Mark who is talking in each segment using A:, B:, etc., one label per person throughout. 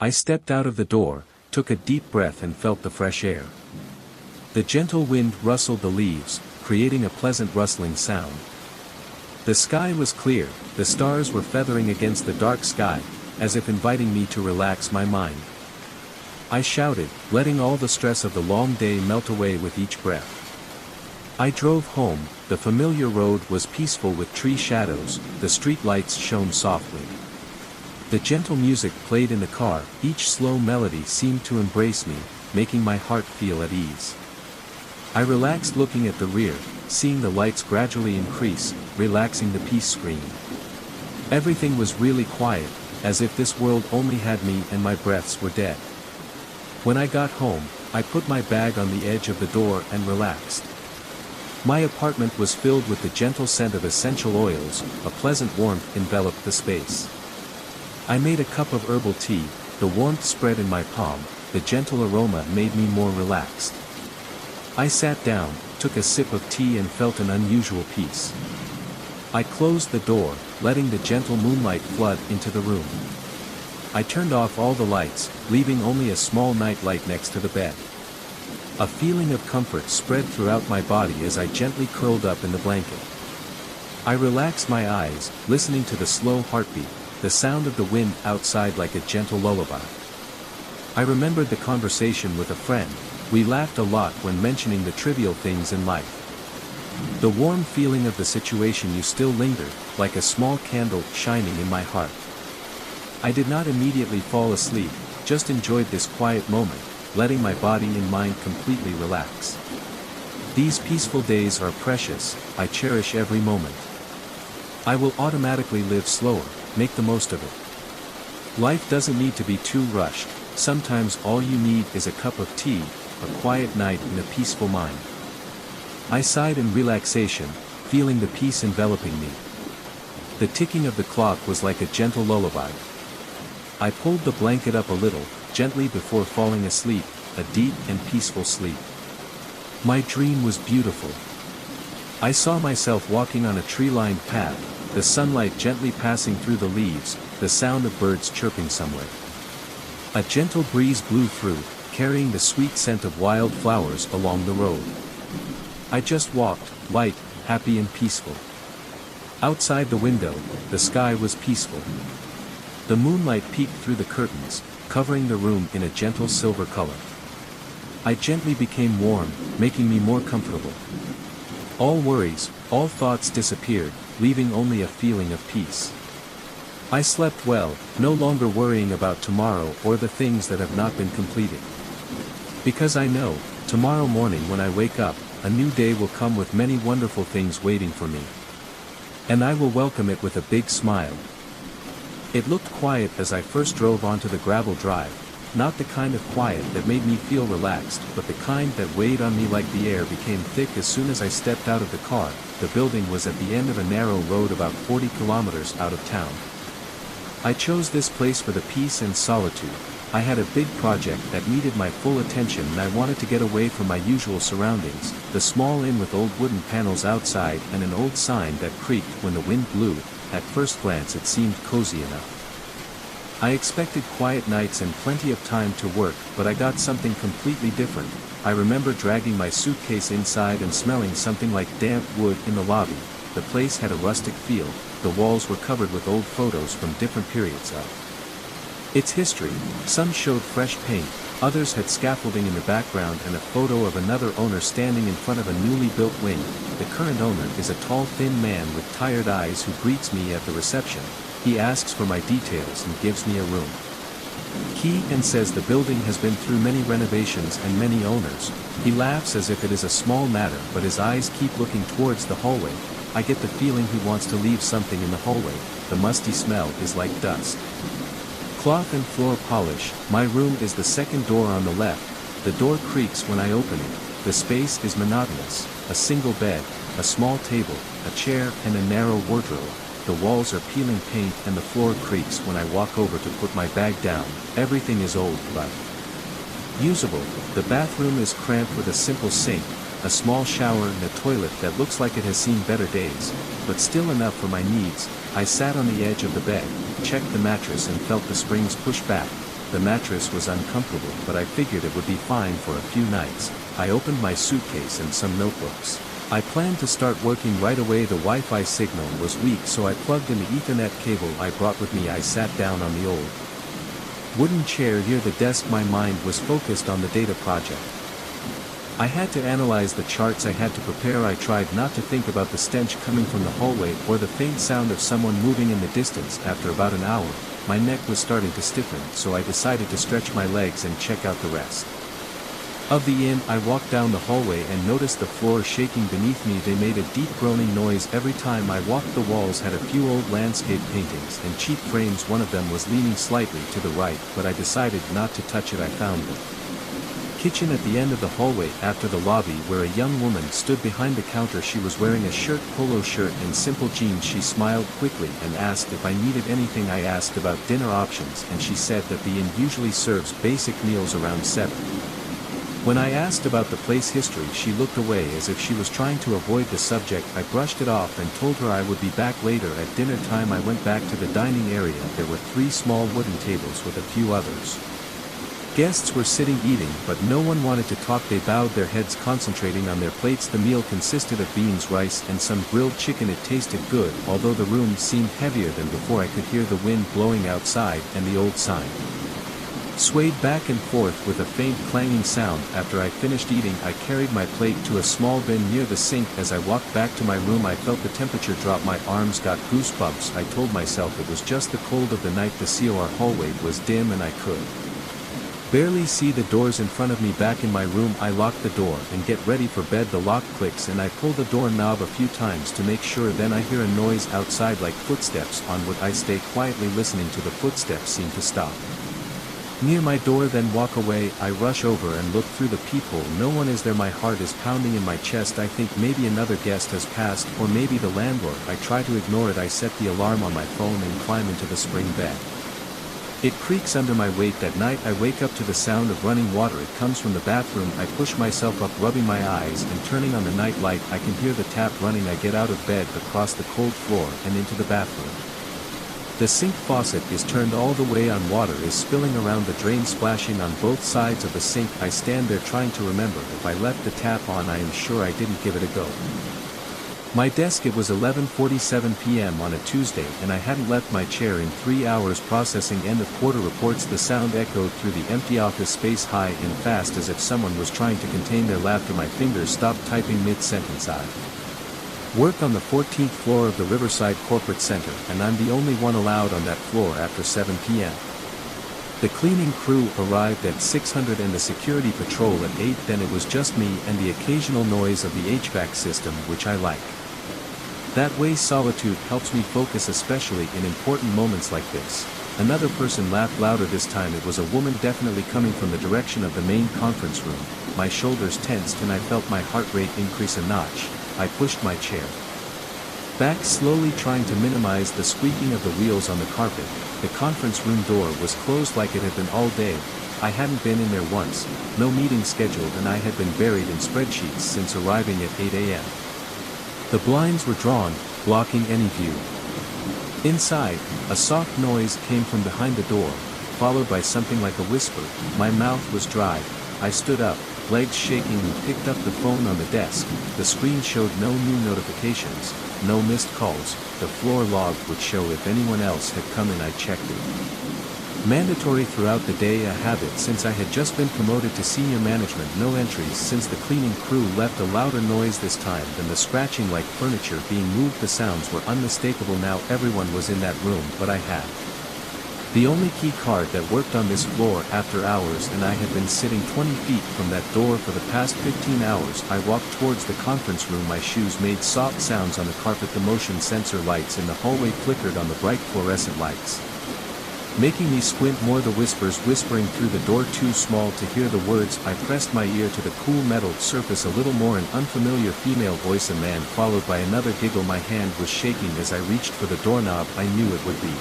A: I stepped out of the door, took a deep breath and felt the fresh air. The gentle wind rustled the leaves, creating a pleasant rustling sound. The sky was clear, the stars were feathering against the dark sky, as if inviting me to relax my mind. I shouted, letting all the stress of the long day melt away with each breath. I drove home. The familiar road was peaceful with tree shadows, the street lights shone softly. The gentle music played in the car, each slow melody seemed to embrace me, making my heart feel at ease. I relaxed looking at the rear, seeing the lights gradually increase, relaxing the peace screen. Everything was really quiet, as if this world only had me and my breaths were dead. When I got home, I put my bag on the edge of the door and relaxed. My apartment was filled with the gentle scent of essential oils, a pleasant warmth enveloped the space. I made a cup of herbal tea, the warmth spread in my palm, the gentle aroma made me more relaxed. I sat down, took a sip of tea and felt an unusual peace. I closed the door, letting the gentle moonlight flood into the room. I turned off all the lights, leaving only a small night light next to the bed. A feeling of comfort spread throughout my body as I gently curled up in the blanket. I relaxed my eyes, listening to the slow heartbeat, the sound of the wind outside like a gentle lullaby. I remembered the conversation with a friend. We laughed a lot when mentioning the trivial things in life. The warm feeling of the situation still lingered, like a small candle shining in my heart. I did not immediately fall asleep, just enjoyed this quiet moment, letting my body and mind completely relax. These peaceful days are precious, I cherish every moment. I will automatically live slower, make the most of it. Life doesn't need to be too rushed, sometimes all you need is a cup of tea, a quiet night and a peaceful mind. I sighed in relaxation, feeling the peace enveloping me. The ticking of the clock was like a gentle lullaby. I pulled the blanket up a little, gently before falling asleep, a deep and peaceful sleep. My dream was beautiful. I saw myself walking on a tree-lined path, the sunlight gently passing through the leaves, the sound of birds chirping somewhere. A gentle breeze blew through, carrying the sweet scent of wild flowers along the road. I just walked, light, happy and peaceful. Outside the window, the sky was peaceful. The moonlight peeked through the curtains, covering the room in a gentle silver color. I gently became warm, making me more comfortable. All worries, all thoughts disappeared, leaving only a feeling of peace. I slept well, no longer worrying about tomorrow or the things that have not been completed. Because I know, tomorrow morning when I wake up, a new day will come with many wonderful things waiting for me. And I will welcome it with a big smile. It looked quiet as I first drove onto the gravel drive, not the kind of quiet that made me feel relaxed, but the kind that weighed on me like the air became thick as soon as I stepped out of the car. The building was at the end of a narrow road about 40 kilometers out of town. I chose this place for the peace and solitude. I had a big project that needed my full attention and I wanted to get away from my usual surroundings, the small inn with old wooden panels outside and an old sign that creaked when the wind blew. At first glance it seemed cozy enough. I expected quiet nights and plenty of time to work, but I got something completely different. I remember dragging my suitcase inside and smelling something like damp wood in the lobby. The place had a rustic feel, the walls were covered with old photos from different periods of its history. Some showed fresh paint, others had scaffolding in the background and a photo of another owner standing in front of a newly built wing. The current owner is a tall thin man with tired eyes who greets me at the reception. He asks for my details and gives me a room key and says the building has been through many renovations and many owners. He laughs as if it is a small matter, but his eyes keep looking towards the hallway. I get the feeling he wants to leave something in the hallway. The musty smell is like dust. Cloth and floor polish. My room is the second door on the left. The door creaks when I open it. The space is monotonous. A single bed, a small table, a chair and a narrow wardrobe. The walls are peeling paint and the floor creaks when I walk over to put my bag down. Everything is old but usable. The bathroom is cramped with a simple sink, a small shower and a toilet that looks like it has seen better days, but still enough for my needs. I sat on the edge of the bed, checked the mattress and felt the springs push back. the mattress was uncomfortable but I figured it would be fine for a few nights. I opened my suitcase and some notebooks. I planned to start working right away. The Wi-Fi signal was weak, so I plugged in the Ethernet cable I brought with me. I sat down on the old wooden chair near the desk. My mind was focused on the data project. I had to analyze the charts I had to prepare. I tried not to think about the stench coming from the hallway or the faint sound of someone moving in the distance. After about an hour, my neck was starting to stiffen, so I decided to stretch my legs and check out the rest of the inn. I walked down the hallway and noticed the floor shaking beneath me. They made a deep groaning noise every time I walked. The walls had a few old landscape paintings and cheap frames. One of them was leaning slightly to the right, but I decided not to touch it. I found the kitchen at the end of the hallway after the lobby, where a young woman stood behind the counter. She was wearing a polo shirt and simple jeans. She smiled quickly and asked if I needed anything. I asked about dinner options and she said that the inn usually serves basic meals around 7. When I asked about the place history, she looked away as if she was trying to avoid the subject. I brushed it off and told her I would be back later. At dinner time I went back to the dining area. There were 3 small wooden tables with a few others. Guests were sitting eating, but no one wanted to talk. They bowed their heads, concentrating on their plates. The meal consisted of beans, rice, and some grilled chicken. It tasted good, although the room seemed heavier than before. I could hear the wind blowing outside, and the old sign swayed back and forth with a faint clanging sound. After I finished eating, I carried my plate to a small bin near the sink. As I walked back to my room, I felt the temperature drop. My arms got goosebumps. I told myself it was just the cold of the night. The COR hallway was dim and I could barely see the doors in front of me. Back in my room, I locked the door and get ready for bed. The lock clicks and I pull the door knob a few times to make sure. Then I hear a noise outside, like footsteps on wood. I stay quietly listening to the footsteps seem to stop near my door, then walk away. I rush over and look through the peephole. No one is there. My heart is pounding in my chest. I think maybe another guest has passed, or maybe the landlord. I try to ignore it. I set the alarm on my phone and climb into the spring bed. It creaks under my weight. That night I wake up to the sound of running water. It comes from the bathroom. I push myself up, rubbing my eyes and turning on the night light. I can hear the tap running. I get out of bed across the cold floor and into the bathroom. The sink faucet is turned all the way on. Water is spilling around the drain, splashing on both sides of the sink. I stand there trying to remember if I left the tap on. I am sure I didn't give it a go. My desk. It was 11:47 p.m. on a Tuesday and I hadn't left my chair in 3 hours. Processing. End of quarter reports. The sound echoed through the empty office space, high and fast, as if someone was trying to contain their laughter. My fingers stopped typing mid-sentence. I work on the 14th floor of the Riverside Corporate Center, and I'm the only one allowed on that floor after 7 p.m. The cleaning crew arrived at 600 and the security patrol at 8. Then it was just me and the occasional noise of the HVAC system, which I like. That way solitude helps me focus, especially in important moments like this. Another person laughed louder. This time it was a woman, definitely coming from the direction of the main conference room. My shoulders tensed and I felt my heart rate increase a notch. I pushed my chair back slowly, trying to minimize the squeaking of the wheels on the carpet. The conference room door was closed like it had been all day. I hadn't been in there once, no meeting scheduled, and I had been buried in spreadsheets since arriving at 8 a.m. The blinds were drawn, blocking any view. Inside, a soft noise came from behind the door, followed by something like a whisper. My mouth was dry. I stood up, legs shaking, and picked up the phone on the desk. The screen showed no new notifications, no missed calls. The floor log would show if anyone else had come in. I checked it. Mandatory throughout the day, a habit since I had just been promoted to senior management. No entries since the cleaning crew left. A louder noise this time than the scratching, like furniture being moved. The sounds were unmistakable now. Everyone was in that room, but I had the only key card that worked on this floor after hours, and I had been sitting 20 feet from that door for the past 15 hours. I walked towards the conference room. My shoes made soft sounds on the carpet. The motion sensor lights in the hallway flickered on the bright fluorescent lights, making me squint more. The whispers whispering through the door, too small to hear the words. I pressed my ear to the cool metal surface a little more. An unfamiliar female voice, a man, followed by another giggle. My hand was shaking as I reached for the doorknob. I knew it would be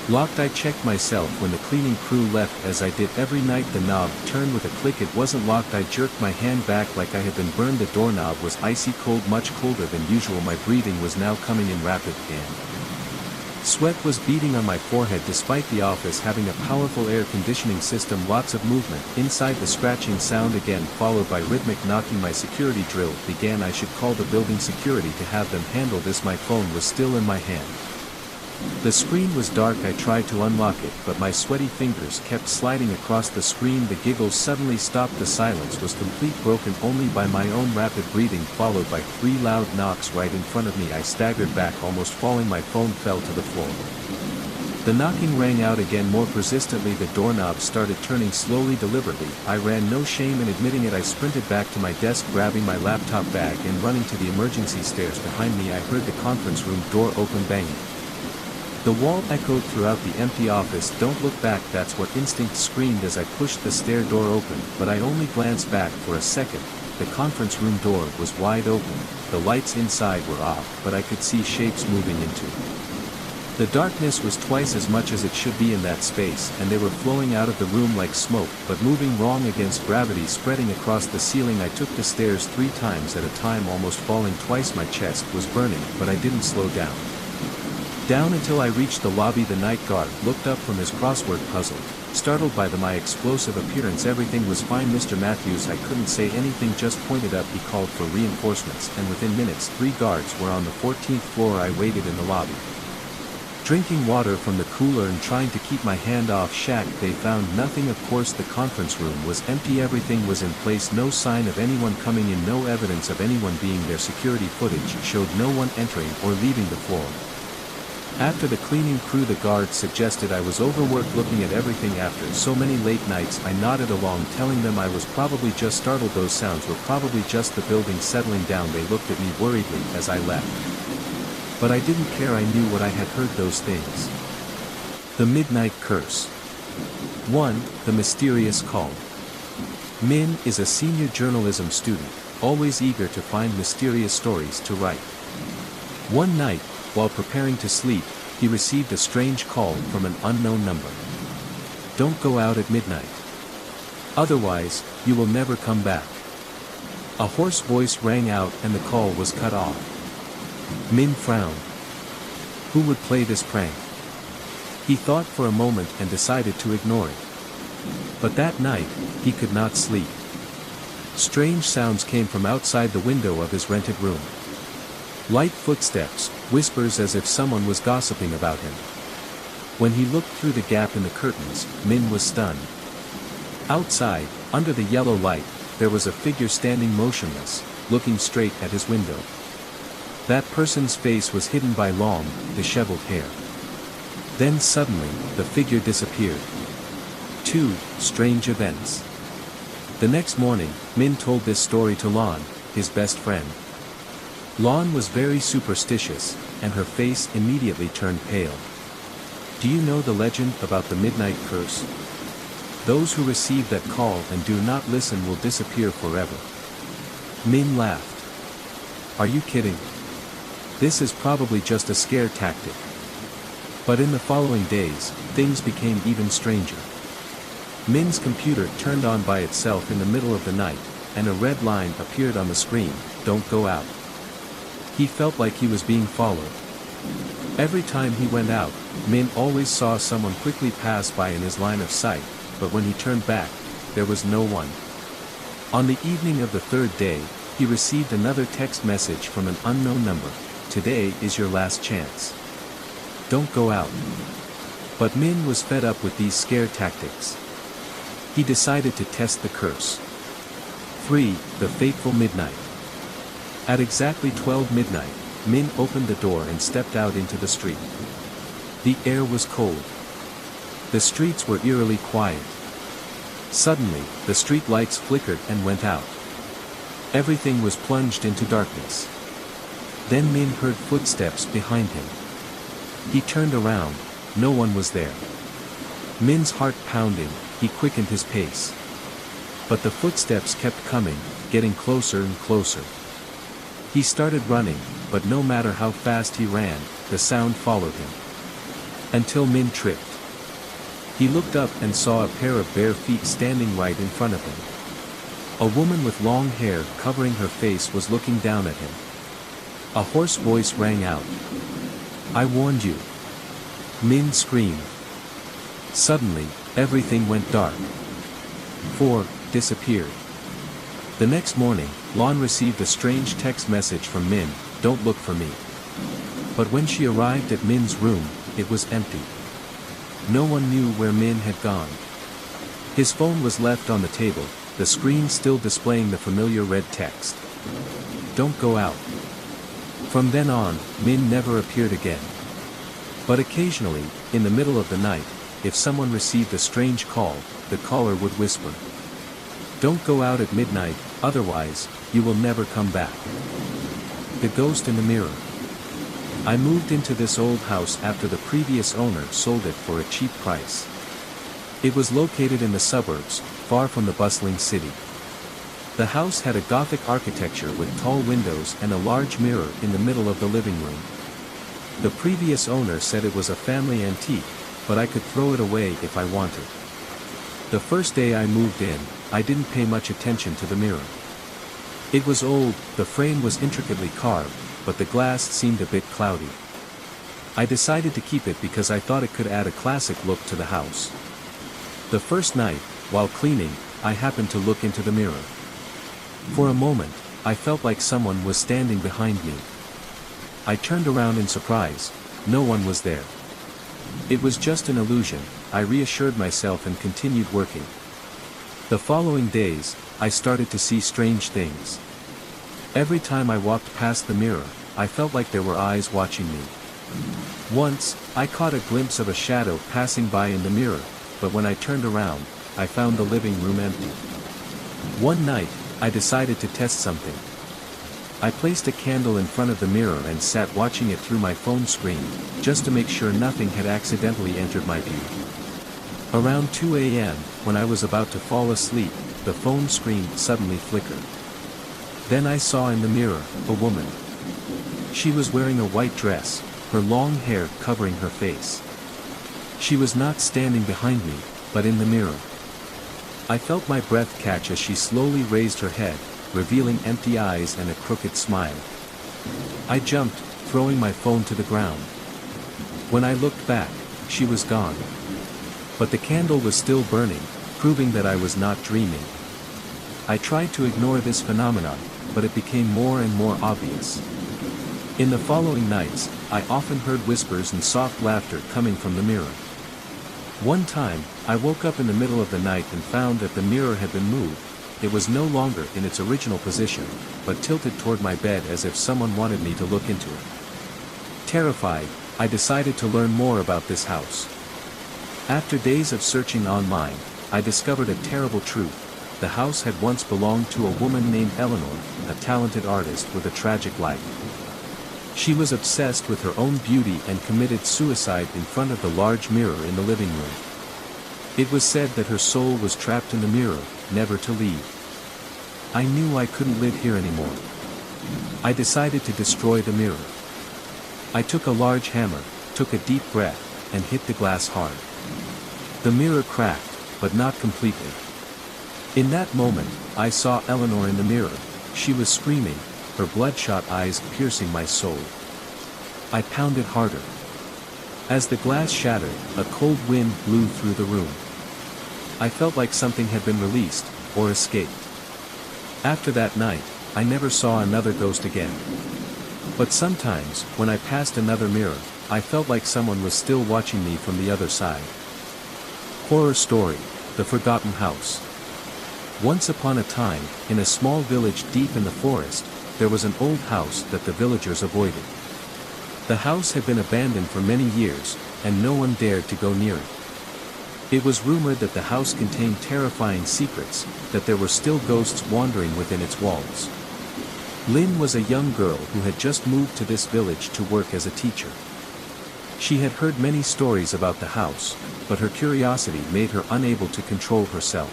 A: locked. I checked myself when the cleaning crew left, as I did every night. The knob turned with a click. It wasn't locked. I jerked my hand back like I had been burned. The doorknob was icy cold, much colder than usual. My breathing was now coming in rapid and Sweat was beading on my forehead despite the office having a powerful air conditioning system. Lots of movement. Inside, the scratching sound again, followed by rhythmic knocking. My security drill began. I should call the building security to have them handle this. My phone was still in my hand. The screen was dark. I tried to unlock it, but my sweaty fingers kept sliding across the screen. The giggles suddenly stopped. The silence was complete, broken only by my own rapid breathing, followed by 3 loud knocks right in front of me. I staggered back, almost falling. My phone fell to the floor. The knocking rang out again, more persistently. The doorknob started turning slowly, deliberately. I ran, no shame in admitting it. I sprinted back to my desk, grabbing my laptop bag and running to the emergency stairs behind me. I heard the conference room door open, banging. The wall echoed throughout the empty office. Don't look back, that's what instinct screamed as I pushed the stair door open, but I only glanced back for a second. The conference room door was wide open. The lights inside were off, but I could see shapes moving into it. The darkness was twice as much as it should be in that space, and they were flowing out of the room like smoke, but moving wrong against gravity, spreading across the ceiling. I took the stairs 3 times at a time, almost falling twice. My chest was burning, but I didn't slow down. Down until I reached the lobby. The night guard looked up from his crossword puzzle, startled by my explosive appearance. Everything was fine, Mr. Matthews. I couldn't say anything, just pointed up. He called for reinforcements, and within minutes 3 guards were on the 14th floor. I waited in the lobby, drinking water from the cooler and trying to keep my hand off Shaq. They found nothing. Of course, the conference room was empty. Everything was in place. No sign of anyone coming in, no evidence of anyone being there. Security footage showed no one entering or leaving the floor. After the cleaning crew, the guards suggested I was overworked. Looking at everything after so many late nights, I nodded along, telling them I was probably just startled. Those sounds were probably just the building settling down. They looked at me worriedly as I left, but I didn't care. I knew what I had heard. Those things. The Midnight Curse. 1. The Mysterious Call. Min is a senior journalism student, always eager to find mysterious stories to write. One night, while preparing to sleep, he received a strange call from an unknown number. Don't go out at midnight. Otherwise, you will never come back. A hoarse voice rang out and the call was cut off. Min frowned. Who would play this prank? He thought for a moment and decided to ignore it. But that night, he could not sleep. Strange sounds came from outside the window of his rented room. Light footsteps, whispers, as if someone was gossiping about him. When he looked through the gap in the curtains, Min was stunned. Outside, under the yellow light, there was a figure standing motionless, looking straight at his window. That person's face was hidden by long, disheveled hair. Then suddenly, the figure disappeared. 2. Strange events. The next morning, Min told this story to Lon, his best friend. Lon was very superstitious, and her face immediately turned pale. Do you know the legend about the Midnight Curse? Those who receive that call and do not listen will disappear forever. Min laughed. Are you kidding? This is probably just a scare tactic. But in the following days, things became even stranger. Min's computer turned on by itself in the middle of the night, and a red line appeared on the screen, don't go out. He felt like he was being followed. Every time he went out, Min always saw someone quickly pass by in his line of sight, but when he turned back, there was no one. On the evening of the 3rd day, he received another text message from an unknown number. Today is your last chance. Don't go out. But Min was fed up with these scare tactics. He decided to test the curse. 3. The fateful midnight. At exactly 12 midnight, Min opened the door and stepped out into the street. The air was cold. The streets were eerily quiet. Suddenly, the street lights flickered and went out. Everything was plunged into darkness. Then Min heard footsteps behind him. He turned around, no one was there. Min's heart pounding, he quickened his pace. But the footsteps kept coming, getting closer and closer. He started running, but no matter how fast he ran, the sound followed him. Until Min tripped. He looked up and saw a pair of bare feet standing right in front of him. A woman with long hair covering her face was looking down at him. A hoarse voice rang out. I warned you. Min screamed. Suddenly, everything went dark. 4. Disappeared. The next morning, Lon received a strange text message from Min, "Don't look for me." But when she arrived at Min's room, it was empty. No one knew where Min had gone. His phone was left on the table, the screen still displaying the familiar red text. "Don't go out." From then on, Min never appeared again. But occasionally, in the middle of the night, if someone received a strange call, the caller would whisper, "Don't go out at midnight, otherwise, you will never come back." The ghost in the mirror. I moved into this old house after the previous owner sold it for a cheap price. It was located in the suburbs, far from the bustling city. The house had a Gothic architecture with tall windows and a large mirror in the middle of the living room. The previous owner said it was a family antique, but I could throw it away if I wanted. The first day I moved in, I didn't pay much attention to the mirror. It was old, the frame was intricately carved, but the glass seemed a bit cloudy. I decided to keep it because I thought it could add a classic look to the house. The first night, while cleaning, I happened to look into the mirror. For a moment, I felt like someone was standing behind me. I turned around in surprise. No one was there. It was just an illusion, I reassured myself and continued working. The following days, I started to see strange things. Every time I walked past the mirror, I felt like there were eyes watching me. Once, I caught a glimpse of a shadow passing by in the mirror, but when I turned around, I found the living room empty. One night, I decided to test something. I placed a candle in front of the mirror and sat watching it through my phone screen, just to make sure nothing had accidentally entered my view. Around 2 a.m., when I was about to fall asleep, the phone screen suddenly flickered. Then I saw in the mirror, a woman. She was wearing a white dress, her long hair covering her face. She was not standing behind me, but in the mirror. I felt my breath catch as she slowly raised her head, revealing empty eyes and a crooked smile. I jumped, throwing my phone to the ground. When I looked back, she was gone. But the candle was still burning, proving that I was not dreaming. I tried to ignore this phenomenon, but it became more and more obvious. In the following nights, I often heard whispers and soft laughter coming from the mirror. One time, I woke up in the middle of the night and found that the mirror had been moved. It was no longer in its original position, but tilted toward my bed as if someone wanted me to look into it. Terrified, I decided to learn more about this house. After days of searching online, I discovered a terrible truth. The house had once belonged to a woman named Eleanor, a talented artist with a tragic life. She was obsessed with her own beauty and committed suicide in front of the large mirror in the living room. It was said that her soul was trapped in the mirror, never to leave. I knew I couldn't live here anymore. I decided to destroy the mirror. I took a large hammer, took a deep breath, and hit the glass hard. The mirror cracked, but not completely. In that moment, I saw Eleanor in the mirror. She was screaming, her bloodshot eyes piercing my soul. I pounded harder. As the glass shattered, a cold wind blew through the room. I felt like something had been released, or escaped. After that night, I never saw another ghost again. But sometimes, when I passed another mirror, I felt like someone was still watching me from the other side. Horror story: The Forgotten House. Once upon a time, in a small village deep in the forest, there was an old house that the villagers avoided. The house had been abandoned for many years, and no one dared to go near it. It was rumored that the house contained terrifying secrets, that there were still ghosts wandering within its walls. Lynn was a young girl who had just moved to this village to work as a teacher. She had heard many stories about the house, but her curiosity made her unable to control herself.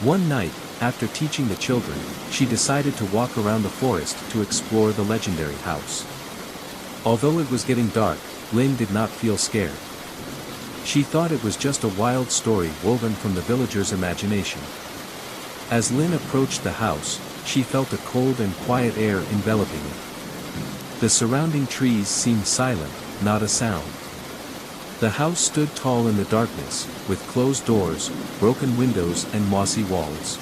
A: One night, after teaching the children, she decided to walk around the forest to explore the legendary house. Although it was getting dark, Lynn did not feel scared. She thought it was just a wild story woven from the villagers' imagination. As Lynn approached the house, she felt a cold and quiet air enveloping it. The surrounding trees seemed silent, not a sound. The house stood tall in the darkness, with closed doors, broken windows and mossy walls.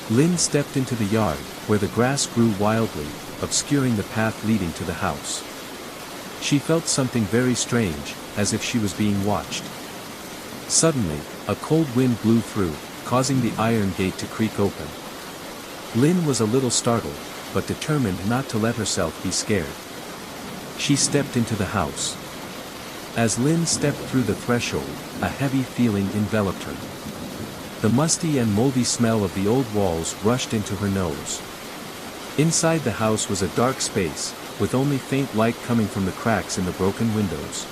A: Lynn stepped into the yard, where the grass grew wildly, obscuring the path leading to the house. She felt something very strange, as if she was being watched. Suddenly, a cold wind blew through, causing the iron gate to creak open. Lynn was a little startled, but determined not to let herself be scared. She stepped into the house. As Lynn stepped through the threshold, a heavy feeling enveloped her. The musty and moldy smell of the old walls rushed into her nose. Inside the house was a dark space, with only faint light coming from the cracks in the broken windows.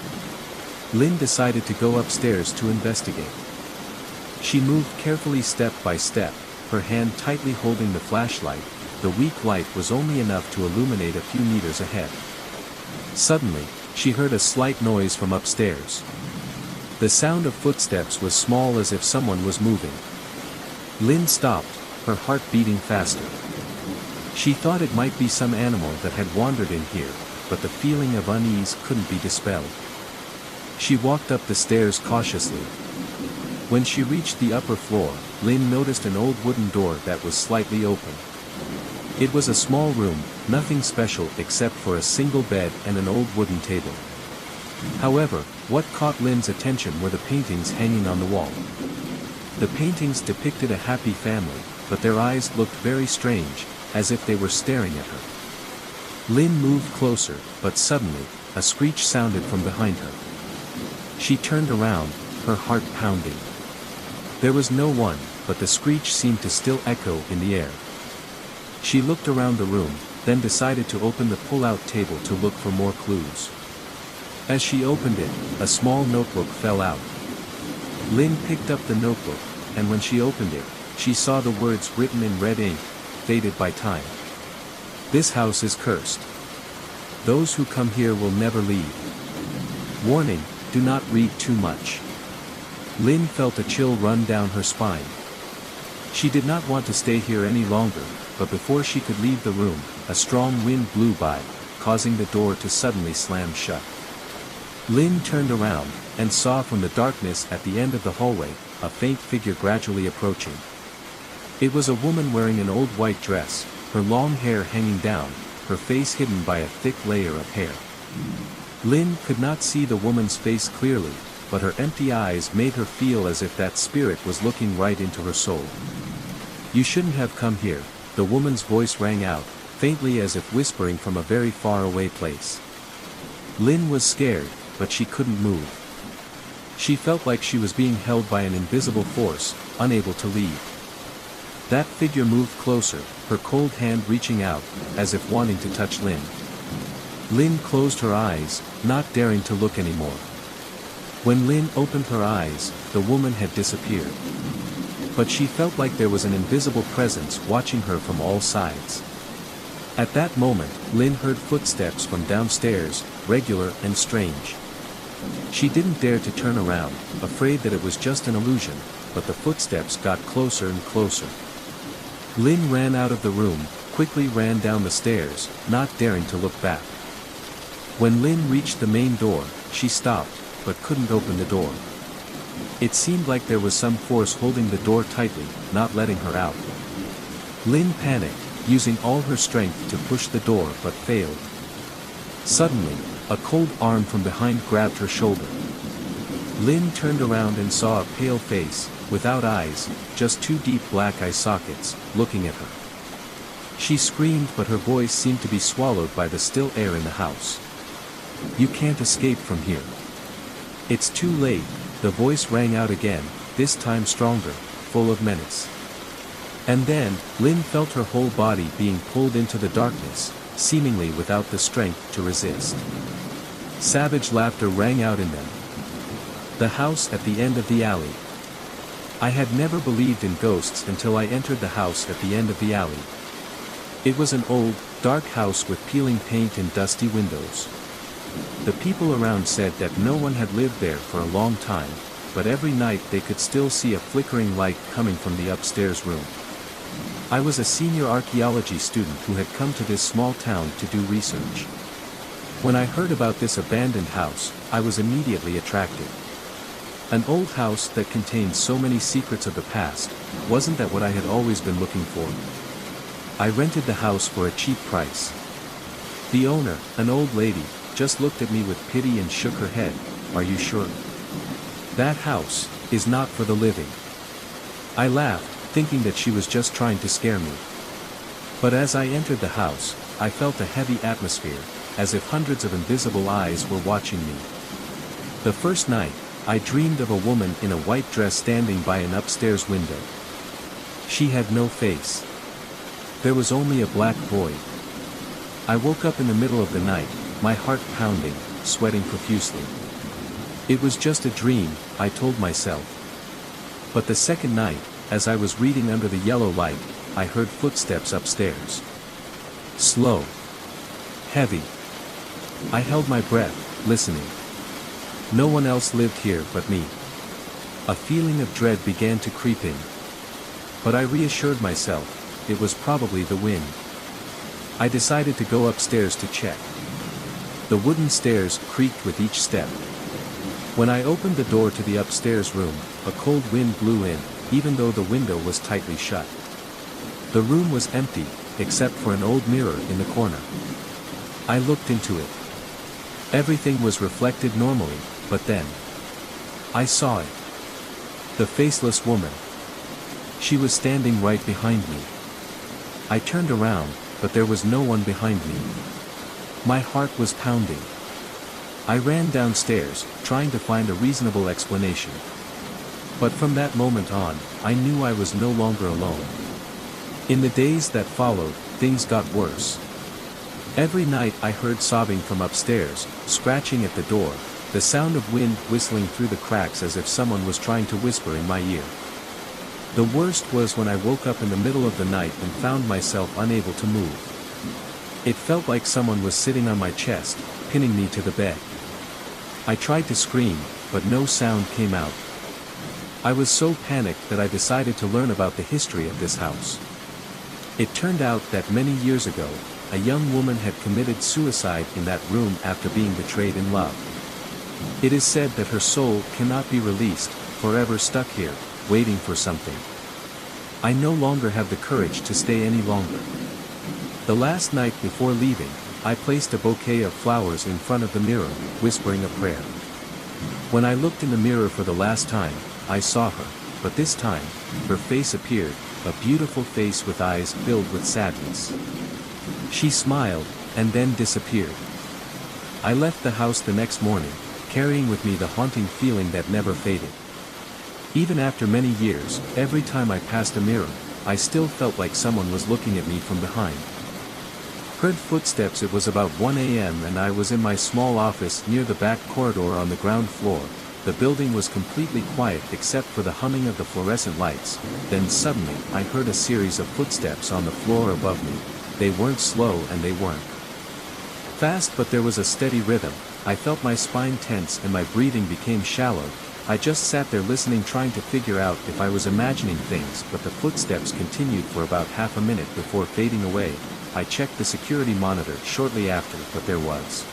A: Lynn decided to go upstairs to investigate. She moved carefully step by step, her hand tightly holding the flashlight. The weak light was only enough to illuminate a few meters ahead. Suddenly, she heard a slight noise from upstairs. The sound of footsteps was small, as if someone was moving. Lynn stopped, her heart beating faster. She thought it might be some animal that had wandered in here, but the feeling of unease couldn't be dispelled. She walked up the stairs cautiously. When she reached the upper floor, Lynn noticed an old wooden door that was slightly open. It was a small room, nothing special except for a single bed and an old wooden table. However, what caught Lynn's attention were the paintings hanging on the wall. The paintings depicted a happy family, but their eyes looked very strange, as if they were staring at her. Lynn moved closer, but suddenly, a screech sounded from behind her. She turned around, her heart pounding. There was no one, but the screech seemed to still echo in the air. She looked around the room, then decided to open the pull-out table to look for more clues. As she opened it, a small notebook fell out. Lynn picked up the notebook, and when she opened it, she saw the words written in red ink, faded by time. This house is cursed. Those who come here will never leave. Warning, do not read too much. Lynn felt a chill run down her spine. She did not want to stay here any longer, but before she could leave the room, a strong wind blew by, causing the door to suddenly slam shut. Lynn turned around, and saw from the darkness at the end of the hallway, a faint figure gradually approaching. It was a woman wearing an old white dress, her long hair hanging down, her face hidden by a thick layer of hair. Lynn could not see the woman's face clearly, but her empty eyes made her feel as if that spirit was looking right into her soul. You shouldn't have come here, the woman's voice rang out, faintly as if whispering from a very far away place. Lynn was scared, but she couldn't move. She felt like she was being held by an invisible force, unable to leave. That figure moved closer, her cold hand reaching out, as if wanting to touch Lynn. Lynn closed her eyes, not daring to look anymore. When Lynn opened her eyes, the woman had disappeared. But she felt like there was an invisible presence watching her from all sides. At that moment, Lynn heard footsteps from downstairs, regular and strange. She didn't dare to turn around, afraid that it was just an illusion, but the footsteps got closer and closer. Lynn ran out of the room, quickly ran down the stairs, not daring to look back. When Lynn reached the main door, she stopped, but couldn't open the door. It seemed like there was some force holding the door tightly, not letting her out. Lynn panicked, using all her strength to push the door but failed. Suddenly, a cold arm from behind grabbed her shoulder. Lynn turned around and saw a pale face, without eyes, just two deep black eye sockets, looking at her. She screamed, but her voice seemed to be swallowed by the still air in the house. You can't escape from here. It's too late, the voice rang out again, this time stronger, full of menace. And then, Lynn felt her whole body being pulled into the darkness, seemingly without the strength to resist. Savage laughter rang out in them. The house at the end of the alley. I had never believed in ghosts until I entered the house at the end of the alley. It was an old, dark house with peeling paint and dusty windows. The people around said that no one had lived there for a long time, but every night they could still see a flickering light coming from the upstairs room. I was a senior archaeology student who had come to this small town to do research. When I heard about this abandoned house, I was immediately attracted. An old house that contained so many secrets of the past, wasn't that what I had always been looking for? I rented the house for a cheap price. The owner, an old lady, just looked at me with pity and shook her head. "Are you sure? That house is not for the living." I laughed, thinking that she was just trying to scare me. But as I entered the house, I felt a heavy atmosphere, as if hundreds of invisible eyes were watching me. The first night, I dreamed of a woman in a white dress standing by an upstairs window. She had no face. There was only a black void. I woke up in the middle of the night, my heart pounding, sweating profusely. It was just a dream, I told myself. But the second night, as I was reading under the yellow light, I heard footsteps upstairs. Slow. Heavy. I held my breath, listening. No one else lived here but me. A feeling of dread began to creep in. But I reassured myself, it was probably the wind. I decided to go upstairs to check. The wooden stairs creaked with each step. When I opened the door to the upstairs room, a cold wind blew in, even though the window was tightly shut. The room was empty, except for an old mirror in the corner. I looked into it. Everything was reflected normally, but then I saw it. The faceless woman. She was standing right behind me. I turned around, but there was no one behind me. My heart was pounding. I ran downstairs, trying to find a reasonable explanation. But from that moment on, I knew I was no longer alone. In the days that followed, things got worse. Every night I heard sobbing from upstairs, scratching at the door, the sound of wind whistling through the cracks as if someone was trying to whisper in my ear. The worst was when I woke up in the middle of the night and found myself unable to move. It felt like someone was sitting on my chest, pinning me to the bed. I tried to scream, but no sound came out. I was so panicked that I decided to learn about the history of this house. It turned out that many years ago, a young woman had committed suicide in that room after being betrayed in love. It is said that her soul cannot be released, forever stuck here, waiting for something. I no longer have the courage to stay any longer. The last night before leaving, I placed a bouquet of flowers in front of the mirror, whispering a prayer. When I looked in the mirror for the last time, I saw her, but this time, her face appeared, a beautiful face with eyes filled with sadness. She smiled, and then disappeared. I left the house the next morning, carrying with me the haunting feeling that never faded. Even after many years, every time I passed a mirror, I still felt like someone was looking at me from behind. Heard footsteps. It was about 1 a.m. and I was in my small office near the back corridor on the ground floor. The building was completely quiet except for the humming of the fluorescent lights. Then suddenly, I heard a series of footsteps on the floor above me. They weren't slow and they weren't fast, but there was a steady rhythm. I felt my spine tense and my breathing became shallow. I just sat there listening, trying to figure out if I was imagining things, but the footsteps continued for about half a minute before fading away. I checked the security monitor shortly after, but there was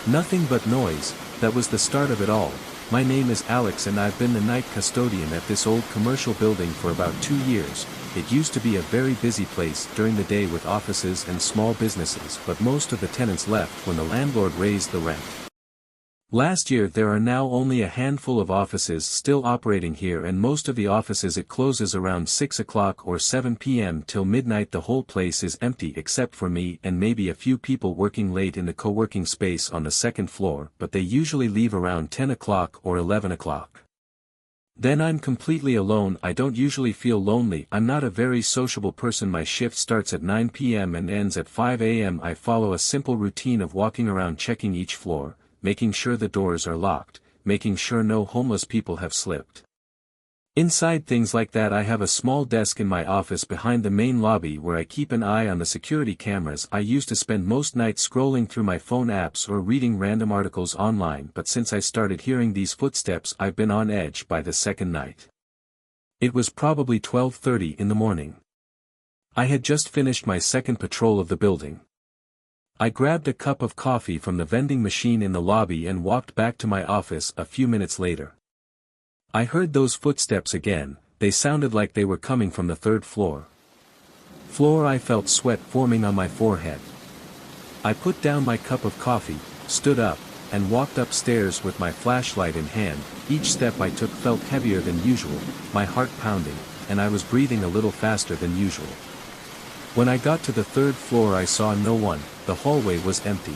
A: nothing but noise. That was the start of it all. My name is Alex and I've been the night custodian at this old commercial building for about 2 years. It used to be a very busy place during the day with offices and small businesses, but most of the tenants left when the landlord raised the rent. Last year there are now only a handful of offices still operating here, and most of the offices it closes around 6 o'clock or 7 p.m. till midnight. The whole place is empty except for me and maybe a few people working late in the co-working space on the second floor, but they usually leave around 10 o'clock or 11 o'clock. Then I'm completely alone. I don't usually feel lonely. I'm not a very sociable person. My shift starts at 9 p.m. and ends at 5 a.m. I follow a simple routine of walking around, checking each floor, making sure the doors are locked, making sure no homeless people have slipped inside, things like that. I have a small desk in my office behind the main lobby where I keep an eye on the security cameras. I used to spend most nights scrolling through my phone apps or reading random articles online, but since I started hearing these footsteps I've been on edge by the second night. It was probably 12:30 in the morning. I had just finished my second patrol of the building. I grabbed a cup of coffee from the vending machine in the lobby and walked back to my office a few minutes later. I heard those footsteps again. They sounded like they were coming from the third floor. I felt sweat forming on my forehead. I put down my cup of coffee, stood up, and walked upstairs with my flashlight in hand. Each step I took felt heavier than usual, my heart pounding, and I was breathing a little faster than usual. When I got to the third floor I saw no one. The hallway was empty.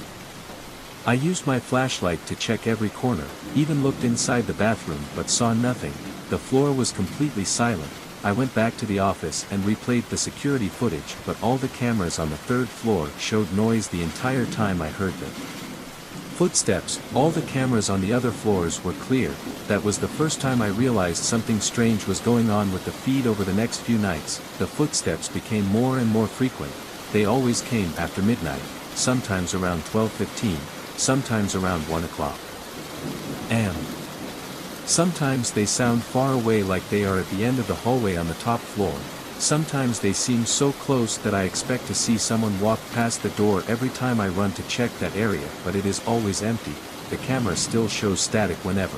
A: I used my flashlight to check every corner, even looked inside the bathroom but saw nothing. The floor was completely silent. I went back to the office and replayed the security footage, but all the cameras on the third floor showed noise the entire time I heard them. Footsteps. All the cameras on the other floors were clear. That was the first time I realized something strange was going on with the feed. Over the next few nights, the footsteps became more and more frequent. They always came after midnight, sometimes around 12:15, sometimes around 1 o'clock. And sometimes they sound far away, like they are at the end of the hallway on the top floor. Sometimes they seem so close that I expect to see someone walk past the door every time I run to check that area, but it is always empty. The camera still shows static whenever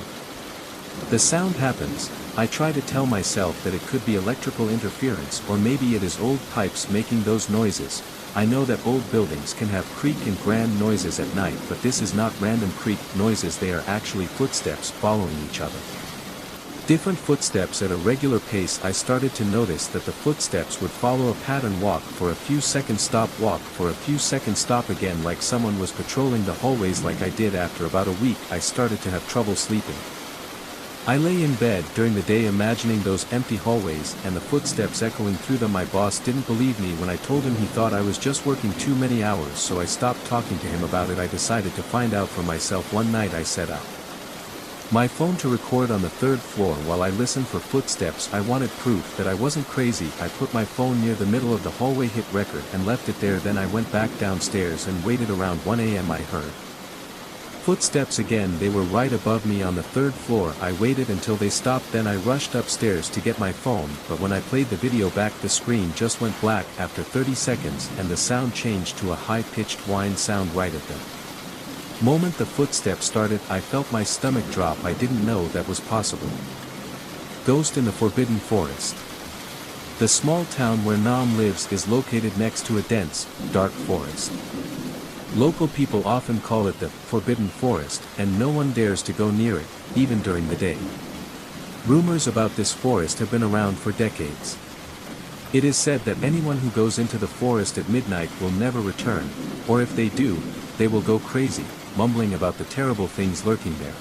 A: the sound happens. I try to tell myself that it could be electrical interference, or maybe it is old pipes making those noises. I know that old buildings can have creak and grand noises at night, but this is not random creak noises, they are actually footsteps following each other. Different footsteps at a regular pace. I started to notice that the footsteps would follow a pattern: walk for a few seconds, stop, walk for a few seconds, stop again, like someone was patrolling the hallways like I did. After about a week I started to have trouble sleeping. I lay in bed during the day imagining those empty hallways and the footsteps echoing through them. My boss didn't believe me when I told him. He thought I was just working too many hours, so I stopped talking to him about it. I decided to find out for myself. One night I set up my phone to record on the third floor while I listened for footsteps. I wanted proof that I wasn't crazy. I put my phone near the middle of the hallway, hit record, and left it there. Then I went back downstairs and waited. Around 1 a.m. I heard footsteps again. They were right above me on the third floor. I waited until they stopped, then I rushed upstairs to get my phone, but when I played the video back, the screen just went black after 30 seconds and the sound changed to a high-pitched whine sound right at them. Moment the footsteps started, I felt my stomach drop. I didn't know that was possible. Ghost in the Forbidden Forest. The small town where Nam lives is located next to a dense, dark forest. Local people often call it the Forbidden Forest, and no one dares to go near it, even during the day. Rumors about this forest have been around for decades. It is said that anyone who goes into the forest at midnight will never return, or if they do, they will go crazy, mumbling about the terrible things lurking there.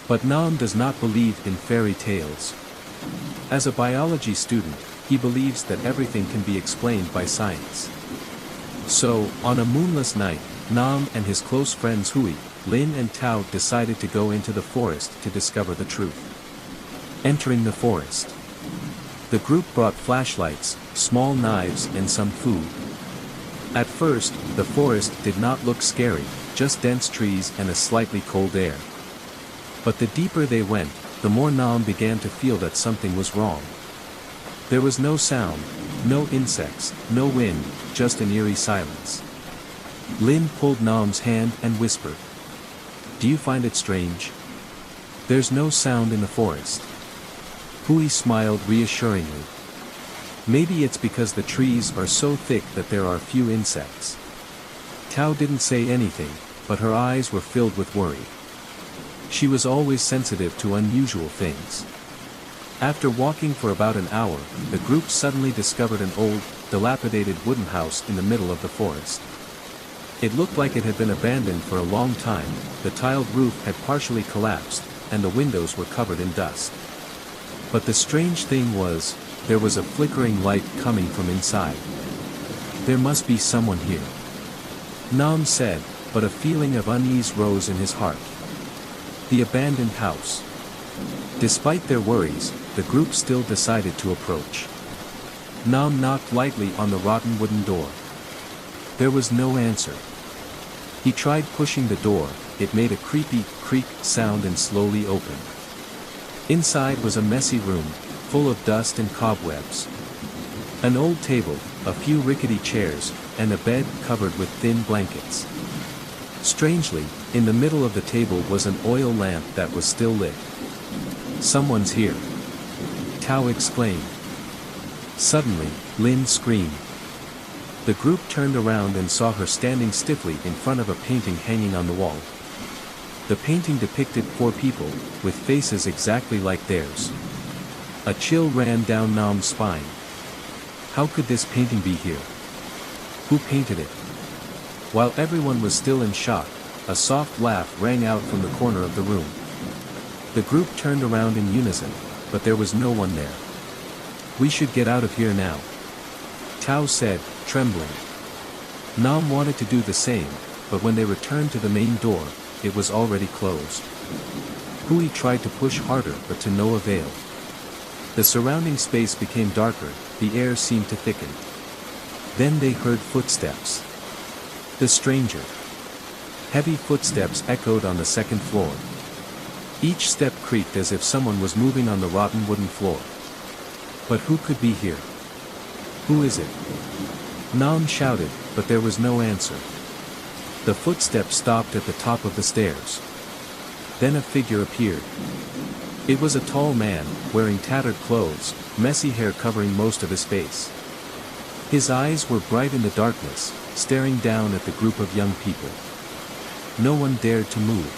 A: But Nam does not believe in fairy tales. As a biology student, he believes that everything can be explained by science. So, on a moonless night, Nam and his close friends Hui, Lin and Tao decided to go into the forest to discover the truth. Entering the forest, the group brought flashlights, small knives, and some food. At first, the forest did not look scary, just dense trees and a slightly cold air. But the deeper they went, the more Nam began to feel that something was wrong. There was no sound, no insects, no wind, just an eerie silence. Lin pulled Nam's hand and whispered, "Do you find it strange? There's no sound in the forest." Hui smiled reassuringly. "Maybe it's because the trees are so thick that there are few insects." Tao didn't say anything, but her eyes were filled with worry. She was always sensitive to unusual things. After walking for about an hour, the group suddenly discovered an old, dilapidated wooden house in the middle of the forest. It looked like it had been abandoned for a long time. The tiled roof had partially collapsed, and the windows were covered in dust. But the strange thing was, there was a flickering light coming from inside. "There must be someone here," Nam said, but a feeling of unease rose in his heart. The abandoned house. Despite their worries, the group still decided to approach. Nam knocked lightly on the rotten wooden door. There was no answer. He tried pushing the door. It made a creepy creak sound and slowly opened. Inside was a messy room, full of dust and cobwebs. An old table, a few rickety chairs, and a bed covered with thin blankets. Strangely, in the middle of the table was an oil lamp that was still lit. "Someone's here," Tao exclaimed. Suddenly, Lin screamed. The group turned around and saw her standing stiffly in front of a painting hanging on the wall. The painting depicted 4 people, with faces exactly like theirs. A chill ran down Nam's spine. How could this painting be here? Who painted it? While everyone was still in shock, a soft laugh rang out from the corner of the room. The group turned around in unison, but there was no one there. "We should get out of here now," Tao said, trembling. Nam wanted to do the same, but when they returned to the main door, it was already closed. Hui tried to push harder but to no avail. The surrounding space became darker, the air seemed to thicken. Then they heard footsteps. The stranger. Heavy footsteps echoed on the second floor. Each step creaked as if someone was moving on the rotten wooden floor. But who could be here? "Who is it?" Nam shouted, but there was no answer. The footsteps stopped at the top of the stairs. Then a figure appeared. It was a tall man, wearing tattered clothes, messy hair covering most of his face. His eyes were bright in the darkness, staring down at the group of young people. No one dared to move.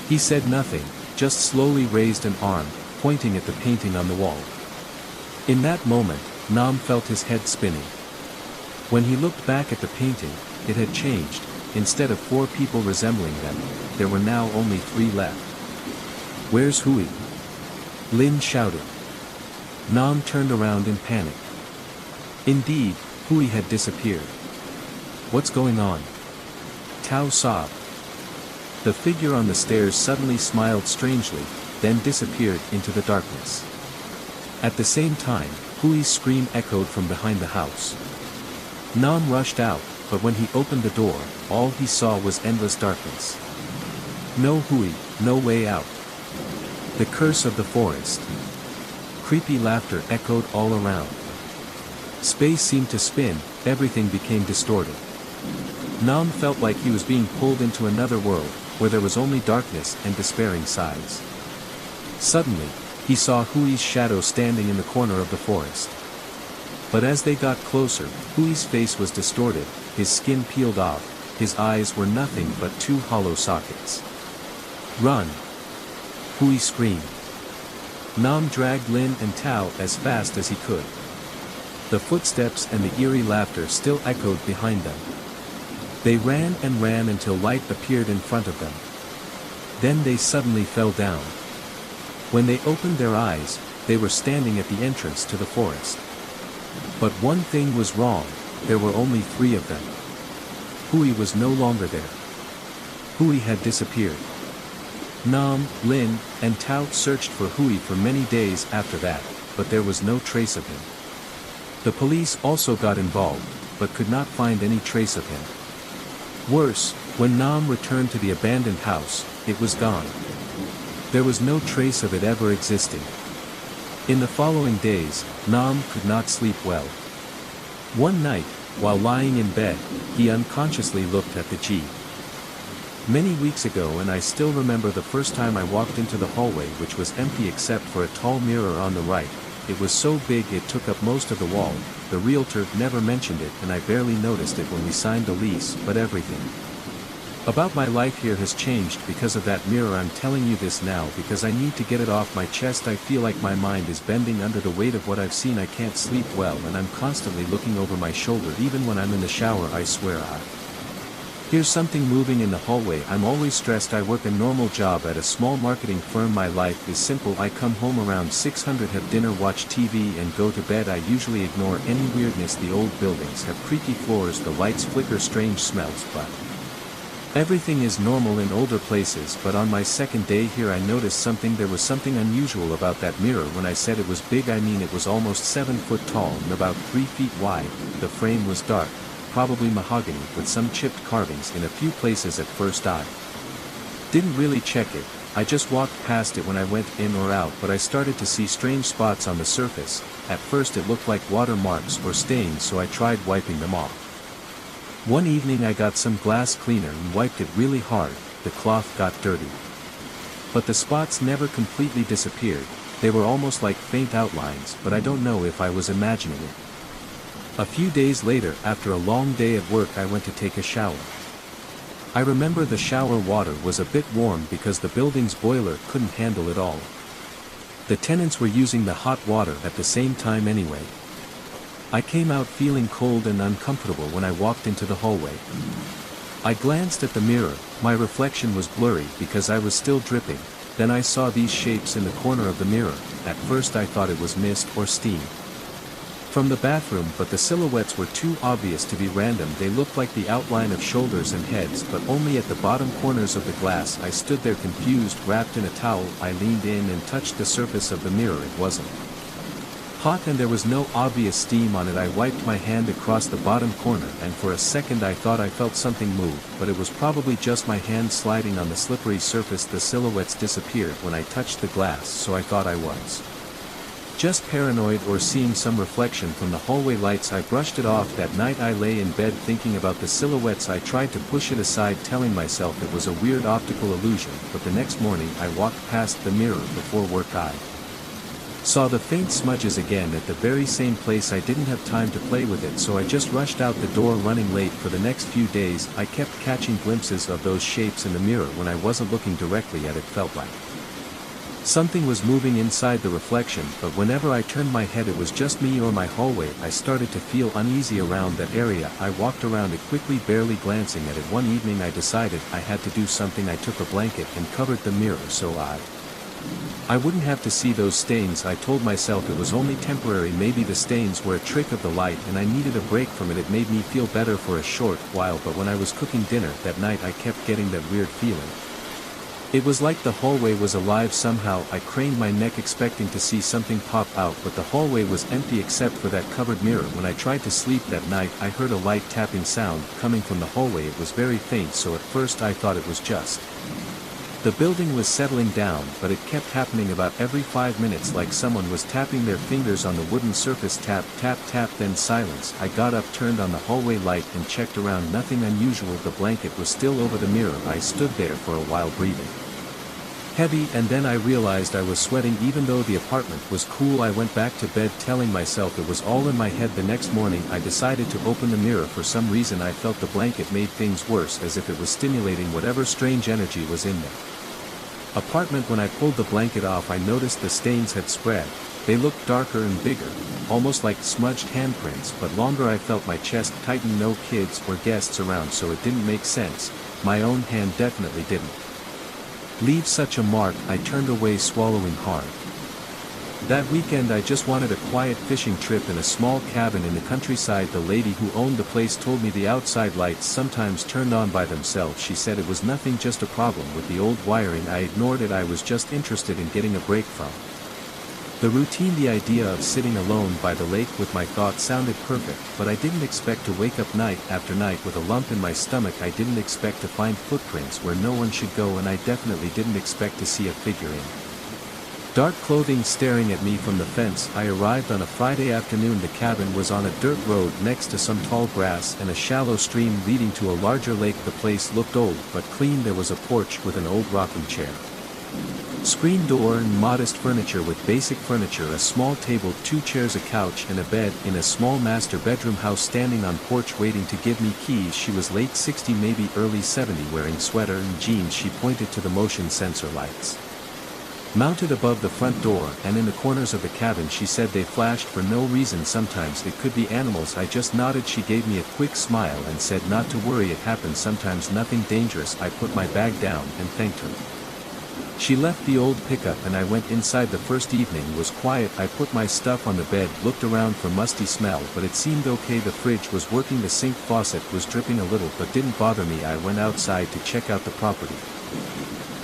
A: He said nothing, just slowly raised an arm, pointing at the painting on the wall. In that moment, Nam felt his head spinning. When he looked back at the painting, it had changed. Instead of 4 people resembling them, there were now only 3 left. "Where's Hui?" Lin shouted. Nam turned around in panic. Indeed, Hui had disappeared. "What's going on?" Tao sobbed. The figure on the stairs suddenly smiled strangely, then disappeared into the darkness. At the same time, Hui's scream echoed from behind the house. Nam rushed out, but when he opened the door, all he saw was endless darkness. No Hui, no way out. The curse of the forest. Creepy laughter echoed all around. Space seemed to spin, everything became distorted. Nam felt like he was being pulled into another world, where there was only darkness and despairing sighs. Suddenly, he saw Hui's shadow standing in the corner of the forest. But as they got closer, Hui's face was distorted, his skin peeled off, his eyes were nothing but 2 hollow sockets. "Run!" Hui screamed. Nam dragged Lin and Tao as fast as he could. The footsteps and the eerie laughter still echoed behind them. They ran and ran until light appeared in front of them. Then they suddenly fell down. When they opened their eyes, they were standing at the entrance to the forest. But one thing was wrong, there were only 3 of them. Hui was no longer there. Hui had disappeared. Nam, Lin, and Tao searched for Hui for many days after that, but there was no trace of him. The police also got involved, but could not find any trace of him. Worse, when Nam returned to the abandoned house, it was gone. There was no trace of it ever existing. In the following days, Nam could not sleep well. One night, while lying in bed, he unconsciously looked at the G. Many weeks ago, and I still remember the first time I walked into the hallway, which was empty except for a tall mirror on the right. It was so big it took up most of the wall. The realtor never mentioned it and I barely noticed it when we signed the lease, but everything about my life here has changed because of that mirror. I'm telling you this now because I need to get it off my chest. I feel like my mind is bending under the weight of what I've seen. I can't sleep well and I'm constantly looking over my shoulder even when I'm in the shower. I swear I here's something moving in the hallway. I'm always stressed. I work a normal job at a small marketing firm. My life is simple. I come home around 600, have dinner, watch TV and go to bed. I usually ignore any weirdness. The old buildings have creaky floors, the lights flicker, strange smells, but everything is normal in older places. But on my second day here I noticed something. There was something unusual about that mirror. When I said it was big, I mean it was almost 7 foot tall and about 3 feet wide. The frame was dark, probably mahogany with some chipped carvings in a few places. At first I didn't really check it, I just walked past it when I went in or out, but I started to see strange spots on the surface. At first it looked like water marks or stains, so I tried wiping them off. One evening I got some glass cleaner and wiped it really hard. The cloth got dirty. But the spots never completely disappeared. They were almost like faint outlines, but I don't know if I was imagining it. A few days later, after a long day at work, I went to take a shower. I remember the shower water was a bit warm because the building's boiler couldn't handle it all. The tenants were using the hot water at the same time anyway. I came out feeling cold and uncomfortable when I walked into the hallway. I glanced at the mirror. My reflection was blurry because I was still dripping. Then I saw these shapes in the corner of the mirror. At first I thought it was mist or steam from the bathroom, but the silhouettes were too obvious to be random. They looked like the outline of shoulders and heads, but only at the bottom corners of the glass. I stood there confused, wrapped in a towel. I leaned in and touched the surface of the mirror. It wasn't hot and there was no obvious steam on it. I wiped my hand across the bottom corner, and for a second I thought I felt something move, but it was probably just my hand sliding on the slippery surface. The silhouettes disappeared when I touched the glass, so I thought I was just paranoid or seeing some reflection from the hallway lights. I brushed it off. That night I lay in bed thinking about the silhouettes. I tried to push it aside, telling myself it was a weird optical illusion, but the next morning I walked past the mirror before work. I saw the faint smudges again at the very same place. I didn't have time to play with it, so I just rushed out the door, running late. For the next few days I kept catching glimpses of those shapes in the mirror when I wasn't looking directly at it. Felt like something was moving inside the reflection, but whenever I turned my head it was just me or my hallway. I started to feel uneasy around that area. I walked around it quickly, barely glancing at it. One evening I decided I had to do something. I took a blanket and covered the mirror so I wouldn't have to see those stains. I told myself it was only temporary. Maybe the stains were a trick of the light and I needed a break from it. It made me feel better for a short while, but when I was cooking dinner that night I kept getting that weird feeling. It was like the hallway was alive somehow. I craned my neck expecting to see something pop out, but the hallway was empty except for that covered mirror. When I tried to sleep that night I heard a light tapping sound coming from the hallway. It was very faint, so at first I thought it was just the building was settling down, but it kept happening about every 5 minutes, like someone was tapping their fingers on the wooden surface. Tap, tap, tap, then silence. I got up, turned on the hallway light and checked around. Nothing unusual. The blanket was still over the mirror. I stood there for a while, breathing heavy, and then I realized I was sweating even though the apartment was cool. I went back to bed telling myself it was all in my head. The next morning I decided to open the mirror. For some reason I felt the blanket made things worse, as if it was stimulating whatever strange energy was in there. Apartment. When I pulled the blanket off I noticed the stains had spread. They looked darker and bigger, almost like smudged handprints, but longer. I felt my chest tighten. No kids or guests around, so it didn't make sense. My own hand definitely didn't leave such a mark. I turned away, swallowing hard. That weekend I just wanted a quiet fishing trip in a small cabin in the countryside. The lady who owned the place told me the outside lights sometimes turned on by themselves. She said it was nothing, just a problem with the old wiring. I ignored it. I was just interested in getting a break from the routine. The idea of sitting alone by the lake with my thoughts sounded perfect, but I didn't expect to wake up night after night with a lump in my stomach. I didn't expect to find footprints where no one should go, and I definitely didn't expect to see a figure in dark clothing staring at me from the fence. I arrived on a Friday afternoon. The cabin was on a dirt road next to some tall grass and a shallow stream leading to a larger lake. The place looked old but clean. There was a porch with an old rocking chair, screen door, and modest furniture. With basic furniture, a small table, 2 chairs, a couch and a bed, in a small master bedroom house. Standing on porch waiting to give me keys. She was late 60, maybe early 70, wearing sweater and jeans. She pointed to the motion sensor lights mounted above the front door and in the corners of the cabin. She said they flashed for no reason. Sometimes it could be animals. I just nodded. She gave me a quick smile and said not to worry, it happens sometimes, nothing dangerous. I put my bag down and thanked her. She left the old pickup and I went inside. The first evening was quiet. I put my stuff on the bed, looked around for musty smell, but it seemed okay. The fridge was working. The sink faucet was dripping a little but didn't bother me. I went outside to check out the property.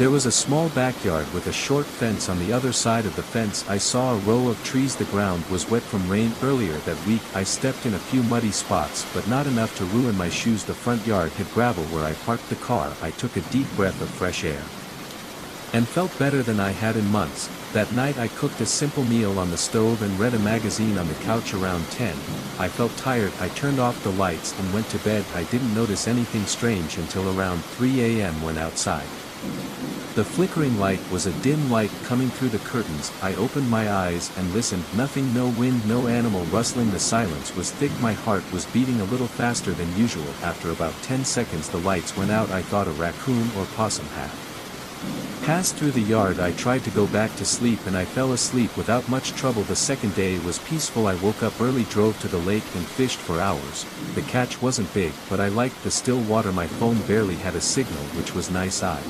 A: There was a small backyard with a short fence. On the other side of the fence I saw a row of trees. The ground was wet from rain earlier that week. I stepped in a few muddy spots, but not enough to ruin my shoes. The front yard had gravel where I parked the car. I took a deep breath of fresh air. and felt better than I had in months. That night I cooked a simple meal on the stove and read a magazine on the couch around 10. I felt tired. I turned off the lights and went to bed. I didn't notice anything strange until around 3 a.m. when outside. The flickering light was a dim light coming through the curtains. I opened my eyes and listened. Nothing, no wind, no animal rustling. The silence was thick. My heart was beating a little faster than usual. After about 10 seconds the lights went out. I thought a raccoon or possum had passed through the yard. I tried to go back to sleep and I fell asleep without much trouble. The second day was peaceful. I woke up early, drove to the lake and fished for hours. The catch wasn't big, but I liked the still water. My phone barely had a signal, which was nice. I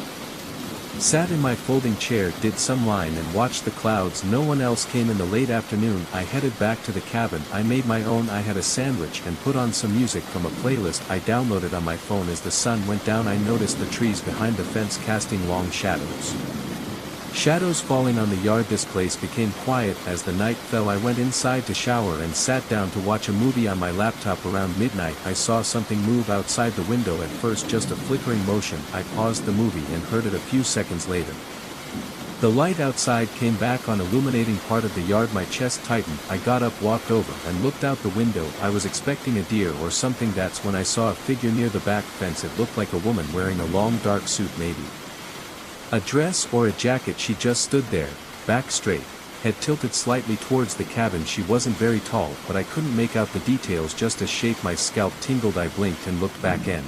A: sat in my folding chair, did some line and watched the clouds. No one else came. In the late afternoon I headed back to the cabin. I made my own. I had a sandwich and put on some music from a playlist I downloaded on my phone. As the sun went down I noticed the trees behind the fence casting long shadows. Shadows falling on the yard. This place became quiet as the night fell. I went inside to shower and sat down to watch a movie on my laptop. Around midnight I saw something move outside the window. At first just a flickering motion. I paused the movie and heard it a few seconds later. The light outside came back on, illuminating part of the yard. My chest tightened. I got up, walked over and looked out the window. I was expecting a deer or something. That's when I saw a figure near the back fence. It looked like a woman wearing a long dark suit, maybe a dress or a jacket. She just stood there, back straight, head tilted slightly towards the cabin. She wasn't very tall, but I couldn't make out the details, just a shape. My scalp tingled. I blinked and looked back in.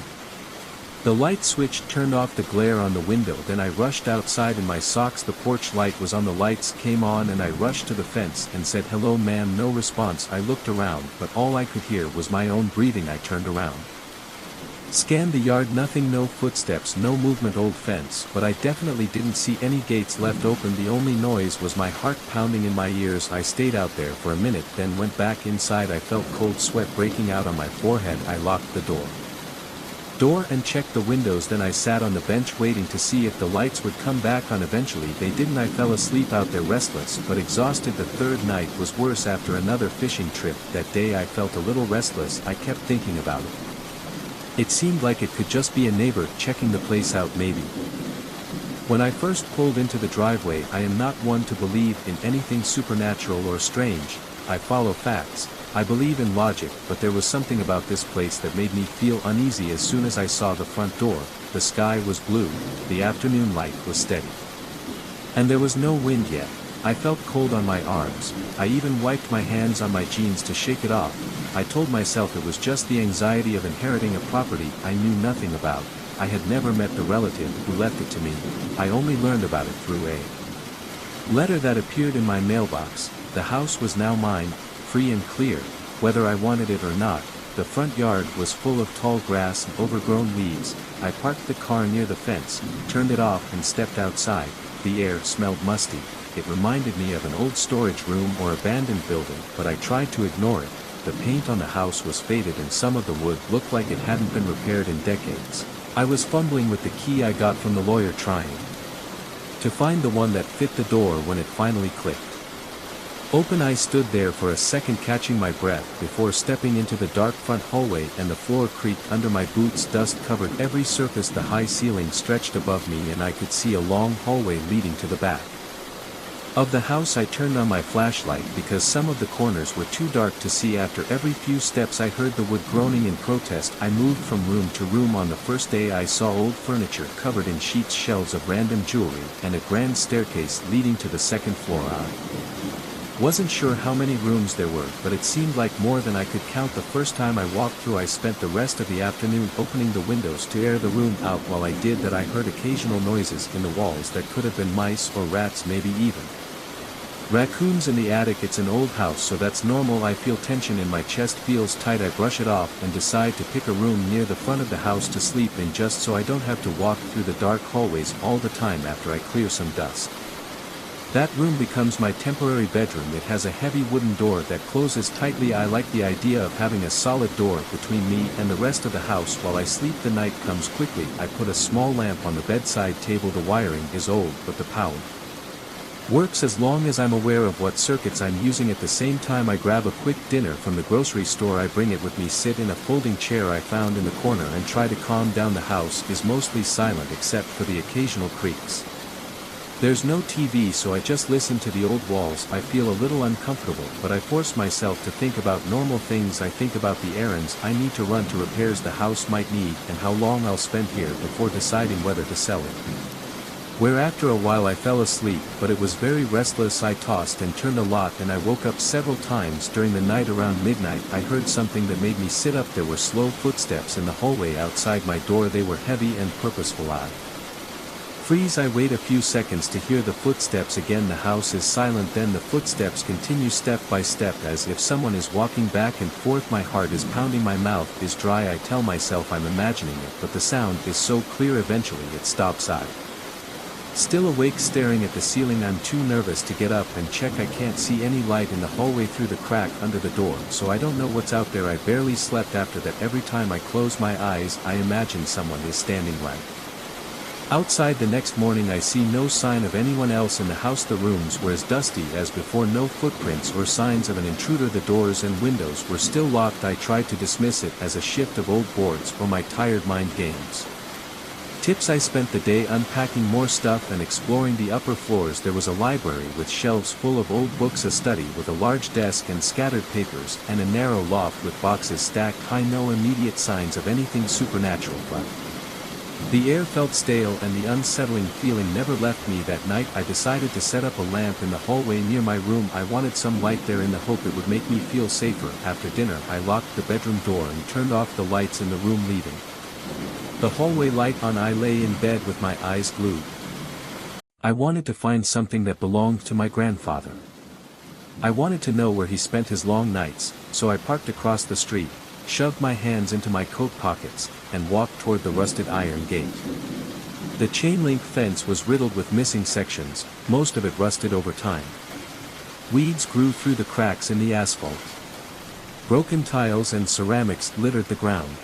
A: The light switch turned off the glare on the window. Then I rushed outside in my socks. The porch light was on. The lights came on and I rushed to the fence and said, "Hello ma'am." No response. I looked around, but all I could hear was my own breathing. I turned around, scanned the yard. Nothing, no footsteps, no movement. Old fence, but I definitely didn't see any gates left open. The only noise was my heart pounding in my ears. I stayed out there for a minute, then went back inside. I felt cold sweat breaking out on my forehead. I locked the door and checked the windows. Then I sat on the bench waiting to see if the lights would come back on. Eventually they didn't. I fell asleep out there, restless but exhausted. The third night was worse. After another fishing trip that day I felt a little restless. I kept thinking about it. It seemed like it could just be a neighbor checking the place out, maybe. When I first pulled into the driveway, I am not one to believe in anything supernatural or strange. I follow facts. I believe in logic, but there was something about this place that made me feel uneasy. As soon as I saw the front door, the sky was blue, the afternoon light was steady, and there was no wind yet. I felt cold on my arms. I even wiped my hands on my jeans to shake it off. I told myself it was just the anxiety of inheriting a property I knew nothing about. I had never met the relative who left it to me. I only learned about it through a letter that appeared in my mailbox. The house was now mine, free and clear, whether I wanted it or not. The front yard was full of tall grass and overgrown leaves. I parked the car near the fence, turned it off and stepped outside. The air smelled musty. It reminded me of an old storage room or abandoned building, but I tried to ignore it. The paint on the house was faded and some of the wood looked like it hadn't been repaired in decades. I was fumbling with the key I got from the lawyer, trying to find the one that fit the door when it finally clicked open. I stood there for a second, catching my breath before stepping into the dark front hallway, and the floor creaked under my boots. Dust covered every surface. The high ceiling stretched above me and I could see a long hallway leading to the back of the house. I turned on my flashlight because some of the corners were too dark to see. After every few steps I heard the wood groaning in protest. I moved from room to room. On the first day I saw old furniture covered in sheets, shelves of random jewelry, and a grand staircase leading to the second floor. I wasn't sure how many rooms there were, but it seemed like more than I could count. The first time I walked through, I spent the rest of the afternoon opening the windows to air the room out. While I did that I heard occasional noises in the walls that could have been mice or rats, maybe even raccoons in the attic. It's an old house, so that's normal. I feel tension in my chest, feels tight. I brush it off and decide to pick a room near the front of the house to sleep in, just so I don't have to walk through the dark hallways all the time after I clear some dust. That room becomes my temporary bedroom. It has a heavy wooden door that closes tightly. I like the idea of having a solid door between me and the rest of the house while I sleep. The night comes quickly. I put a small lamp on the bedside table. The wiring is old, but the power works as long as I'm aware of what circuits I'm using. At the same time I grab a quick dinner from the grocery store. I bring it with me, sit in a folding chair I found in the corner, and try to calm down. The house is mostly silent except for the occasional creaks There's no TV, so I just listen to the old walls. I feel a little uncomfortable, but I force myself to think about normal things. I think about the errands I need to run, to repairs the house might need, and how long I'll spend here before deciding whether to sell it. Where after a while I fell asleep, but it was very restless. I tossed and turned a lot, and I woke up several times during the night. Around midnight I heard something that made me sit up. There were slow footsteps in the hallway outside my door. They were heavy and purposeful. I freeze. I wait a few seconds to hear the footsteps again. The house is silent, then the footsteps continue step by step, as if someone is walking back and forth. My heart is pounding, my mouth is dry. I tell myself I'm imagining it, but the sound is so clear. Eventually it stops. I still awake, staring at the ceiling. I'm too nervous to get up and check. I can't see any light in the hallway through the crack under the door, so I don't know what's out there. I barely slept after that. Every time I close my eyes, I imagine someone is standing right outside. The next morning I see no sign of anyone else in the house. The rooms were as dusty as before, no footprints or signs of an intruder. The doors and windows were still locked. I tried to dismiss it as a shift of old boards or my tired mind games. Tips. I spent the day unpacking more stuff and exploring the upper floors. There was a library with shelves full of old books, a study with a large desk and scattered papers, and a narrow loft with boxes stacked high. No immediate signs of anything supernatural, but the air felt stale and the unsettling feeling never left me. That night I decided to set up a lamp in the hallway near my room. I wanted some light there in the hope it would make me feel safer. After dinner I locked the bedroom door and turned off the lights in the room, leaving the hallway light on. I lay in bed with my eyes glued. I wanted to find something that belonged to my grandfather. I wanted to know where he spent his long nights, so I parked across the street, shoved my hands into my coat pockets, and walked toward the rusted iron gate. The chain-link fence was riddled with missing sections, most of it rusted over time. Weeds grew through the cracks in the asphalt. Broken tiles and ceramics littered the ground.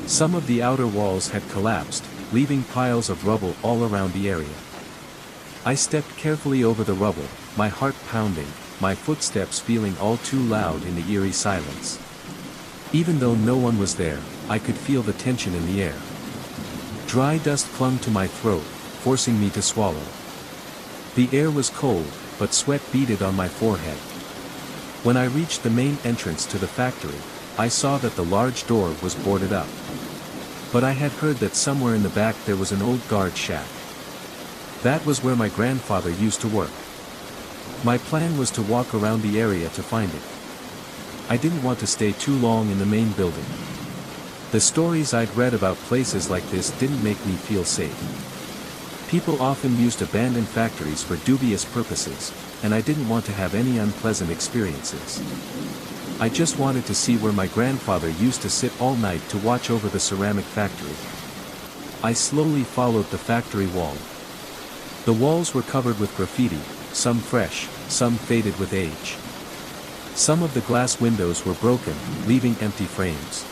A: Some of the outer walls had collapsed, leaving piles of rubble all around the area. I stepped carefully over the rubble, my heart pounding, my footsteps feeling all too loud in the eerie silence. Even though no one was there, I could feel the tension in the air. Dry dust clung to my throat, forcing me to swallow. The air was cold, but sweat beaded on my forehead. When I reached the main entrance to the factory, I saw that the large door was boarded up. But I had heard that somewhere in the back there was an old guard shack. That was where my grandfather used to work. My plan was to walk around the area to find it. I didn't want to stay too long in the main building. The stories I'd read about places like this didn't make me feel safe. People often used abandoned factories for dubious purposes, and I didn't want to have any unpleasant experiences. I just wanted to see where my grandfather used to sit all night to watch over the ceramic factory. I slowly followed the factory wall. The walls were covered with graffiti, some fresh, some faded with age. Some of the glass windows were broken, leaving empty frames.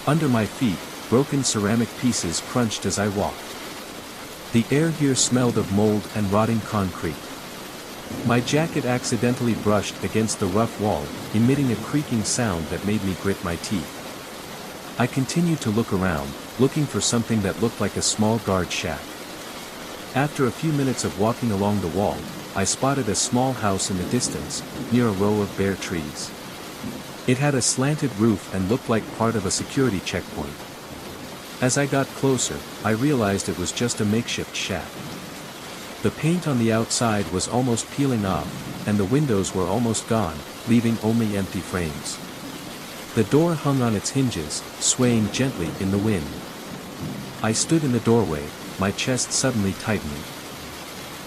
A: Under my feet, broken ceramic pieces crunched as I walked. The air here smelled of mold and rotting concrete. My jacket accidentally brushed against the rough wall, emitting a creaking sound that made me grit my teeth. I continued to look around, looking for something that looked like a small guard shack. After a few minutes of walking along the wall, I spotted a small house in the distance, near a row of bare trees. It had a slanted roof and looked like part of a security checkpoint. As I got closer, I realized it was just a makeshift shack. The paint on the outside was almost peeling off, and the windows were almost gone, leaving only empty frames. The door hung on its hinges, swaying gently in the wind. I stood in the doorway, my chest suddenly tightening.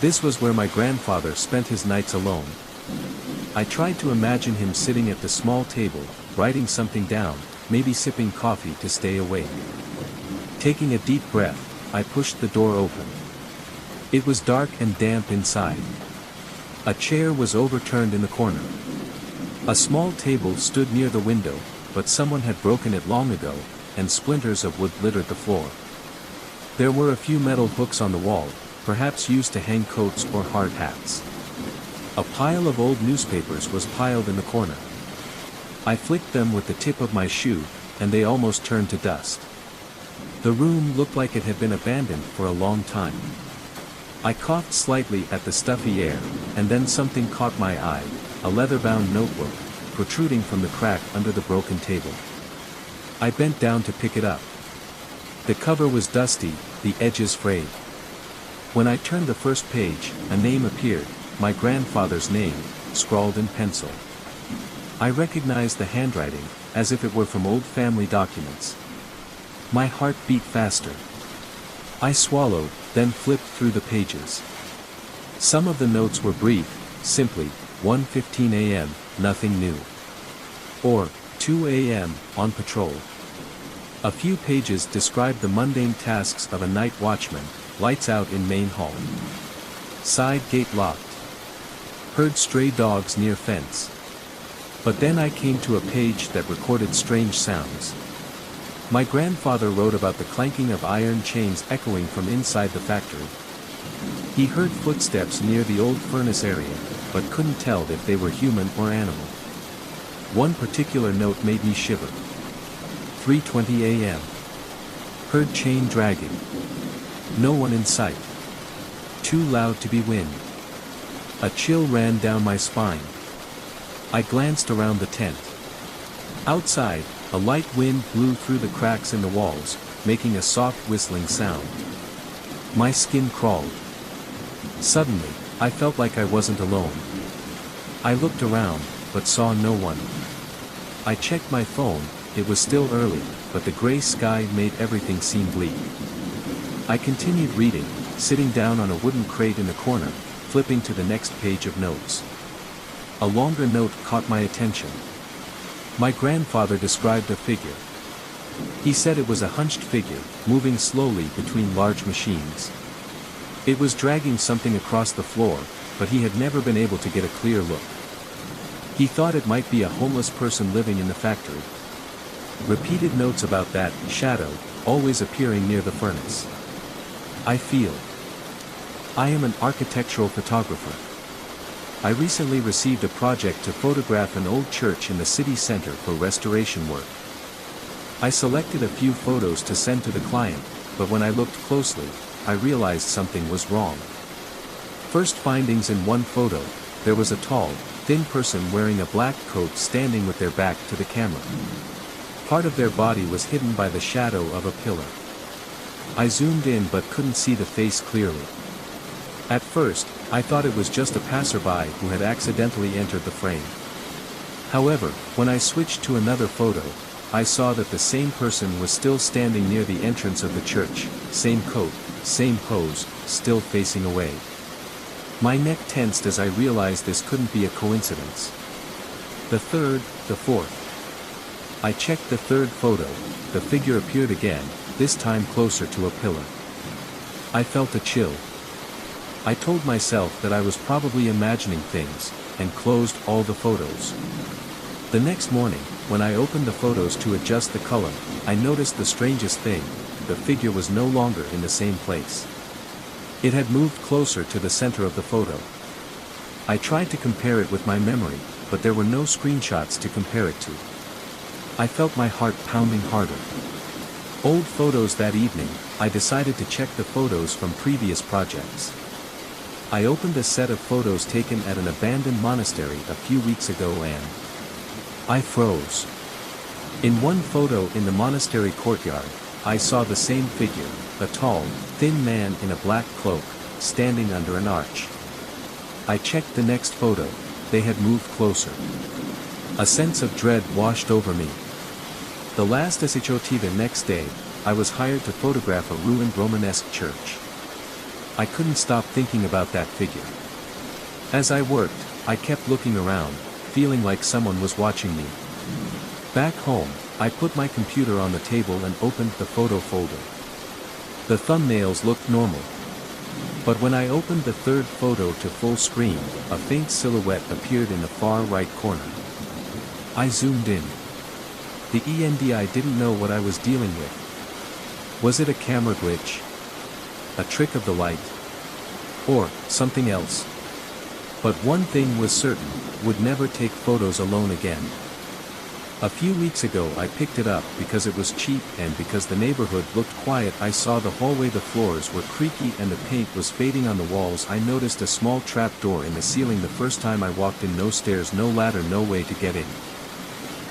A: This was where my grandfather spent his nights alone. I tried to imagine him sitting at the small table, writing something down, maybe sipping coffee to stay awake. Taking a deep breath, I pushed the door open. It was dark and damp inside. A chair was overturned in the corner. A small table stood near the window, but someone had broken it long ago, and splinters of wood littered the floor. There were a few metal hooks on the wall, perhaps used to hang coats or hard hats. A pile of old newspapers was piled in the corner. I flicked them with the tip of my shoe, and they almost turned to dust. The room looked like it had been abandoned for a long time. I coughed slightly at the stuffy air, and then something caught my eye, a leather-bound notebook, protruding from the crack under the broken table. I bent down to pick it up. The cover was dusty, the edges frayed. When I turned the first page, a name appeared, my grandfather's name, scrawled in pencil. I recognized the handwriting, as if it were from old family documents. My heart beat faster. I swallowed, then flipped through the pages. Some of the notes were brief, simply, 1:15 a.m., nothing new. Or, 2 a.m., on patrol. A few pages described the mundane tasks of a night watchman, lights out in main hall. Side gate locked. Heard stray dogs near fence. But then I came to a page that recorded strange sounds. My grandfather wrote about the clanking of iron chains echoing from inside the factory. He heard footsteps near the old furnace area, but couldn't tell if they were human or animal. One particular note made me shiver. 3:20 a.m. Heard chain dragging. No one in sight. Too loud to be wind. A chill ran down my spine. I glanced around the tent. Outside, a light wind blew through the cracks in the walls, making a soft whistling sound. My skin crawled. Suddenly, I felt like I wasn't alone. I looked around, but saw no one. I checked my phone, it was still early, but the gray sky made everything seem bleak. I continued reading, sitting down on a wooden crate in the corner, flipping to the next page of notes. A longer note caught my attention. My grandfather described a figure. He said it was a hunched figure, moving slowly between large machines. It was dragging something across the floor, but he had never been able to get a clear look. He thought it might be a homeless person living in the factory. Repeated notes about that shadow, always appearing near the furnace. I feel. I am an architectural photographer. I recently received a project to photograph an old church in the city center for restoration work. I selected a few photos to send to the client, but when I looked closely, I realized something was wrong. First findings in one photo, there was a tall, thin person wearing a black coat standing with their back to the camera. Part of their body was hidden by the shadow of a pillar. I zoomed in but couldn't see the face clearly. At first, I thought it was just a passerby who had accidentally entered the frame. However, when I switched to another photo, I saw that the same person was still standing near the entrance of the church, same coat, same pose, still facing away. My neck tensed as I realized this couldn't be a coincidence. The third, the fourth. I checked the third photo, the figure appeared again, this time closer to a pillar. I felt a chill. I told myself that I was probably imagining things, and closed all the photos. The next morning, when I opened the photos to adjust the color, I noticed the strangest thing, the figure was no longer in the same place. It had moved closer to the center of the photo. I tried to compare it with my memory, but there were no screenshots to compare it to. I felt my heart pounding harder. Old photos that evening, I decided to check the photos from previous projects. I opened a set of photos taken at an abandoned monastery a few weeks ago and I froze. In one photo in the monastery courtyard, I saw the same figure, a tall, thin man in a black cloak, standing under an arch. I checked the next photo, they had moved closer. A sense of dread washed over me. The last SHOT the next day, I was hired to photograph a ruined Romanesque church. I couldn't stop thinking about that figure. As I worked, I kept looking around, feeling like someone was watching me. Back home, I put my computer on the table and opened the photo folder. The thumbnails looked normal. But when I opened the third photo to full screen, a faint silhouette appeared in the far right corner. I zoomed in. The ENDI didn't know what I was dealing with. Was it a camera glitch? A trick of the light? Or something else? But one thing was certain, would never take photos alone again. A few weeks ago I picked it up because it was cheap and because the neighborhood looked quiet. I saw the hallway, the floors were creaky and the paint was fading on the walls. I noticed a small trap door in the ceiling the first time I walked in. No stairs, no ladder, no way to get in.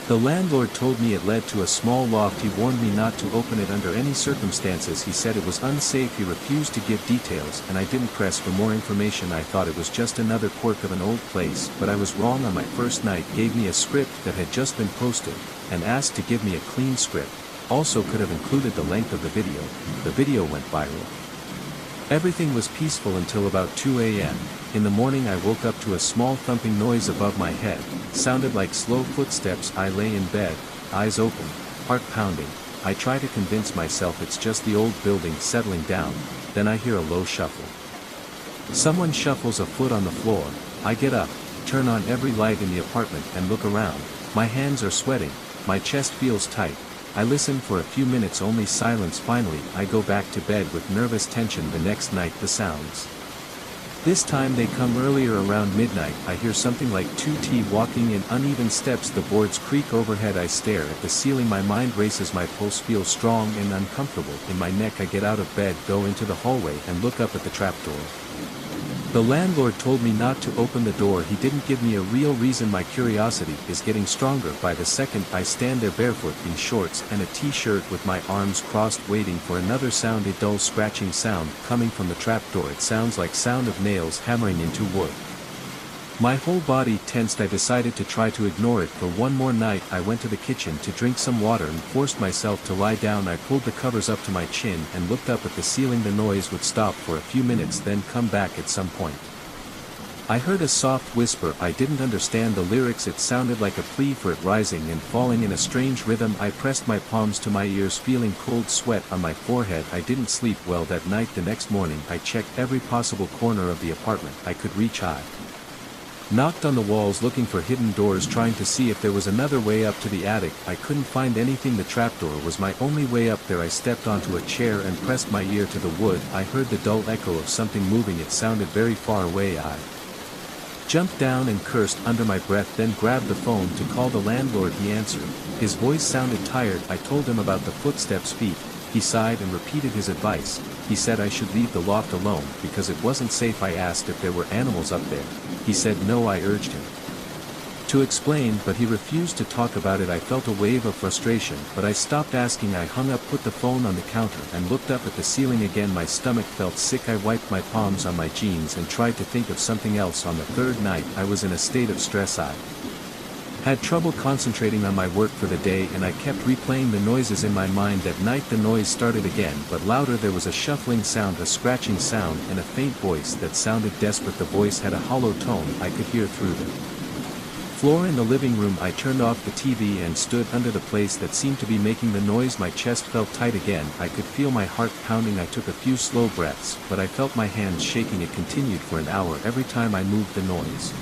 A: The landlord told me it led to a small loft. He warned me not to open it under any circumstances. He said it was unsafe. He refused to give details and I didn't press for more information. I thought it was just another quirk of an old place, but I was wrong. On my first night gave me a script that had just been posted, and asked to give me a clean script. Also could have included the length of the video. The video went viral. Everything was peaceful until about 2 a.m. In the morning I woke up to a small thumping noise above my head. Sounded like slow footsteps. I lay in bed, eyes open, heart pounding. I try to convince myself it's just the old building settling down. Then I hear a low shuffle. Someone shuffles a foot on the floor. I get up, turn on every light in the apartment and look around. My hands are sweating, my chest feels tight. I listen for a few minutes, only silence. Finally, I go back to bed with nervous tension. The next night the sounds. This time they come earlier, around midnight. I hear something like 2T walking in uneven steps. The boards creak overhead. I stare at the ceiling. My mind races. My pulse feels strong and uncomfortable in my neck. I get out of bed, go into the hallway and look up at the trapdoor. The landlord told me not to open the door. He didn't give me a real reason. My curiosity is getting stronger by the second. I stand there barefoot in shorts and a t-shirt with my arms crossed, waiting for another sound. A dull scratching sound coming from the trapdoor. It sounds like sound of nails hammering into wood. My whole body tensed. I decided to try to ignore it for one more night. I went to the kitchen to drink some water and forced myself to lie down. I pulled the covers up to my chin and looked up at the ceiling. The noise would stop for a few minutes, then come back at some point. I heard a soft whisper. I didn't understand the lyrics. It sounded like a plea for it, rising and falling in a strange rhythm. I pressed my palms to my ears, feeling cold sweat on my forehead. I didn't sleep well that night. The next morning I checked every possible corner of the apartment I could reach. I knocked on the walls looking for hidden doors, trying to see if there was another way up to the attic. I couldn't find anything. The trapdoor was my only way up there. I stepped onto a chair and pressed my ear to the wood. I heard the dull echo of something moving. It sounded very far away. I jumped down and cursed under my breath, then grabbed the phone to call the landlord. He answered. His voice sounded tired. I told him about the footsteps, feet. He sighed and repeated his advice. He said I should leave the loft alone because it wasn't safe. I asked if there were animals up there. He said no. I urged him to explain, but he refused to talk about it. I felt a wave of frustration, but I stopped asking. I hung up, put the phone on the counter and looked up at the ceiling again. My stomach felt sick. I wiped my palms on my jeans and tried to think of something else. On the third night I was in a state of stress. I had trouble concentrating on my work for the day and I kept replaying the noises in my mind. That night the noise started again, but louder. There was a shuffling sound, a scratching sound, and a faint voice that sounded desperate. The voice had a hollow tone I could hear through the floor in the living room. I turned off the TV and stood under the place that seemed to be making the noise. My chest felt tight again. I could feel my heart pounding. I took a few slow breaths, but I felt my hands shaking. It continued for an hour. Every time I moved the noise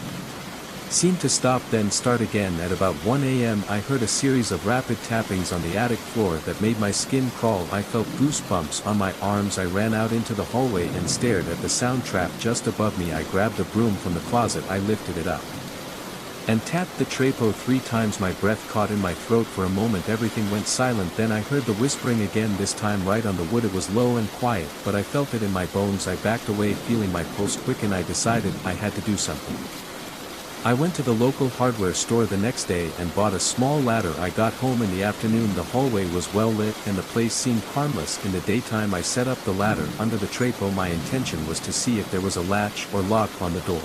A: seemed to stop, then start again. At about 1 a.m. I heard a series of rapid tappings on the attic floor that made my skin crawl. I felt goosebumps on my arms. I ran out into the hallway and stared at the sound trap just above me. I grabbed a broom from the closet. I lifted it up and tapped the trapo 3 times. My breath caught in my throat. For a moment everything went silent. Then I heard the whispering again, this time right on the wood. It was low and quiet, but I felt it in my bones. I backed away, feeling my pulse quicken. I decided I had to do something. I went to the local hardware store the next day and bought a small ladder. I got home in the afternoon. The hallway was well lit and the place seemed harmless in the daytime. I set up the ladder under the trapo. My intention was to see if there was a latch or lock on the door.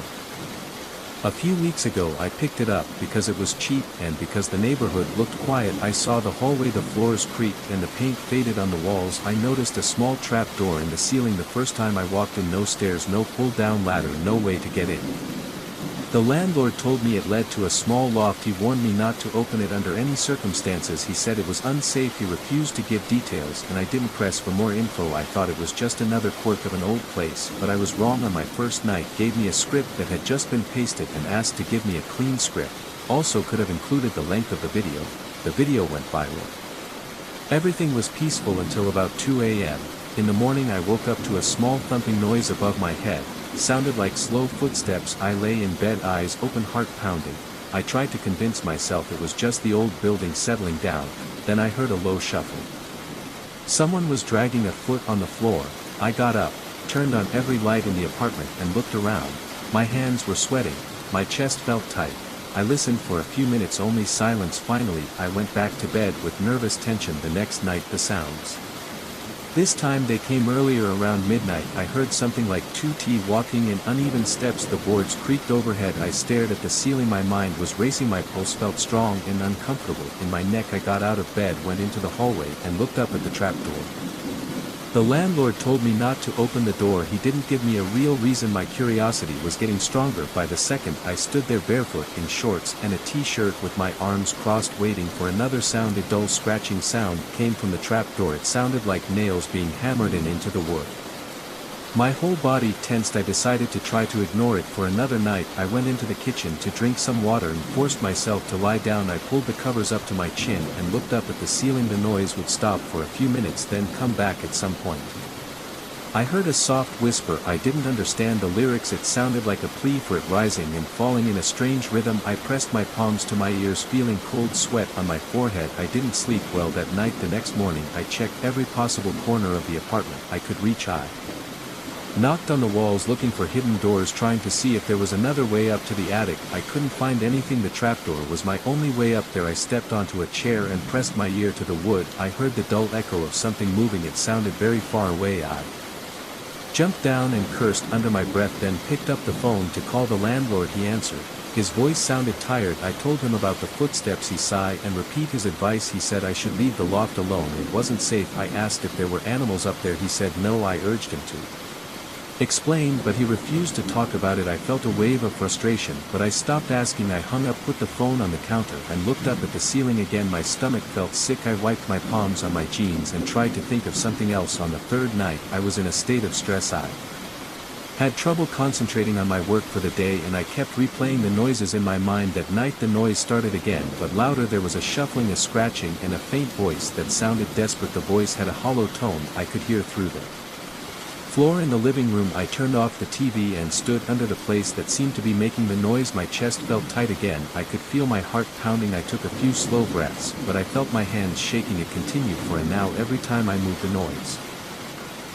A: A few weeks ago I picked it up because it was cheap and because the neighborhood looked quiet. I saw the hallway, the floors creaked and the paint faded on the walls. I noticed a small trap door in the ceiling the first time I walked in. No stairs, no pull-down ladder, no way to get in. The landlord told me it led to a small loft. He warned me not to open it under any circumstances. He said it was unsafe. He refused to give details and I didn't press for more info. I thought it was just another quirk of an old place, but I was wrong. On my first night gave me a script that had just been pasted and asked to give me a clean script. Also could have included the length of the video. The video went viral. Everything was peaceful until about 2 a.m. In the morning I woke up to a small thumping noise above my head. Sounded like slow footsteps. I lay in bed, eyes open, heart pounding. I tried to convince myself it was just the old building settling down, then I heard a low shuffle. Someone was dragging a foot on the floor. I got up, turned on every light in the apartment and looked around. My hands were sweating, my chest felt tight. I listened for a few minutes, only silence. Finally I went back to bed with nervous tension. The next night the sounds. This time they came earlier, around midnight. I heard something like 2T walking in uneven steps. The boards creaked overhead. I stared at the ceiling. My mind was racing. My pulse felt strong and uncomfortable in my neck. I got out of bed, went into the hallway and looked up at the trapdoor. The landlord told me not to open the door. He didn't give me a real reason. My curiosity was getting stronger by the second. I stood there barefoot in shorts and a t-shirt with my arms crossed, waiting for another sound. A dull scratching sound came from the trapdoor. It sounded like nails being hammered into the wood. My whole body tensed. I decided to try to ignore it for another night. I went into the kitchen to drink some water and forced myself to lie down. I pulled the covers up to my chin and looked up at the ceiling. The noise would stop for a few minutes, then come back at some point. I heard a soft whisper. I didn't understand the lyrics. It sounded like a plea for it, rising and falling in a strange rhythm. I pressed my palms to my ears, feeling cold sweat on my forehead. I didn't sleep well that night. The next morning I checked every possible corner of the apartment I could reach. I knocked on the walls looking for hidden doors, trying to see if there was another way up to the attic. I couldn't find anything. The trapdoor was my only way up there. I stepped onto a chair and pressed my ear to the wood. I heard the dull echo of something moving. It sounded very far away. I jumped down and cursed under my breath, then picked up the phone to call the landlord. He answered. His voice sounded tired. I told him about the footsteps. He sighed and repeated his advice. He said I should leave the loft alone. It wasn't safe. I asked if there were animals up there. He said no. I urged him to explain, but he refused to talk about it. I felt a wave of frustration, but I stopped asking. I hung up, put the phone on the counter and looked up at the ceiling again. My stomach felt sick. I wiped my palms on my jeans and tried to think of something else. On the third night I was in a state of stress. I had trouble concentrating on my work for the day, and I kept replaying the noises in my mind. That night the noise started again, but louder. There was a shuffling, a scratching, and a faint voice that sounded desperate. The voice had a hollow tone I could hear through the floor in the living room. I turned off the TV and stood under the place that seemed to be making the noise. My chest felt tight again. I could feel my heart pounding. I took a few slow breaths, but I felt my hands shaking. It continued for an hour. Every time I moved, the noise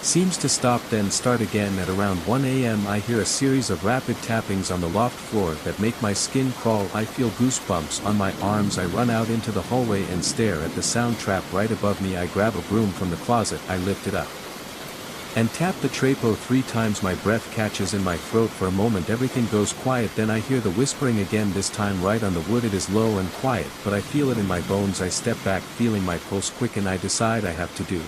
A: seems to stop, then start again. At around 1 a.m. I hear a series of rapid tappings on the loft floor that make my skin crawl. I feel goosebumps on my arms. I run out into the hallway and stare at the sound trap right above me. I grab a broom from the closet. I lift it up and tap the trapo 3 times. My breath catches in my throat. For a moment everything goes quiet, then I hear the whispering again, this time right on the wood. It is low and quiet, but I feel it in my bones. I step back, feeling my pulse quicken. I decide I have to do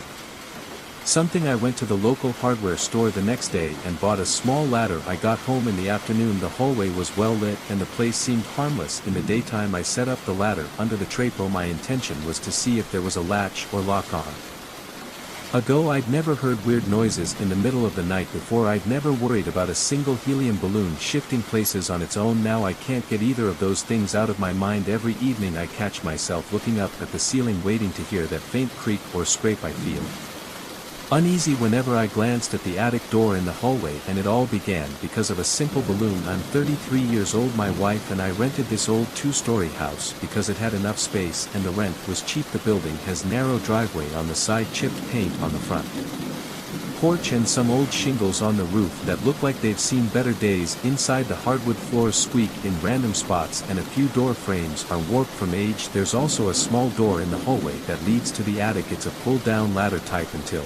A: something. I went to the local hardware store the next day and bought a small ladder. I got home in the afternoon. The hallway was well lit and the place seemed harmless. In the daytime I set up the ladder under the trapo. My intention was to see if there was a latch or lock on. Ago I'd never heard weird noises in the middle of the night before. I'd never worried about a single helium balloon shifting places on its own. Now I can't get either of those things out of my mind. Every evening I catch myself looking up at the ceiling, waiting to hear that faint creak or scrape. I feel uneasy whenever I glanced at the attic door in the hallway, and it all began because of a simple balloon. I'm 33 years old. My wife and I rented this old 2-story house because it had enough space and the rent was cheap. The building has narrow driveway on the side, chipped paint on the front porch, and some old shingles on the roof that look like they've seen better days. Inside, the hardwood floors squeak in random spots and a few door frames are warped from age. There's also a small door in the hallway that leads to the attic. It's a pull-down ladder type. Until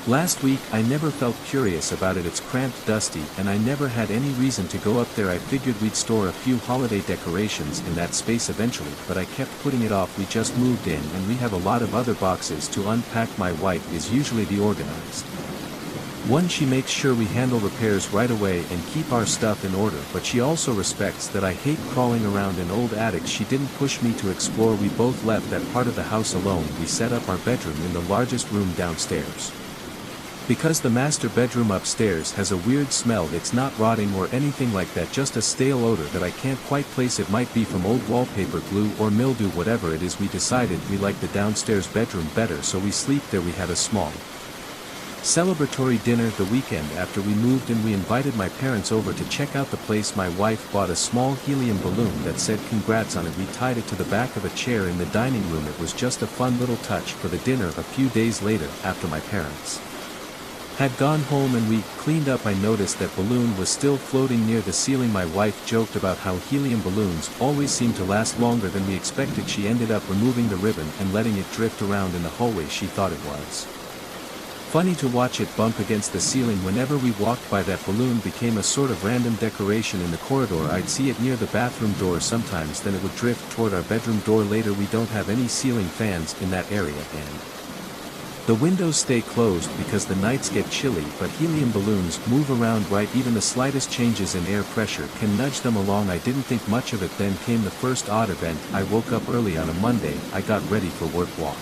A: last week I never felt curious about it. It's cramped, dusty, and I never had any reason to go up there. I figured we'd store a few holiday decorations in that space eventually, but I kept putting it off. We just moved in and we have a lot of other boxes to unpack. My wife is usually the organized one. She makes sure we handle repairs right away and keep our stuff in order, but she also respects that I hate crawling around in old attics. She didn't push me to explore. We both left that part of the house alone. We set up our bedroom in the largest room downstairs. Because the master bedroom upstairs has a weird smell. It's not rotting or anything like that, just a stale odor that I can't quite place. It might be from old wallpaper, glue, or mildew. Whatever it is, we decided we liked the downstairs bedroom better, so we sleep there. We had a small Celebratory dinner the weekend after we moved in. We invited my parents over to check out the place. My wife bought a small helium balloon that said congrats on it. We tied it to the back of a chair in the dining room. It was just a fun little touch for the dinner. A few days later, after my parents had gone home and we cleaned up, I noticed that balloon was still floating near the ceiling. My wife joked about how helium balloons always seem to last longer than we expected. She ended up removing the ribbon and letting it drift around in the hallway. She thought it was funny to watch it bump against the ceiling whenever we walked by. That balloon became a sort of random decoration in the corridor. I'd see it near the bathroom door sometimes, then it would drift toward our bedroom door later. We don't have any ceiling fans in that area and the windows stay closed because the nights get chilly, but helium balloons move around right. Even the slightest changes in air pressure can nudge them along. I didn't think much of it. Then came the first odd event. I woke up early on a Monday. I got ready for work, walked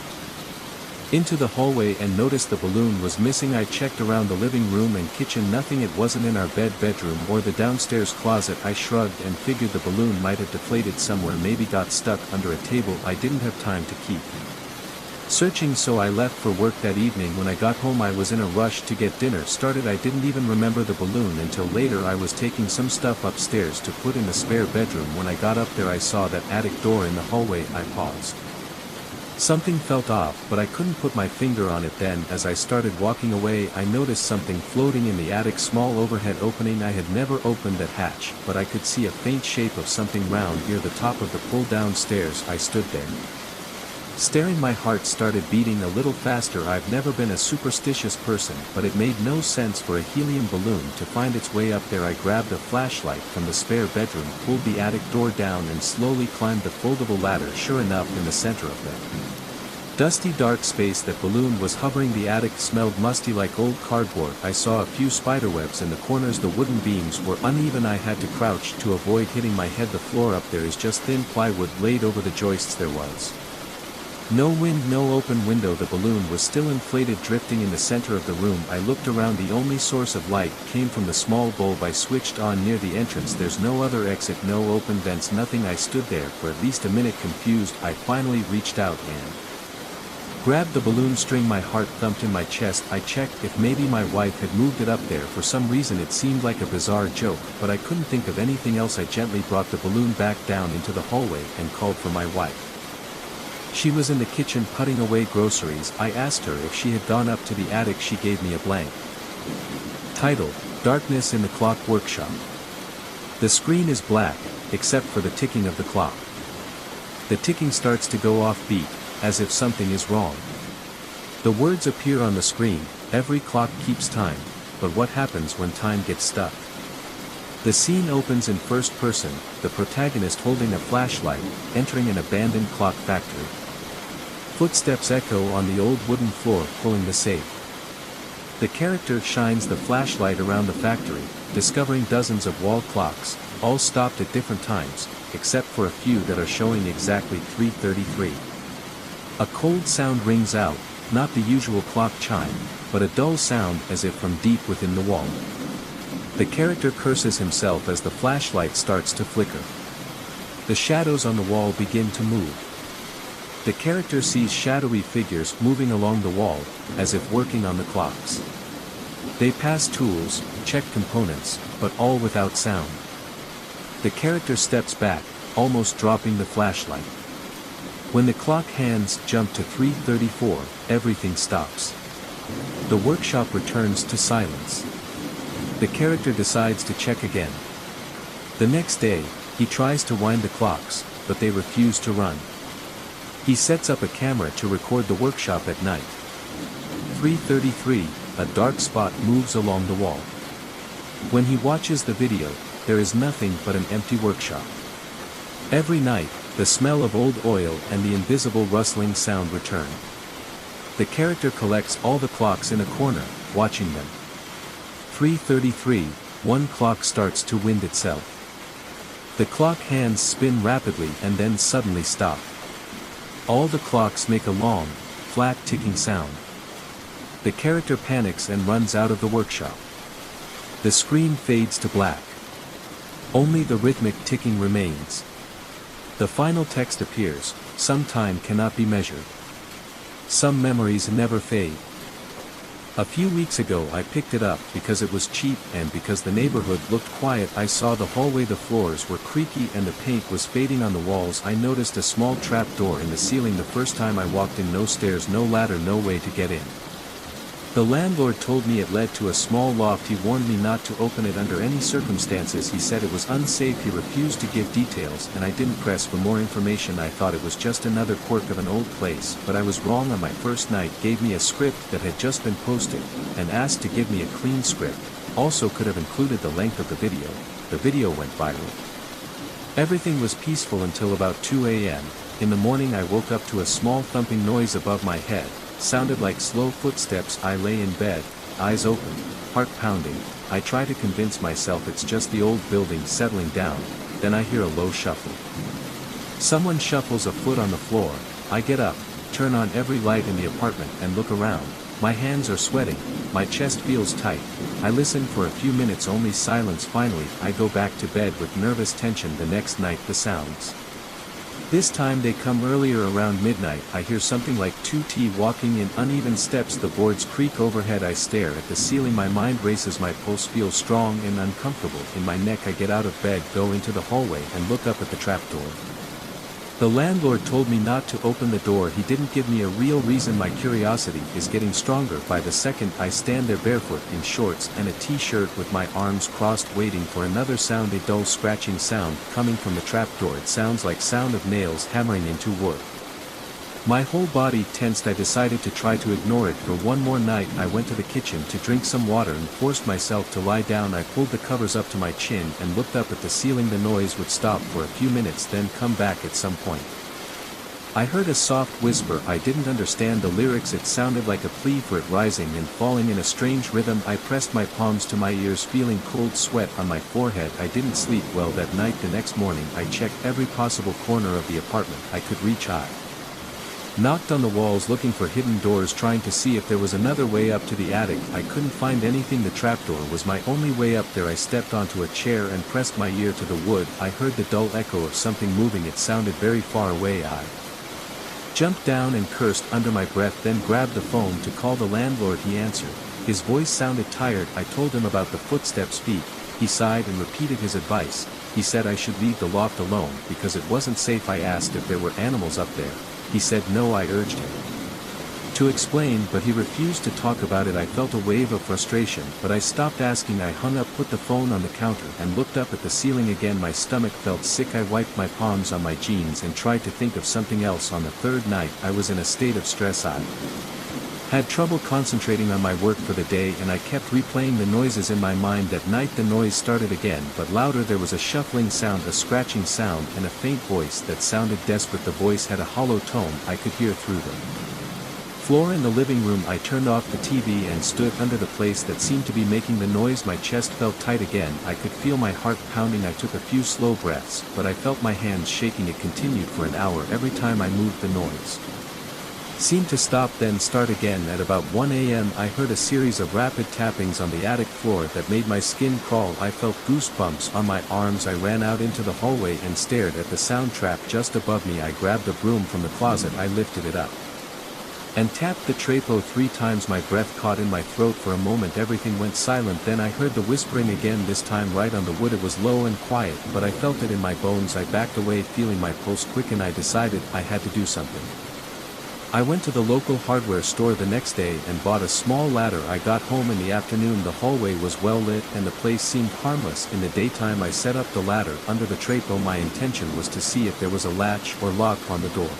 A: into the hallway and noticed the balloon was missing. I checked around the living room and kitchen, nothing. It wasn't in our bedroom or the downstairs closet. I shrugged and figured the balloon might have deflated somewhere, maybe got stuck under a table. I didn't have time to keep searching, so I left for work that evening. When I got home I was in a rush to get dinner started. I didn't even remember the balloon until later. I was taking some stuff upstairs to put in the spare bedroom. When I got up there I saw that attic door in the hallway. I paused. Something felt off, but I couldn't put my finger on it. Then as I started walking away I noticed something floating in the attic, small overhead opening. I had never opened that hatch, but I could see a faint shape of something round near the top of the pull-down stairs. I stood there staring. My heart started beating a little faster. I've never been a superstitious person, but it made no sense for a helium balloon to find its way up there. I grabbed a flashlight from the spare bedroom, pulled the attic door down and slowly climbed the foldable ladder. Sure enough, in the center of the dusty dark space that balloon was hovering. The attic smelled musty like old cardboard. I saw a few spiderwebs in the corners. The wooden beams were uneven. I had to crouch to avoid hitting my head. The floor up there is just thin plywood laid over the joists. There was no wind, no open window. The balloon was still inflated, drifting in the center of the room. I looked around. The only source of light came from the small bulb I switched on near the entrance. There's no other exit, no open vents, nothing. I stood there for at least a minute, confused. I finally reached out and grabbed the balloon string. My heart thumped in my chest. I checked if maybe my wife had moved it up there. For some reason it seemed like a bizarre joke, but I couldn't think of anything else. I gently brought the balloon back down into the hallway and called for my wife. She was in the kitchen putting away groceries. I asked her if she had gone up to the attic. She gave me a blank title, Darkness in the Clock Workshop. The screen is black, except for the ticking of the clock. The ticking starts to go off beat, as if something is wrong. The words appear on the screen, every clock keeps time, but what happens when time gets stuck? The scene opens in first person, the protagonist holding a flashlight, entering an abandoned clock factory. Footsteps echo on the old wooden floor, pulling the safe. The character shines the flashlight around the factory, discovering dozens of wall clocks, all stopped at different times, except for a few that are showing exactly 3:33. A cold sound rings out, not the usual clock chime, but a dull sound as if from deep within the wall. The character curses himself as the flashlight starts to flicker. The shadows on the wall begin to move. The character sees shadowy figures moving along the wall, as if working on the clocks. They pass tools, check components, but all without sound. The character steps back, almost dropping the flashlight. When the clock hands jump to 3:34, everything stops. The workshop returns to silence. The character decides to check again. The next day, he tries to wind the clocks, but they refuse to run. He sets up a camera to record the workshop at night. 3:33, a dark spot moves along the wall. When he watches the video, there is nothing but an empty workshop. Every night, the smell of old oil and the invisible rustling sound return. The character collects all the clocks in a corner, watching them. 3:33, one clock starts to wind itself. The clock hands spin rapidly and then suddenly stop. All the clocks make a long, flat ticking sound. The character panics and runs out of the workshop. The screen fades to black. Only the rhythmic ticking remains. The final text appears, some time cannot be measured. Some memories never fade. A few weeks ago I picked it up because it was cheap and because the neighborhood looked quiet. I saw the hallway, the floors were creaky and the paint was fading on the walls. I noticed a small trap door in the ceiling the first time I walked in. No stairs, no ladder, no way to get in. The landlord told me it led to a small loft. He warned me not to open it under any circumstances. He said it was unsafe. He refused to give details and I didn't press for more information. I thought it was just another quirk of an old place, but I was wrong. On my first night gave me a script that had just been posted, and asked to give me a clean script. Also could have included the length of the video. The video went viral. Everything was peaceful until about 2 a.m. In the morning I woke up to a small thumping noise above my head. Sounded like slow footsteps. I lay in bed, eyes open, heart pounding. I try to convince myself it's just the old building settling down, then I hear a low shuffle. Someone shuffles a foot on the floor. I get up, turn on every light in the apartment and look around. My hands are sweating, my chest feels tight. I listen for a few minutes, only silence. Finally, I go back to bed with nervous tension. The next night the sounds. This time they come earlier, around midnight. I hear something like 2T walking in uneven steps. The boards creak overhead. I stare at the ceiling. My mind races. My pulse feels strong and uncomfortable in my neck. I get out of bed, go into the hallway and look up at the trapdoor. The landlord told me not to open the door. He didn't give me a real reason. My curiosity is getting stronger by the second. I stand there barefoot in shorts and a t-shirt with my arms crossed, waiting for another sound. A dull scratching sound coming from the trapdoor. It sounds like sound of nails hammering into wood. My whole body tensed. I decided to try to ignore it for one more night. I went to the kitchen to drink some water and forced myself to lie down. I pulled the covers up to my chin and looked up at the ceiling. The noise would stop for a few minutes, then come back at some point. I heard a soft whisper. I didn't understand the lyrics. It sounded like a plea for it, rising and falling in a strange rhythm. I pressed my palms to my ears, feeling cold sweat on my forehead. I didn't sleep well that night. The next morning I checked every possible corner of the apartment I could reach. I knocked on the walls looking for hidden doors, trying to see if there was another way up to the attic. I couldn't find anything. The trapdoor was my only way up there. I stepped onto a chair and pressed my ear to the wood. I heard the dull echo of something moving. It sounded very far away. I jumped down and cursed under my breath, then grabbed the phone to call the landlord. He answered. His voice sounded tired. I told him about the footsteps feet. He sighed and repeated his advice. He said I should leave the loft alone because it wasn't safe. I asked if there were animals up there. He said no. I urged him to explain, but he refused to talk about it. I felt a wave of frustration, but I stopped asking. I hung up, put the phone on the counter, and looked up at the ceiling again. My stomach felt sick. I wiped my palms on my jeans and tried to think of something else. On the third night, I was in a state of stress. I had trouble concentrating on my work for the day, and I kept replaying the noises in my mind. That night the noise started again, but louder. There was a shuffling sound, a scratching sound, and a faint voice that sounded desperate. The voice had a hollow tone I could hear through the floor in the living room. I turned off the TV and stood under the place that seemed to be making the noise. My chest felt tight again. I could feel my heart pounding. I took a few slow breaths, but I felt my hands shaking. It continued for an hour. Every time I moved, the noise seemed to stop, then start again. At about 1 a.m. I heard a series of rapid tappings on the attic floor that made my skin crawl. I felt goosebumps on my arms. I ran out into the hallway and stared at the sound trap just above me. I grabbed a broom from the closet. I lifted it up and tapped the trapo 3 times. My breath caught in my throat. For a moment everything went silent. Then I heard the whispering again, this time right on the wood. It was low and quiet, but I felt it in my bones. I backed away, feeling my pulse quicken. I decided I had to do something. I went to the local hardware store the next day and bought a small ladder. I got home in the afternoon. The hallway was well lit and the place seemed harmless. In the daytime I set up the ladder under the trapo. My intention was to see if there was a latch or lock on the door.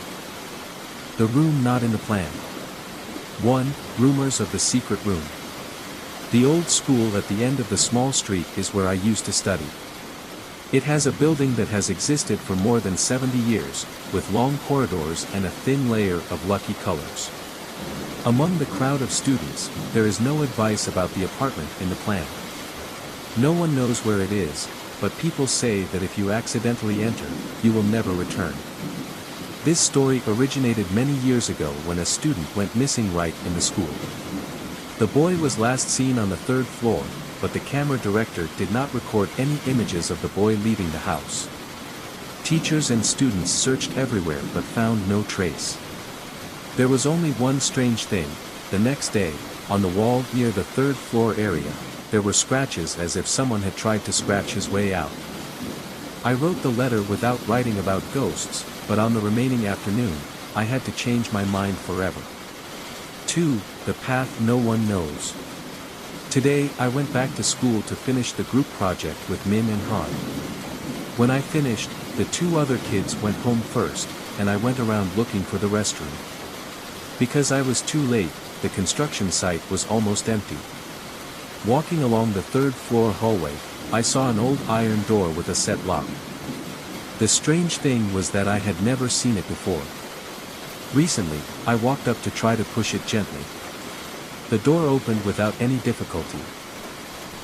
A: The room not in the plan. 1. Rumors of the secret room. The old school at the end of the small street is where I used to study. It has a building that has existed for more than 70 years, with long corridors and a thin layer of lucky colors. Among the crowd of students, there is no advice about the apartment in the plan. No one knows where it is, but people say that if you accidentally enter, you will never return. This story originated many years ago when a student went missing right in the school. The boy was last seen on the 3rd floor, but the camera director did not record any images of the boy leaving the house. Teachers and students searched everywhere but found no trace. There was only one strange thing. The next day, on the wall near the third floor area, there were scratches as if someone had tried to scratch his way out. I wrote the letter without writing about ghosts, but on the remaining afternoon, I had to change my mind forever. 2. The path no one knows. Today I went back to school to finish the group project with Min and Han. When I finished, the 2 other kids went home first, and I went around looking for the restroom. Because I was too late, the construction site was almost empty. Walking along the 3rd floor hallway, I saw an old iron door with a set lock. The strange thing was that I had never seen it before. Recently, I walked up to try to push it gently. The door opened without any difficulty.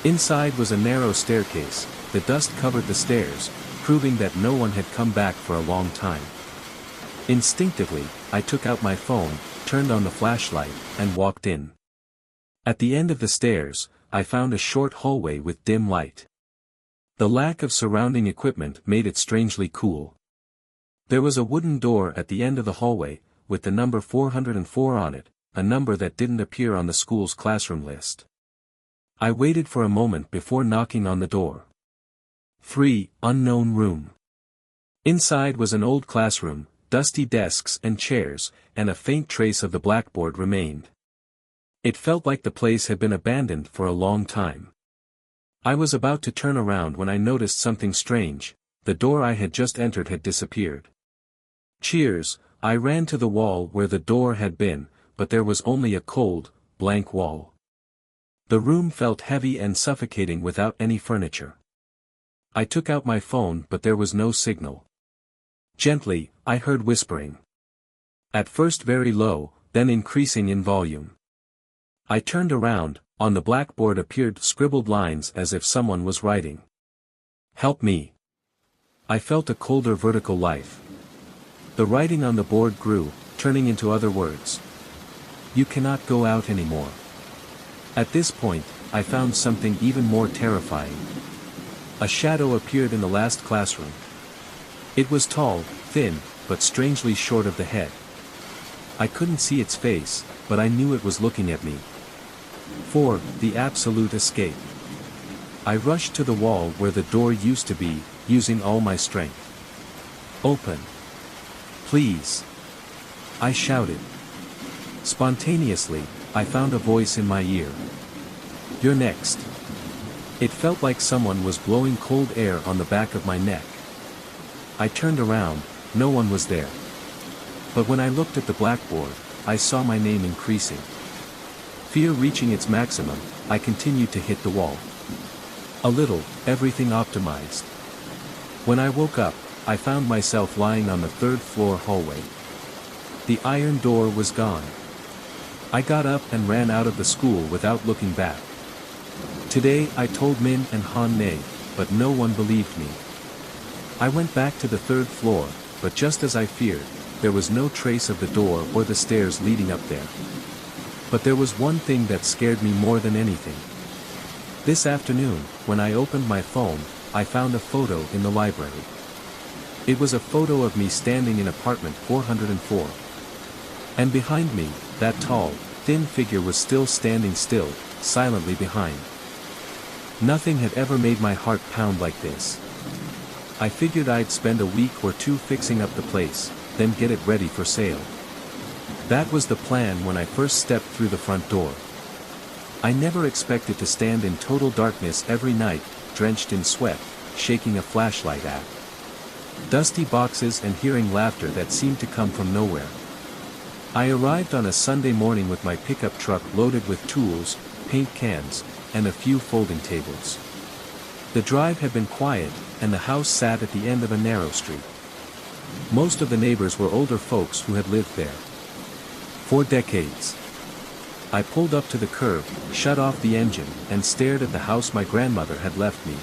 A: Inside was a narrow staircase, the dust covered the stairs, proving that no one had come back for a long time. Instinctively, I took out my phone, turned on the flashlight, and walked in. At the end of the stairs, I found a short hallway with dim light. The lack of surrounding equipment made it strangely cool. There was a wooden door at the end of the hallway, with the number 404 on it, a number that didn't appear on the school's classroom list. I waited for a moment before knocking on the door. 3. Unknown room. Inside was an old classroom, dusty desks and chairs, and a faint trace of the blackboard remained. It felt like the place had been abandoned for a long time. I was about to turn around when I noticed something strange. The door I had just entered had disappeared. Cheers, I ran to the wall where the door had been, but there was only a cold, blank wall. The room felt heavy and suffocating without any furniture. I took out my phone but there was no signal. Gently, I heard whispering. At first very low, then increasing in volume. I turned around, on the blackboard appeared scribbled lines as if someone was writing. "Help me." I felt a colder vertical life. The writing on the board grew, turning into other words. "You cannot go out anymore." At this point, I found something even more terrifying. A shadow appeared in the last classroom. It was tall, thin, but strangely short of the head. I couldn't see its face, but I knew it was looking at me. 4. The absolute escape. I rushed to the wall where the door used to be, using all my strength. "Open. Please." I shouted. Spontaneously, I found a voice in my ear. "You're next." It felt like someone was blowing cold air on the back of my neck. I turned around, no one was there. But when I looked at the blackboard, I saw my name increasing. Fear reaching its maximum, I continued to hit the wall. A little, everything optimized. When I woke up, I found myself lying on the 3rd floor hallway. The iron door was gone. I got up and ran out of the school without looking back. Today I told Min and Han Nei, but no one believed me. I went back to the 3rd floor, but just as I feared, there was no trace of the door or the stairs leading up there. But there was one thing that scared me more than anything. This afternoon, when I opened my phone, I found a photo in the library. It was a photo of me standing in apartment 404. And behind me, that tall, thin figure was still standing still, silently behind. Nothing had ever made my heart pound like this. I figured I'd spend a week or 2 fixing up the place, then get it ready for sale. That was the plan when I first stepped through the front door. I never expected to stand in total darkness every night, drenched in sweat, shaking a flashlight at dusty boxes and hearing laughter that seemed to come from nowhere. I arrived on a Sunday morning with my pickup truck loaded with tools, paint cans, and a few folding tables. The drive had been quiet, and the house sat at the end of a narrow street. Most of the neighbors were older folks who had lived there for decades. I pulled up to the curb, shut off the engine, and stared at the house my grandmother had left me.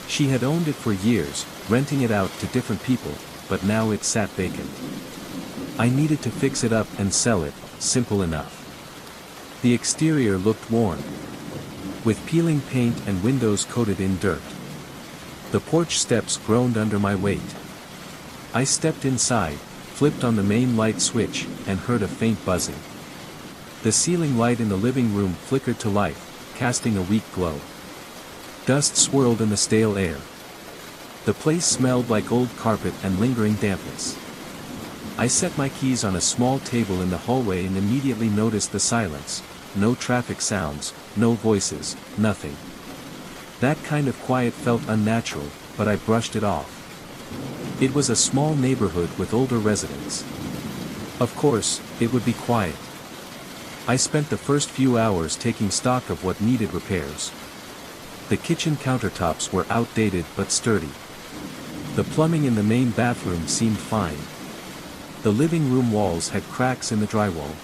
A: She had owned it for years, renting it out to different people, but now it sat vacant. I needed to fix it up and sell it, simple enough. The exterior looked worn, with peeling paint and windows coated in dirt. The porch steps groaned under my weight. I stepped inside, flipped on the main light switch, and heard a faint buzzing. The ceiling light in the living room flickered to life, casting a weak glow. Dust swirled in the stale air. The place smelled like old carpet and lingering dampness. I set my keys on a small table in the hallway and immediately noticed the silence. No traffic sounds, no voices, nothing. That kind of quiet felt unnatural, but I brushed it off. It was a small neighborhood with older residents. Of course, it would be quiet. I spent the first few hours taking stock of what needed repairs. The kitchen countertops were outdated but sturdy. The plumbing in the main bathroom seemed fine. The living room walls had cracks in the drywall.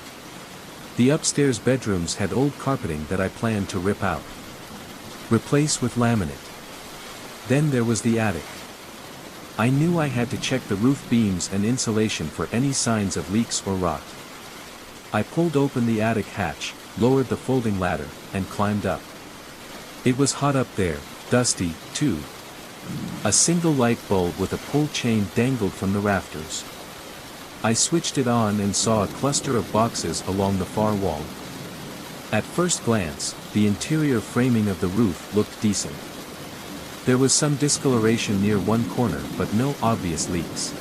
A: The upstairs bedrooms had old carpeting that I planned to rip out. Replace with laminate. Then there was the attic. I knew I had to check the roof beams and insulation for any signs of leaks or rot. I pulled open the attic hatch, lowered the folding ladder, and climbed up. It was hot up there, dusty, too. A single light bulb with a pull chain dangled from the rafters. I switched it on and saw a cluster of boxes along the far wall. At first glance, the interior framing of the roof looked decent. There was some discoloration near one corner but no obvious leaks.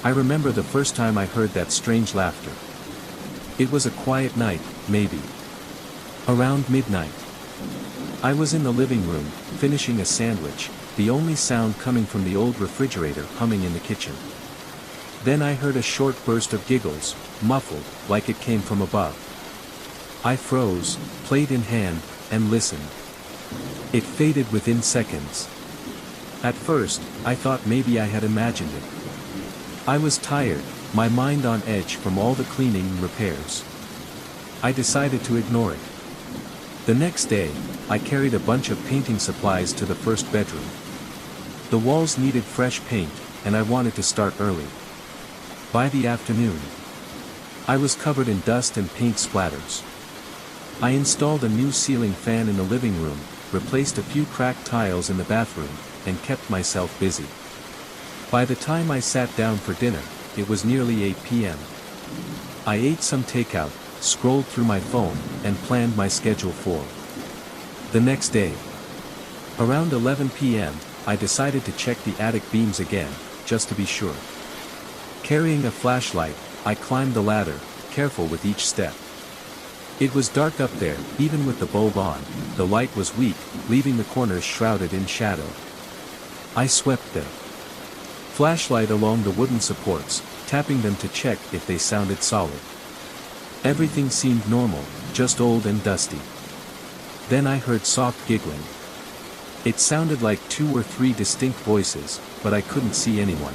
A: I remember the first time I heard that strange laughter. It was a quiet night, maybe. Around midnight. I was in the living room, finishing a sandwich, the only sound coming from the old refrigerator humming in the kitchen. Then I heard a short burst of giggles, muffled, like it came from above. I froze, plate in hand, and listened. It faded within seconds. At first, I thought maybe I had imagined it. I was tired, my mind on edge from all the cleaning and repairs. I decided to ignore it. The next day, I carried a bunch of painting supplies to the first bedroom. The walls needed fresh paint, and I wanted to start early. By the afternoon, I was covered in dust and paint splatters. I installed a new ceiling fan in the living room, replaced a few cracked tiles in the bathroom, and kept myself busy. By the time I sat down for dinner, it was nearly 8 p.m. I ate some takeout, scrolled through my phone, and planned my schedule for the next day. Around 11 p.m., I decided to check the attic beams again, just to be sure. Carrying a flashlight, I climbed the ladder, careful with each step. It was dark up there, even with the bulb on. The light was weak, leaving the corners shrouded in shadow. I swept the flashlight along the wooden supports, tapping them to check if they sounded solid. Everything seemed normal, just old and dusty. Then I heard soft giggling. It sounded like 2 or 3 distinct voices, but I couldn't see anyone.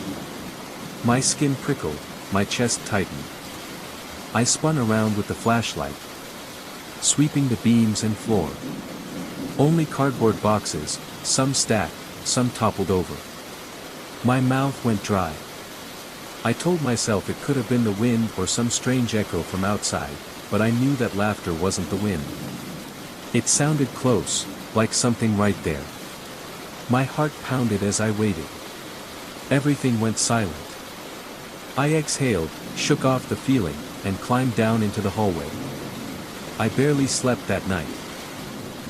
A: My skin prickled, my chest tightened. I spun around with the flashlight, sweeping the beams and floor. Only cardboard boxes, some stacked, some toppled over. My mouth went dry. I told myself it could have been the wind or some strange echo from outside, but I knew that laughter wasn't the wind. It sounded close, like something right there. My heart pounded as I waited. Everything went silent. I exhaled, shook off the feeling, and climbed down into the hallway. I barely slept that night.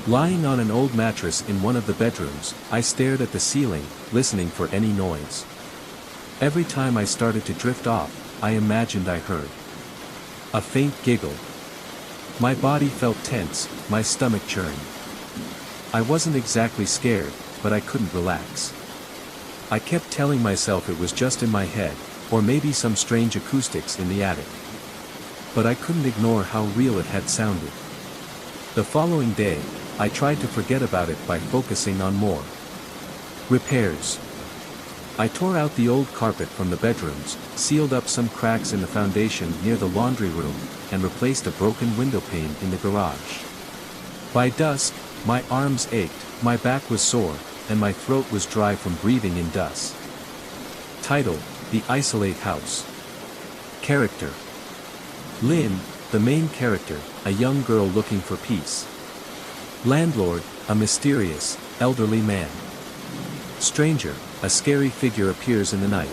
A: Lying on an old mattress in one of the bedrooms, I stared at the ceiling, listening for any noise. Every time I started to drift off, I imagined I heard a faint giggle. My body felt tense, my stomach churned. I wasn't exactly scared, but I couldn't relax. I kept telling myself it was just in my head, or maybe some strange acoustics in the attic. But I couldn't ignore how real it had sounded. The following day, I tried to forget about it by focusing on more repairs. I tore out the old carpet from the bedrooms, sealed up some cracks in the foundation near the laundry room, and replaced a broken window pane in the garage. By dusk, my arms ached, my back was sore, and my throat was dry from breathing in dust. Title: The Isolate House. Character: Lynn, the main character, a young girl looking for peace. Landlord, a mysterious, elderly man. Stranger, a scary figure appears in the night.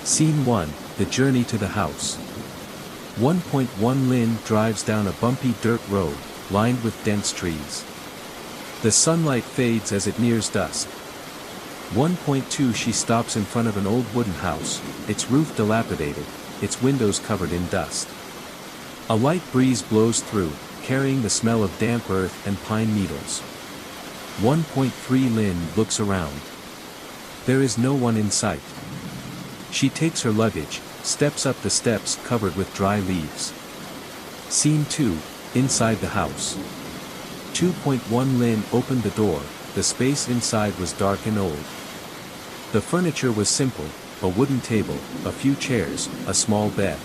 A: Scene 1, The Journey to the House. 1.1 Lynn drives down a bumpy dirt road, lined with dense trees. The sunlight fades as it nears dusk. 1.2 She stops in front of an old wooden house, its roof dilapidated, its windows covered in dust. A light breeze blows through, carrying the smell of damp earth and pine needles. 1.3 Lynn looks around. There is no one in sight. She takes her luggage, steps up the steps covered with dry leaves. Scene 2, inside the house. 2.1 Lynn opened the door, the space inside was dark and old. The furniture was simple, a wooden table, a few chairs, a small bed.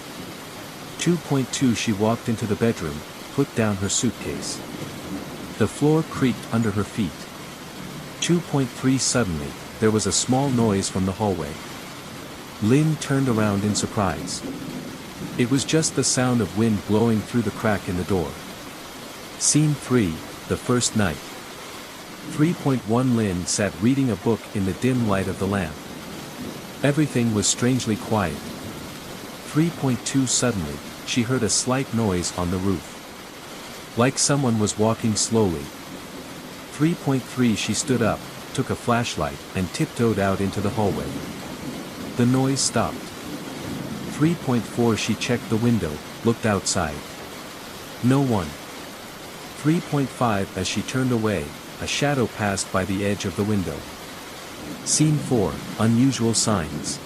A: 2.2 She walked into the bedroom, put down her suitcase. The floor creaked under her feet. 2.3 Suddenly, there was a small noise from the hallway. Lynn turned around in surprise. It was just the sound of wind blowing through the crack in the door. Scene 3, the first night. 3.1 Lynn sat reading a book in the dim light of the lamp. Everything was strangely quiet. 3.2 Suddenly, she heard a slight noise on the roof. Like someone was walking slowly. 3.3 She stood up, took a flashlight, and tiptoed out into the hallway. The noise stopped. 3.4 She checked the window, looked outside. No one. 3.5 As she turned away, a shadow passed by the edge of the window. Scene 4, Unusual Signs.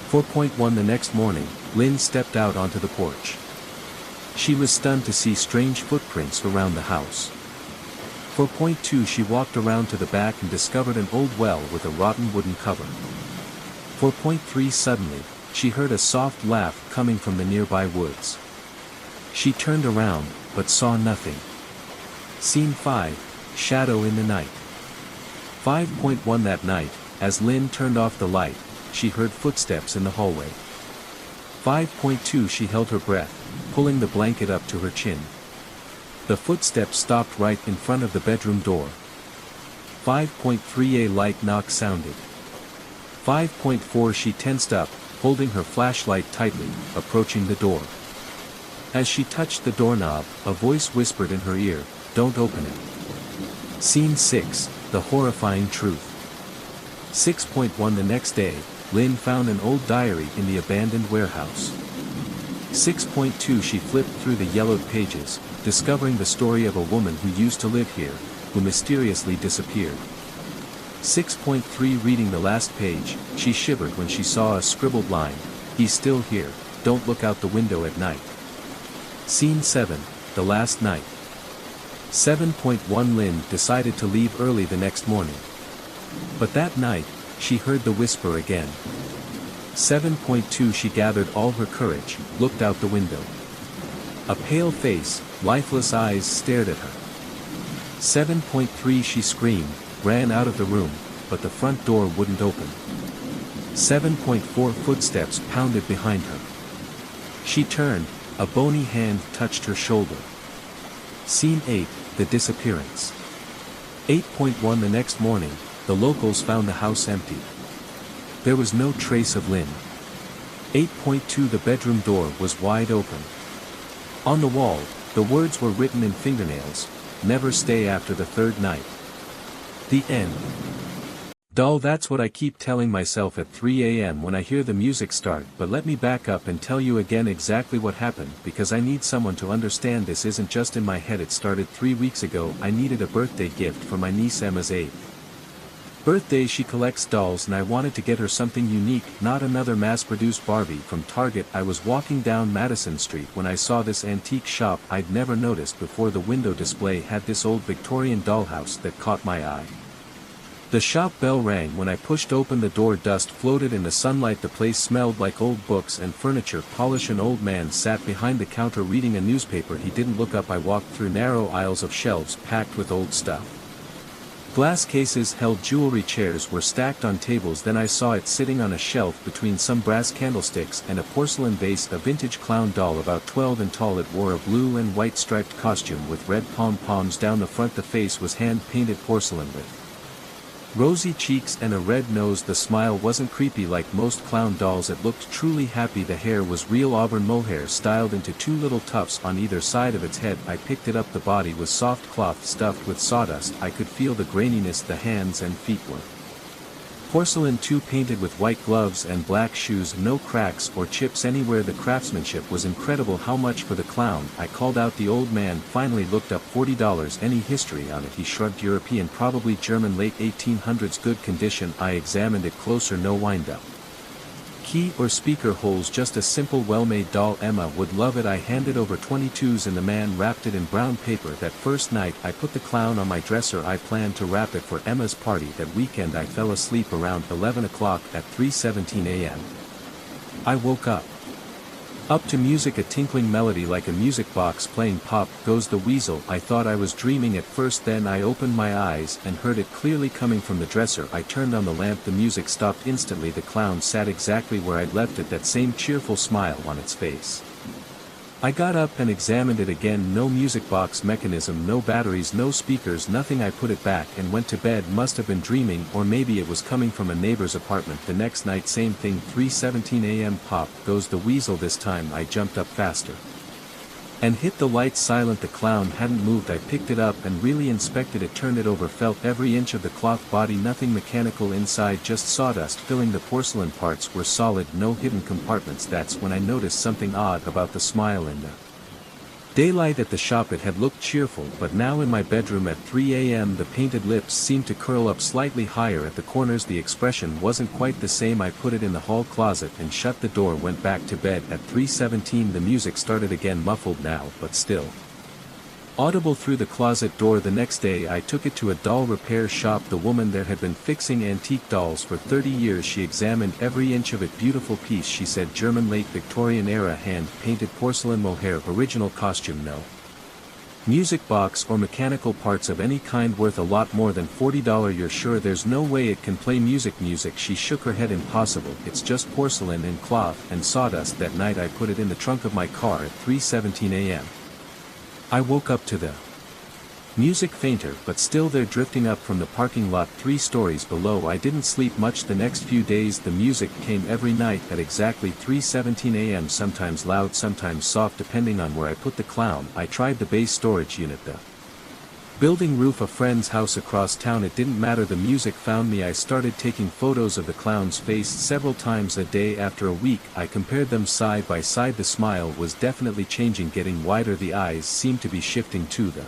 A: 4.1 The next morning, Lynn stepped out onto the porch. She was stunned to see strange footprints around the house. 4.2 She walked around to the back and discovered an old well with a rotten wooden cover. 4.3 Suddenly, she heard a soft laugh coming from the nearby woods. She turned around, but saw nothing. Scene 5, Shadow in the Night. 5.1 That night, as Lynn turned off the light, she heard footsteps in the hallway. 5.2 She held her breath, pulling the blanket up to her chin. The footsteps stopped right in front of the bedroom door. 5.3 A light knock sounded. 5.4 She tensed up, holding her flashlight tightly, approaching the door. As she touched the doorknob, a voice whispered in her ear, "Don't open it." Scene 6, The Horrifying Truth. 6.1 The next day, Lynn found an old diary in the abandoned warehouse. 6.2 She flipped through the yellowed pages, discovering the story of a woman who used to live here, who mysteriously disappeared. 6.3 Reading the last page, she shivered when she saw a scribbled line, "He's still here, don't look out the window at night." Scene 7, The Last Night. 7.1 Lynn decided to leave early the next morning. But that night, she heard the whisper again. 7.2 She gathered all her courage, looked out the window. A pale face, lifeless eyes stared at her. 7.3 She screamed, ran out of the room, but the front door wouldn't open. 7.4 Footsteps pounded behind her. She turned, a bony hand touched her shoulder. Scene 8, The Disappearance. 8.1 The next morning, the locals found the house empty. There was no trace of Lynn. 8.2 The bedroom door was wide open. On the wall, the words were written in fingernails, "Never stay after the third night." The end. Dull, that's what I keep telling myself at 3 a.m. when I hear the music start, but let me back up and tell you again exactly what happened, because I need someone to understand this isn't just in my head. It started 3 weeks ago. I needed a birthday gift for my niece Emma's 8th birthday. She collects dolls and I wanted to get her something unique, not another mass-produced Barbie from Target. I was walking down Madison Street when I saw this antique shop I'd never noticed before. The window display had this old Victorian dollhouse that caught my eye. The shop bell rang when I pushed open the door. Dust floated in the sunlight. The place smelled like old books and furniture polish. An old man sat behind the counter reading a newspaper. He didn't look up. I walked through narrow aisles of shelves packed with old stuff. Glass cases held jewelry. Chairs were stacked on tables. Then I saw it sitting on a shelf between some brass candlesticks and a porcelain vase. A vintage clown doll about 12 and tall. It wore a blue and white striped costume with red pom-poms down the front. The face was hand-painted porcelain with Rosy cheeks and a red nose. The smile wasn't creepy like most clown dolls, it looked truly happy. The hair was real auburn mohair styled into two little tufts on either side of its head. I picked it up. The body was soft cloth stuffed with sawdust. I could feel the graininess. The hands and feet were porcelain too, painted with white gloves and black shoes. No cracks or chips anywhere. The craftsmanship was incredible. How much for the clown? I called out. The old man finally looked up. $40. Any history on it? He shrugged. European, probably German, late 1800s. Good condition. I examined it closer. No wind-up key or speaker holes, just a simple well-made doll. Emma would love it. I handed over 22s and the man wrapped it in brown paper. That first night I put the clown on my dresser. I planned to wrap it for Emma's party that weekend. I fell asleep around 11 o'clock. At 3:17 a.m. I woke up to music, a tinkling melody like a music box playing. Pop goes the weasel. I thought I was dreaming at first, then I opened my eyes and heard it clearly coming from the dresser. I turned on the lamp. The music stopped instantly. The clown sat exactly where I'd left it, that same cheerful smile on its face. I got up and examined it again. No music box mechanism, no batteries, no speakers, nothing. I put it back and went to bed. Must have been dreaming, or maybe it was coming from a neighbor's apartment. The next night same thing. 3:17 a.m. Pop goes the weasel. This time I jumped up faster and hit the lights. Silent. The clown hadn't moved. I picked it up and really inspected it, turned it over, felt every inch of the cloth body. Nothing mechanical inside, just sawdust filling. The porcelain parts were solid, no hidden compartments. That's when I noticed something odd about the smile. In the daylight at the shop it had looked cheerful, but now in my bedroom at 3 a.m. the painted lips seemed to curl up slightly higher at the corners. The expression wasn't quite the same. I put it in the hall closet and shut the door. Went back to bed. At 3:17 the music started again, muffled now but still audible through the closet door. The next day I took it to a doll repair shop. The woman there had been fixing antique dolls for 30 years. She examined every inch of it. Beautiful piece, she said. German, late Victorian era, hand-painted porcelain mohair. Original costume. No music box or mechanical parts of any kind. Worth a lot more than $40. You're sure there's no way it can play music? She shook her head. Impossible. It's just porcelain and cloth and sawdust. That night I put it in the trunk of my car at 3:17 a.m. I woke up to the music, fainter but still there, drifting up from the parking lot 3 stories below. I didn't sleep much the next few days. The music came every night at exactly 3:17 a.m. sometimes loud, sometimes soft, depending on where I put the clown. I tried the base storage unit, the building roof, a friend's house across town. It didn't matter. The music found me. I started taking photos of the clown's face several times a day. After a week I compared them side by side. The smile was definitely changing, getting wider. The eyes seemed to be shifting too. The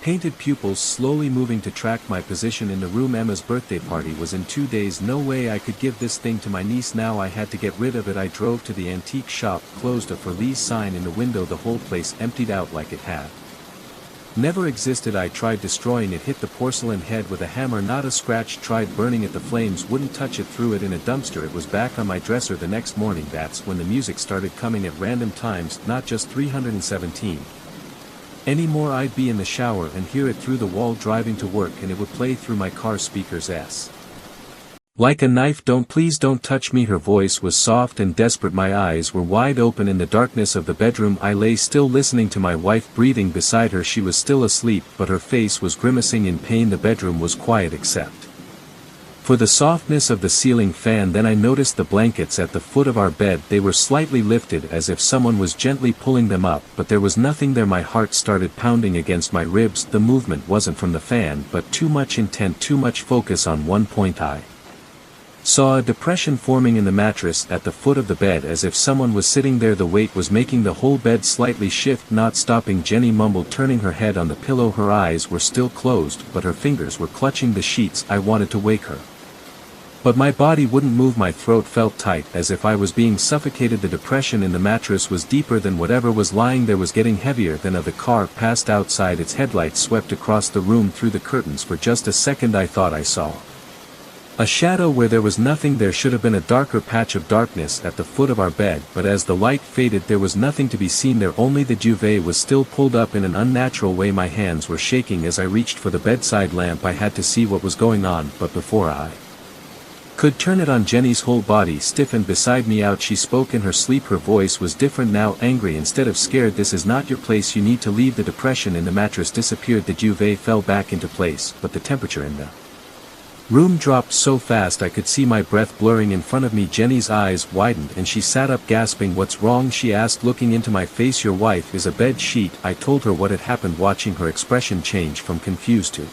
A: painted pupils slowly moving to track my position in the room. Emma's birthday party was in 2 days. No way I could give this thing to my niece now. I had to get rid of it. I drove to the antique shop, closed a for lease sign in the window. The whole place emptied out like it had never existed. I tried destroying it, hit the porcelain head with a hammer, not a scratch. Tried burning it, the flames wouldn't touch it. Threw it in a dumpster. It was back on my dresser the next morning. That's when the music started coming at random times, not just 317 anymore. I'd be in the shower and hear it through the wall driving to work, and it would play through my car speakers. Like a knife. Please don't touch me. Her voice was soft and desperate. My eyes were wide open in the darkness of the bedroom. I lay still, listening to my wife breathing beside her. She was still asleep, but her face was grimacing in pain. The bedroom was quiet except for the softness of the ceiling fan. Then I noticed the blankets at the foot of our bed. They were slightly lifted as if someone was gently pulling them up, but there was nothing there. My heart started pounding against my ribs. The movement wasn't from the fan, but too much intent, too much focus on one point. I saw a depression forming in the mattress at the foot of the bed, as if someone was sitting there. The weight was making the whole bed slightly shift, not stopping. Jenny mumbled, turning her head on the pillow. Her eyes were still closed, but her fingers were clutching the sheets. I wanted to wake her, but my body wouldn't move. My throat felt tight, as if I was being suffocated. The depression in the mattress was deeper than whatever was lying there, was getting heavier than of. The car passed outside. Its headlights swept across the room through the curtains. For just a second I thought I saw a shadow where there was nothing. There should have been a darker patch of darkness at the foot of our bed, but as the light faded there was nothing to be seen there. Only the duvet was still pulled up in an unnatural way. My hands were shaking as I reached for the bedside lamp. I had to see what was going on, but before I could turn it on, Jenny's whole body stiffened beside me. Out she spoke in her sleep. Her voice was different now, angry instead of scared. This is not your place. You need to leave. The depression in the mattress disappeared. The duvet fell back into place, but the temperature in the Room dropped so fast I could see my breath blurring in front of me. Jenny's eyes widened and she sat up gasping. "What's wrong?" she asked, looking into my face. "Your wife is a bed sheet." I told her what had happened, watching her expression change from confused to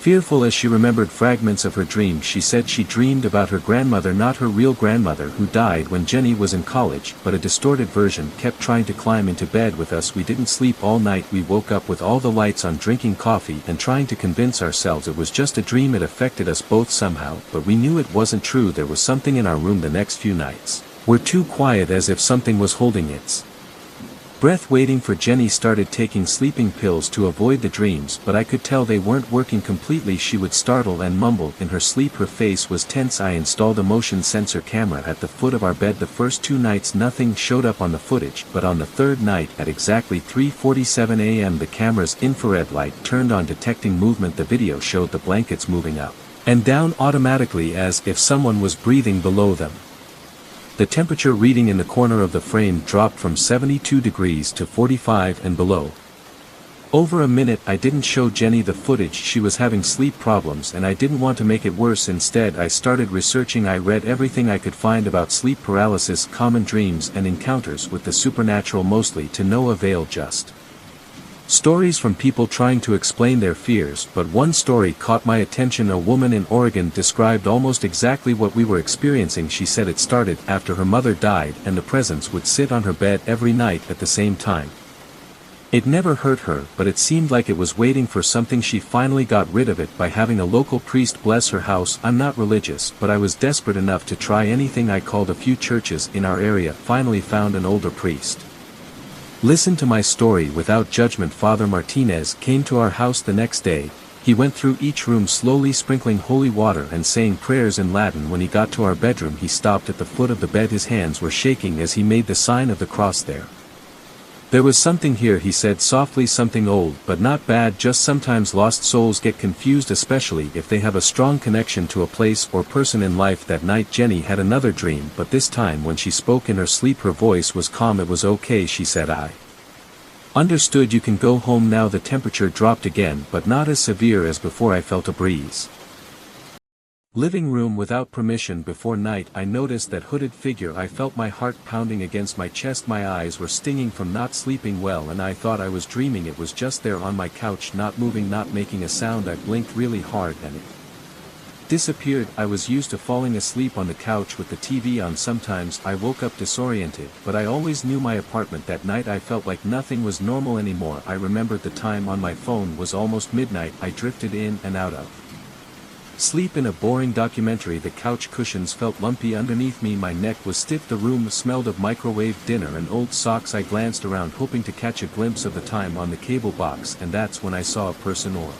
A: fearful as she remembered fragments of her dream. She said she dreamed about her grandmother, not her real grandmother who died when Jenny was in college, but a distorted version, kept trying to climb into bed with us. We didn't sleep all night. We woke up with all the lights on, drinking coffee and trying to convince ourselves it was just a dream. It affected us both somehow, but we knew it wasn't true. There was something in our room. The next few nights were too quiet, as if something was holding its breath, waiting for Jenny. Started taking sleeping pills to avoid the dreams, but I could tell they weren't working completely. She would startle and mumble in her sleep. Her face was tense. I installed a motion sensor camera at the foot of our bed. The first 2 nights nothing showed up on the footage, but on the third night at exactly 3:47 a.m. the camera's infrared light turned on, detecting movement. The video showed the blankets moving up and down automatically, as if someone was breathing below them. The temperature reading in the corner of the frame dropped from 72 degrees to 45 and below. Over a minute. I didn't show Jenny the footage. She was having sleep problems and I didn't want to make it worse. Instead I started researching. I read everything I could find about sleep paralysis, common dreams and encounters with the supernatural, mostly to no avail. Just stories from people trying to explain their fears, but one story caught my attention. A woman in Oregon described almost exactly what we were experiencing. She said it started after her mother died and the presence would sit on her bed every night at the same time. It never hurt her, but it seemed like it was waiting for something. She finally got rid of it by having a local priest bless her house. I'm not religious, but I was desperate enough to try anything. I called a few churches in our area, finally found an older priest. Listen to my story without judgment. Father Martinez came to our house the next day. He went through each room slowly, sprinkling holy water and saying prayers in Latin. When he got to our bedroom, he stopped at the foot of the bed. His hands were shaking as he made the sign of the cross. There was something here, he said softly, something old but not bad. Just sometimes lost souls get confused, especially if they have a strong connection to a place or person in life. That night Jenny had another dream, but this time when she spoke in her sleep her voice was calm. "It was okay," she said. "I understood. You can go home now." The temperature dropped again, but not as severe as before. I felt a breeze. Living room without permission. Before night I noticed that hooded figure. I felt my heart pounding against my chest. My eyes were stinging from not sleeping well and I thought I was dreaming. It was just there on my couch, not moving, not making a sound. I blinked really hard and it disappeared. I was used to falling asleep on the couch with the TV on. Sometimes I woke up disoriented, but I always knew my apartment. That night I felt like nothing was normal anymore. I remembered the time on my phone was almost midnight. I drifted in and out of sleep in a boring documentary. The couch cushions felt lumpy underneath me. My neck was stiff. The room smelled of microwave dinner and old socks. I glanced around hoping to catch a glimpse of the time on the cable box, and that's when I saw a person or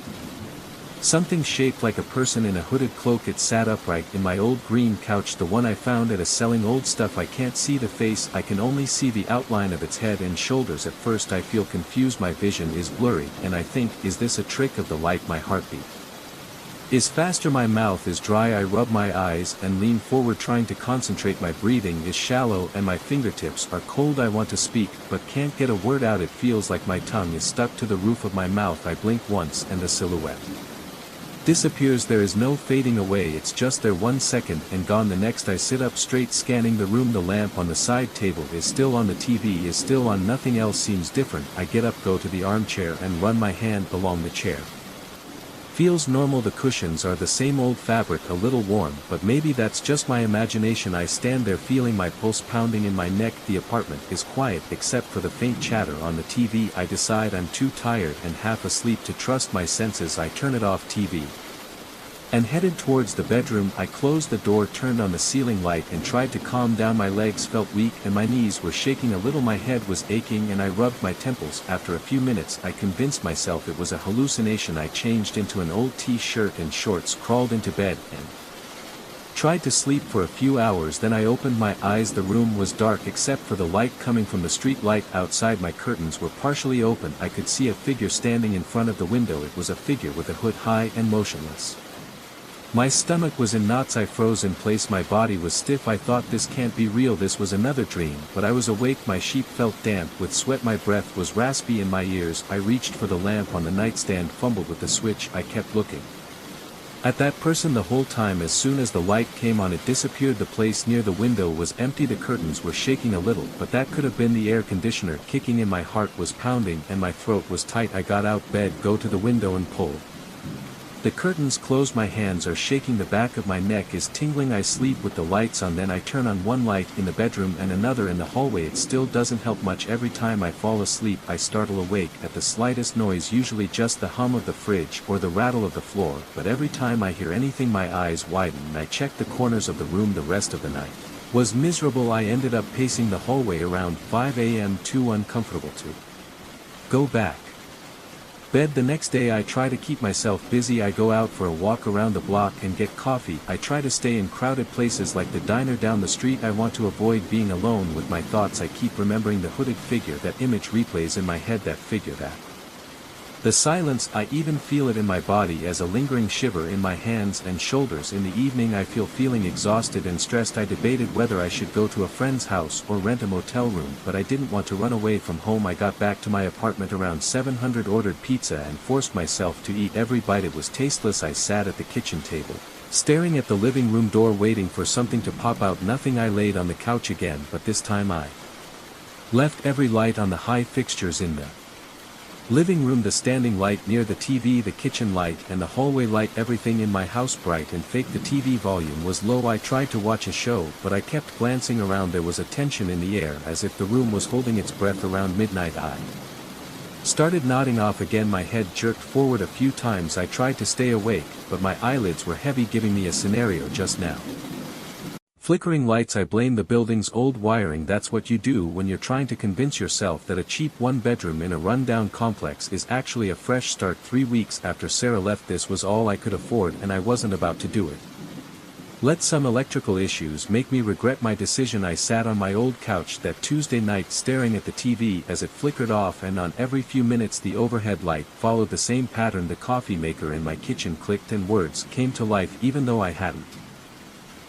A: something shaped like a person in a hooded cloak. It sat upright in my old green couch, the one I found at a selling old stuff. I can't see the face, I can only see the outline of its head and shoulders. At first I feel confused. My vision is blurry and I think, is this a trick of the light? My heartbeat is faster. My mouth is dry. I rub my eyes and lean forward trying to concentrate. My breathing is shallow and my fingertips are cold. I want to speak, but can't get a word out. It feels like my tongue is stuck to the roof of my mouth. I blink once and the silhouette disappears. There is no fading away. It's just there 1 second and gone the next. I sit up straight, scanning the room. The lamp on the side table is still on. The TV is still on. Nothing else seems different. I get up, go to the armchair and run my hand along the chair. Feels normal. The cushions are the same old fabric, a little warm, but maybe that's just my imagination. I stand there feeling my pulse pounding in my neck. The apartment is quiet except for the faint chatter on the TV. I decide I'm too tired and half asleep to trust my senses. I turn it off TV and headed towards the bedroom. I closed the door, turned on the ceiling light and tried to calm down. My legs felt weak and my knees were shaking a little. My head was aching and I rubbed my temples. After a few minutes I convinced myself it was a hallucination. I changed into an old t-shirt and shorts, crawled into bed and tried to sleep for a few hours. Then I opened my eyes. The room was dark except for the light coming from the street light outside. My curtains were partially open. I could see a figure standing in front of the window. It was a figure with a hood, high and motionless. My stomach was in knots. I froze in place. My body was stiff. I thought, this can't be real. This was another dream. But I was awake. My sheet felt damp with sweat. My breath was raspy in my ears. I reached for the lamp on the nightstand, fumbled with the switch. I kept looking At that person the whole time. As soon as the light came on it disappeared. The place near the window was empty. The curtains were shaking a little, but that could have been the air conditioner kicking in. My heart was pounding and my throat was tight. I got out bed, go to the window and pull the curtains closed. My hands are shaking, the back of my neck is tingling. I sleep with the lights on, then I turn on one light in the bedroom and another in the hallway. It still doesn't help much. Every time I fall asleep I startle awake at the slightest noise, usually just the hum of the fridge or the rattle of the floor, but every time I hear anything my eyes widen and I check the corners of the room. The rest of the night was miserable. I ended up pacing the hallway around 5 a.m. too uncomfortable to go back bed. The next day I try to keep myself busy. I go out for a walk around the block and get coffee. I try to stay in crowded places like the diner down the street. I want to avoid being alone with my thoughts. I keep remembering the hooded figure. That image replays in my head, that figure, the silence. I even feel it in my body as a lingering shiver in my hands and shoulders. In the evening I feeling exhausted and stressed. I debated whether I should go to a friend's house or rent a motel room, but I didn't want to run away from home. I got back to my apartment around 700, ordered pizza and forced myself to eat every bite. It was tasteless. I sat at the kitchen table, staring at the living room door, waiting for something to pop out. Nothing. I laid on the couch again, but this time I left every light on. The high fixtures in the living room, the standing light near the TV, the kitchen light and the hallway light, everything in my house bright and fake. The TV volume was low. I tried to watch a show, but I kept glancing around. There was a tension in the air as if the room was holding its breath. Around midnight I started nodding off again. My head jerked forward a few times. I tried to stay awake, but my eyelids were heavy, giving me a scenario just now. Flickering lights. I blame the building's old wiring. That's what you do when you're trying to convince yourself that a cheap one-bedroom in a run-down complex is actually a fresh start. 3 weeks after Sarah left, this was all I could afford and I wasn't about to do it. Let some electrical issues make me regret my decision. I sat on my old couch that Tuesday night staring at the TV as it flickered off and on. Every few minutes the overhead light followed the same pattern. The coffee maker in my kitchen clicked and words came to life even though I hadn't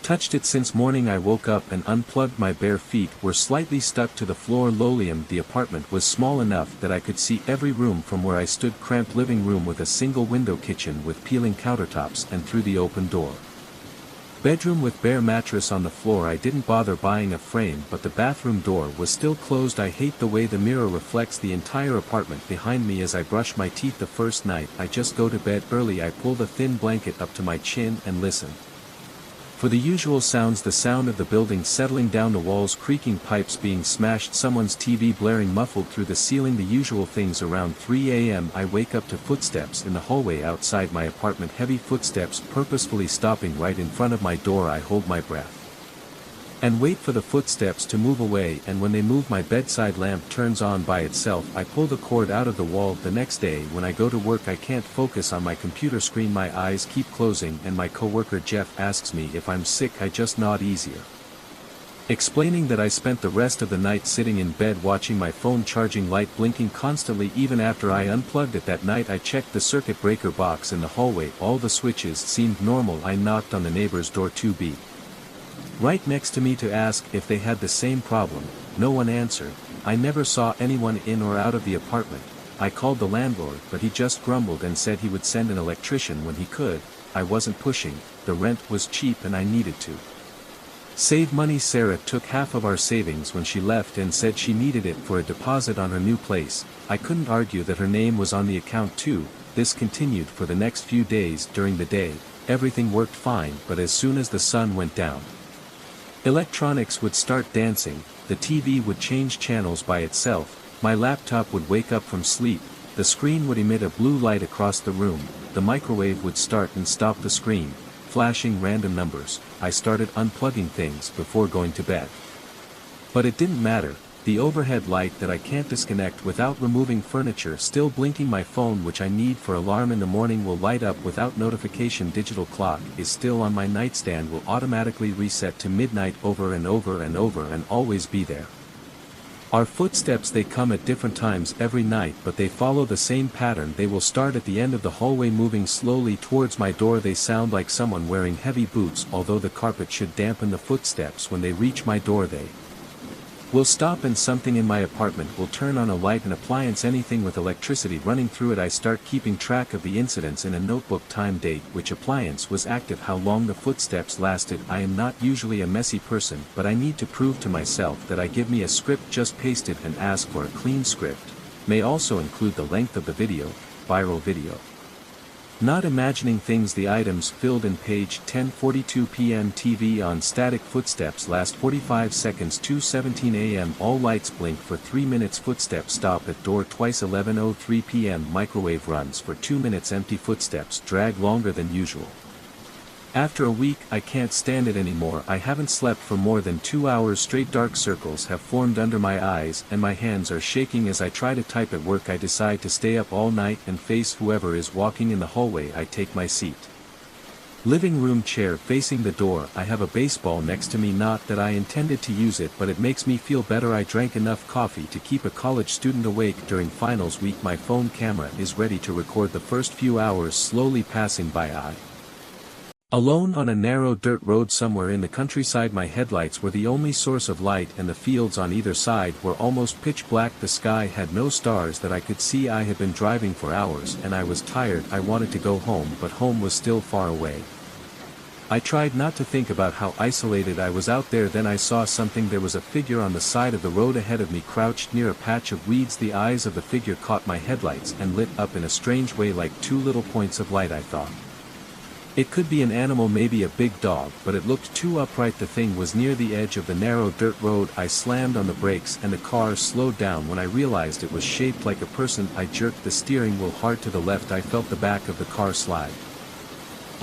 A: touched it since morning. I woke up and unplugged. My bare feet were slightly stuck to the floor. Lolium. The apartment was small enough that I could see every room from where I stood. Cramped living room with a single window, kitchen with peeling countertops and through the open door. Bedroom with bare mattress on the floor. I didn't bother buying a frame, but the bathroom door was still closed. I hate the way the mirror reflects the entire apartment behind me as I brush my teeth. The first night I just go to bed early. I pull the thin blanket up to my chin and listen for the usual sounds, the sound of the building settling down, the walls creaking, pipes being smashed, someone's TV blaring muffled through the ceiling, the usual things. Around 3 a.m. I wake up to footsteps in the hallway outside my apartment, heavy footsteps purposefully stopping right in front of my door. I hold my breath and wait for the footsteps to move away, and when they move my bedside lamp turns on by itself. I pull the cord out of the wall. The next day when I go to work I can't focus on my computer screen. My eyes keep closing and my coworker Jeff asks me if I'm sick. I just nod, easier explaining that I spent the rest of the night sitting in bed watching my phone, charging light blinking constantly even after I unplugged it. That night I checked the circuit breaker box in the hallway. All the switches seemed normal. I knocked on the neighbor's door to be right next to me to ask if they had the same problem. No one answered. I never saw anyone in or out of the apartment. I called the landlord, but he just grumbled and said he would send an electrician when he could. I wasn't pushing, the rent was cheap and I needed to save money. Sarah took half of our savings when she left and said she needed it for a deposit on her new place. I couldn't argue that her name was on the account too. This continued for the next few days. During the day, everything worked fine, but as soon as the sun went down, electronics would start dancing, the TV would change channels by itself, my laptop would wake up from sleep, the screen would emit a blue light across the room, the microwave would start and stop the screen, flashing random numbers. I started unplugging things before going to bed. But it didn't matter. The overhead light that I can't disconnect without removing furniture still blinking. My phone, which I need for alarm in the morning, will light up without notification. Digital clock is still on my nightstand, will automatically reset to midnight over and over and over and always be there. Our footsteps, they come at different times every night, but they follow the same pattern. They will start at the end of the hallway moving slowly towards my door. They sound like someone wearing heavy boots, although the carpet should dampen the footsteps. When they reach my door they Will stop and something in my apartment will turn on a light, an appliance, anything with electricity running through it. I start keeping track of the incidents in a notebook, time, date, which appliance was active, how long the footsteps lasted. I am not usually a messy person, but I need to prove to myself that I give me a script, just paste it and ask for a clean script. May also include the length of the video, viral video. Not imagining things, the items filled in page 10:42 p.m. TV on, static footsteps last 45 seconds, 2:17 a.m. all lights blink for 3 minutes, footsteps stop at door twice, 11:03 p.m. microwave runs for 2 minutes, empty footsteps drag longer than usual. After a week I can't stand it anymore. I haven't slept for more than 2 hours straight. Dark circles have formed under my eyes and my hands are shaking as I try to type at work. I decide to stay up all night and face whoever is walking in the hallway. I take my seat. Living room chair facing the door. I have a baseball next to me, not that I intended to use it, but it makes me feel better. I drank enough coffee to keep a college student awake during finals week. My phone camera is ready to record the first few hours slowly passing by. Alone on a narrow dirt road somewhere in the countryside, my headlights were the only source of light and the fields on either side were almost pitch black. The sky had no stars that I could see. I had been driving for hours and I was tired. I wanted to go home, but home was still far away. I tried not to think about how isolated I was out there. Then I saw something. There was a figure on the side of the road ahead of me, crouched near a patch of weeds. The eyes of the figure caught my headlights and lit up in a strange way, like two little points of light. I thought it could be an animal, maybe a big dog, but it looked too upright. The thing was near the edge of the narrow dirt road. I slammed on the brakes and the car slowed down. When I realized it was shaped like a person, I jerked the steering wheel hard to the left. I felt the back of the car slide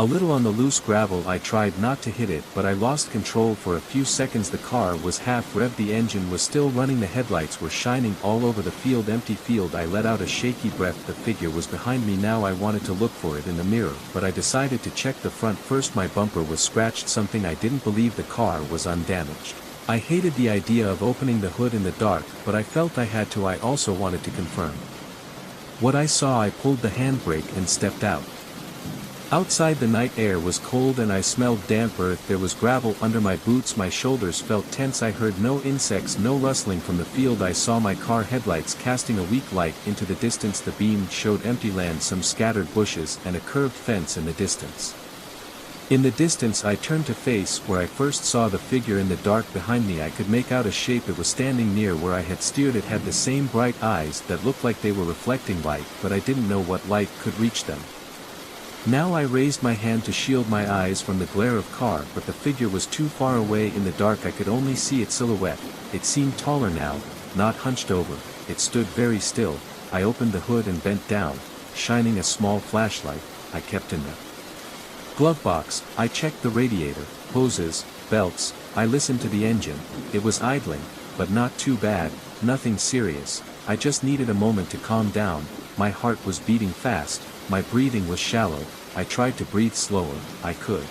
A: a little on the loose gravel. I tried not to hit it, but I lost control for a few seconds. The car was half revved, the engine was still running, the headlights were shining all over the field, empty field. I let out a shaky breath. The figure was behind me now. I wanted to look for it in the mirror, but I decided to check the front first. My bumper was scratched, something I didn't believe. The car was undamaged. I hated the idea of opening the hood in the dark, but I felt I had to. I also wanted to confirm what I saw. I pulled the handbrake and stepped out. Outside the night air was cold and I smelled damp earth. There was gravel under my boots. My shoulders felt tense. I heard no insects, no rustling from the field. I saw my car headlights casting a weak light into the distance. The beam showed empty land, some scattered bushes, and a curved fence in the distance. In the distance I turned to face where I first saw the figure. In the dark behind me I could make out a shape. It was standing near where I had steered. It had the same bright eyes that looked like they were reflecting light, but I didn't know what light could reach them. Now I raised my hand to shield my eyes from the glare of car, but the figure was too far away. In the dark I could only see its silhouette. It seemed taller now, not hunched over. It stood very still. I opened the hood and bent down, shining a small flashlight I kept in the glove box. I checked the radiator, hoses, belts. I listened to the engine. It was idling, but not too bad, nothing serious. I just needed a moment to calm down. My heart was beating fast. My breathing was shallow. I tried to breathe slower. I could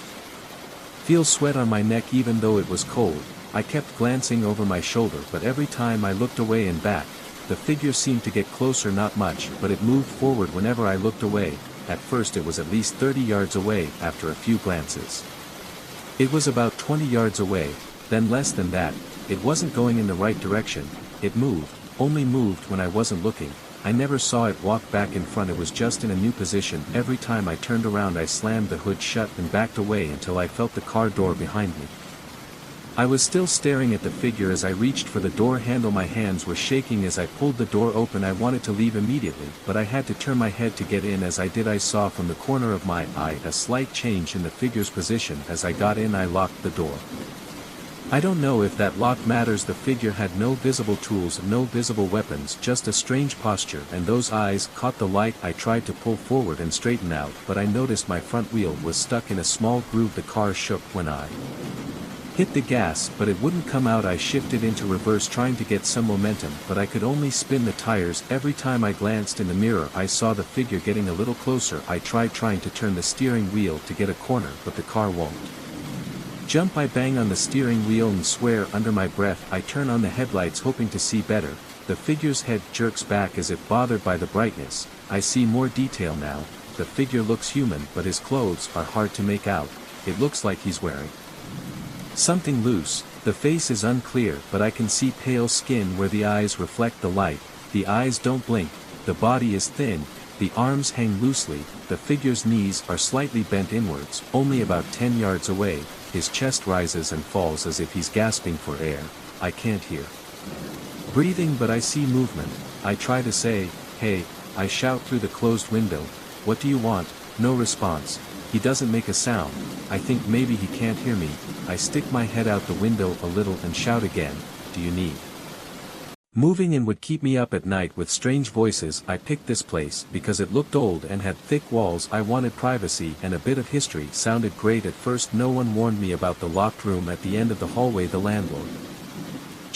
A: feel sweat on my neck even though it was cold. I kept glancing over my shoulder, but every time I looked away and back, the figure seemed to get closer. Not much, but it moved forward whenever I looked away. At first it was at least 30 yards away. After a few glances, it was about 20 yards away, then less than that. It wasn't going in the right direction. It moved, only moved when I wasn't looking. I never saw it walk back in front. It was just in a new position. Every time I turned around I slammed the hood shut and backed away until I felt the car door behind me. I was still staring at the figure as I reached for the door handle. My hands were shaking as I pulled the door open. I wanted to leave immediately, but I had to turn my head to get in. As I did I saw from the corner of my eye a slight change in the figure's position. As I got in I locked the door. I don't know if that lock matters. The figure had no visible tools, no visible weapons, just a strange posture, and those eyes caught the light. I tried to pull forward and straighten out, but I noticed my front wheel was stuck in a small groove. The car shook when I hit the gas, but it wouldn't come out. I shifted into reverse trying to get some momentum, but I could only spin the tires. Every time I glanced in the mirror I saw the figure getting a little closer. I tried trying to turn the steering wheel to get a corner, but the car won't jump. I bang on the steering wheel and swear under my breath. I turn on the headlights hoping to see better. The figure's head jerks back as if bothered by the brightness. I see more detail now. The figure looks human, but his clothes are hard to make out. It looks like he's wearing something loose, The face is unclear but I can see pale skin where the eyes reflect the light, the eyes don't blink, the body is thin, the arms hang loosely, the figure's knees are slightly bent inwards, only about 10 yards away, his chest rises and falls as if he's gasping for air. I can't hear breathing but I see movement. I try to say, "Hey," I shout through the closed window, "what do you want?" No response. He doesn't make a sound. I think maybe he can't hear me. I stick my head out the window a little and shout again, "Do you need moving in?" Would keep me up at night with strange voices. I picked this place because it looked old and had thick walls. I wanted privacy and a bit of history. Sounded great at first. No one warned me about the locked room at the end of the hallway. The landlord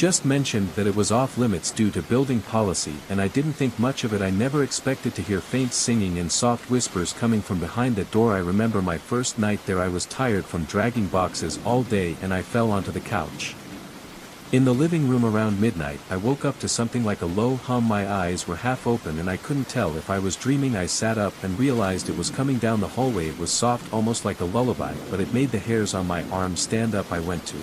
A: just mentioned that it was off limits due to building policy, and I didn't think much of it. I never expected to hear faint singing and soft whispers coming from behind the door. I remember my first night there. I was tired from dragging boxes all day and I fell onto the couch in the living room around midnight. I woke up to something like a low hum. My eyes were half open and I couldn't tell if I was dreaming. I sat up and realized it was coming down the hallway. It was soft, almost like a lullaby, but it made the hairs on my arm stand up. I went to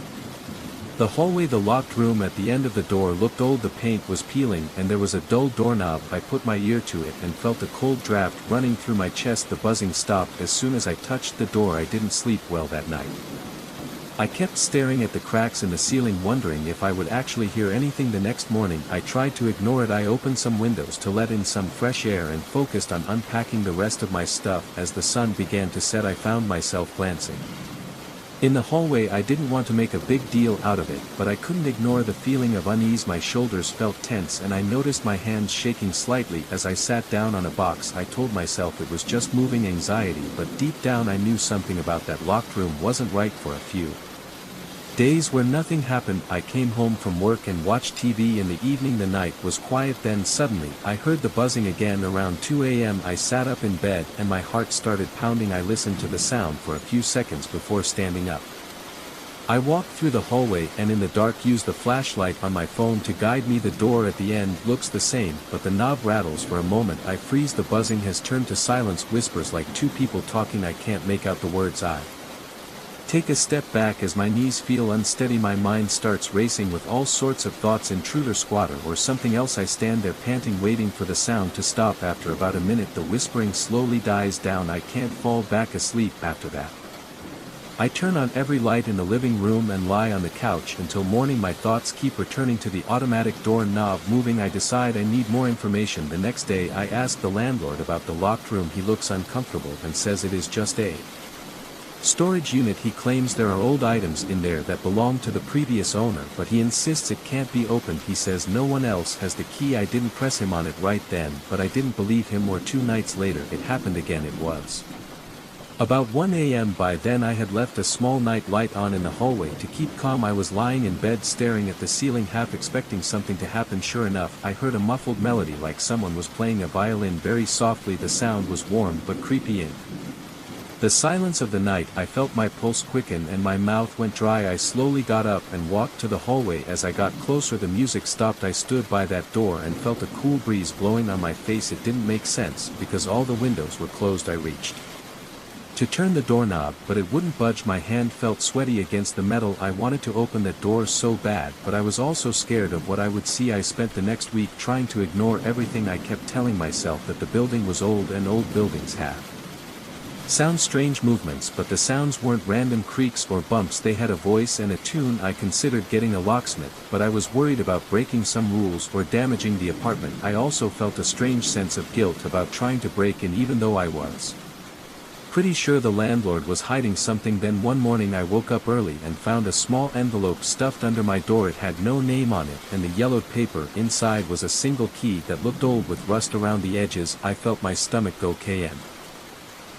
A: the hallway. The locked room at the end of the door looked old. The paint was peeling and there was a dull doorknob. I put my ear to it and felt a cold draft running through my chest. The buzzing stopped as soon as I touched the door. I didn't sleep well that night. I kept staring at the cracks in the ceiling, wondering if I would actually hear anything. The next morning I tried to ignore it. I opened some windows to let in some fresh air and focused on unpacking the rest of my stuff. As the sun began to set I found myself glancing in the hallway. I didn't want to make a big deal out of it, but I couldn't ignore the feeling of unease. My shoulders felt tense and I noticed my hands shaking slightly as I sat down on a box. I told myself it was just moving anxiety, but deep down I knew something about that locked room wasn't right. For a few days where nothing happened, I came home from work and watched TV in the evening. The night was quiet. Then suddenly I heard the buzzing again around 2 a.m. I sat up in bed and my heart started pounding. I listened to the sound for a few seconds before standing up. I walked through the hallway and in the dark used the flashlight on my phone to guide me. The door at the end looks the same, but the knob rattles. For a moment I freeze. The buzzing has turned to silence, whispers like two people talking. I can't make out the words. I take a step back as my knees feel unsteady. My mind starts racing with all sorts of thoughts. Intruder, squatter, or something else. I stand there panting, waiting for the sound to stop. After about a minute the whispering slowly dies down. I can't fall back asleep after that. I turn on every light in the living room and lie on the couch until morning. My thoughts keep returning to the automatic door knob moving. I decide I need more information. The next day I ask the landlord about the locked room. He looks uncomfortable and says it is just a storage unit. He claims there are old items in there that belong to the previous owner, but he insists it can't be opened. He says no one else has the key. I didn't press him on it right then, but I didn't believe him. Or 2 nights later it happened again. It was about 1 a.m. By then I had left a small night light on in the hallway to keep calm. I was lying in bed staring at the ceiling, half expecting something to happen. Sure enough, I heard a muffled melody like someone was playing a violin very softly. The sound was warm but creepy. In the silence of the night I felt my pulse quicken and my mouth went dry. I slowly got up and walked to the hallway. As I got closer the music stopped. I stood by that door and felt a cool breeze blowing on my face. It didn't make sense because all the windows were closed. I reached to turn the doorknob, but it wouldn't budge. My hand felt sweaty against the metal. I wanted to open that door so bad, but I was also scared of what I would see. I spent the next week trying to ignore everything. I kept telling myself that the building was old and old buildings have strange movements, but the sounds weren't random creaks or bumps. They had a voice and a tune. I considered getting a locksmith, but I was worried about breaking some rules or damaging the apartment. I also felt a strange sense of guilt about trying to break in, even though I was pretty sure the landlord was hiding something. Then one morning I woke up early and found a small envelope stuffed under my door. It had no name on it, and the yellowed paper inside was a single key that looked old with rust around the edges. I felt my stomach go KM.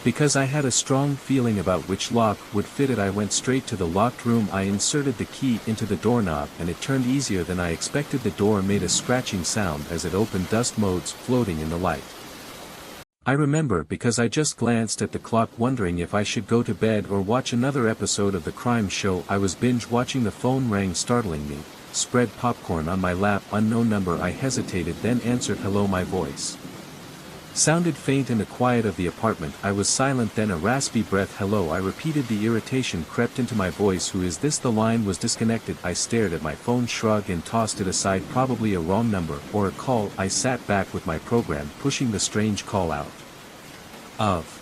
A: Because I had a strong feeling about which lock would fit it. I went straight to the locked room. I inserted the key into the doorknob and it turned easier than I expected. The door made a scratching sound as it opened, dust motes floating in the light. I remember because I just glanced at the clock, wondering if I should go to bed or watch another episode of the crime show. I was binge watching. The phone rang, startling me. Spread popcorn on my lap. Unknown number. I hesitated, then answered. Hello. My voice Sounded faint in the quiet of the apartment. I was silent, then a raspy breath. Hello, I repeated. The irritation crept into my voice. Who is this? The line was disconnected. I stared at my phone, shrugged and tossed it aside. Probably a wrong number, or a call. I sat back with my program, pushing the strange call out of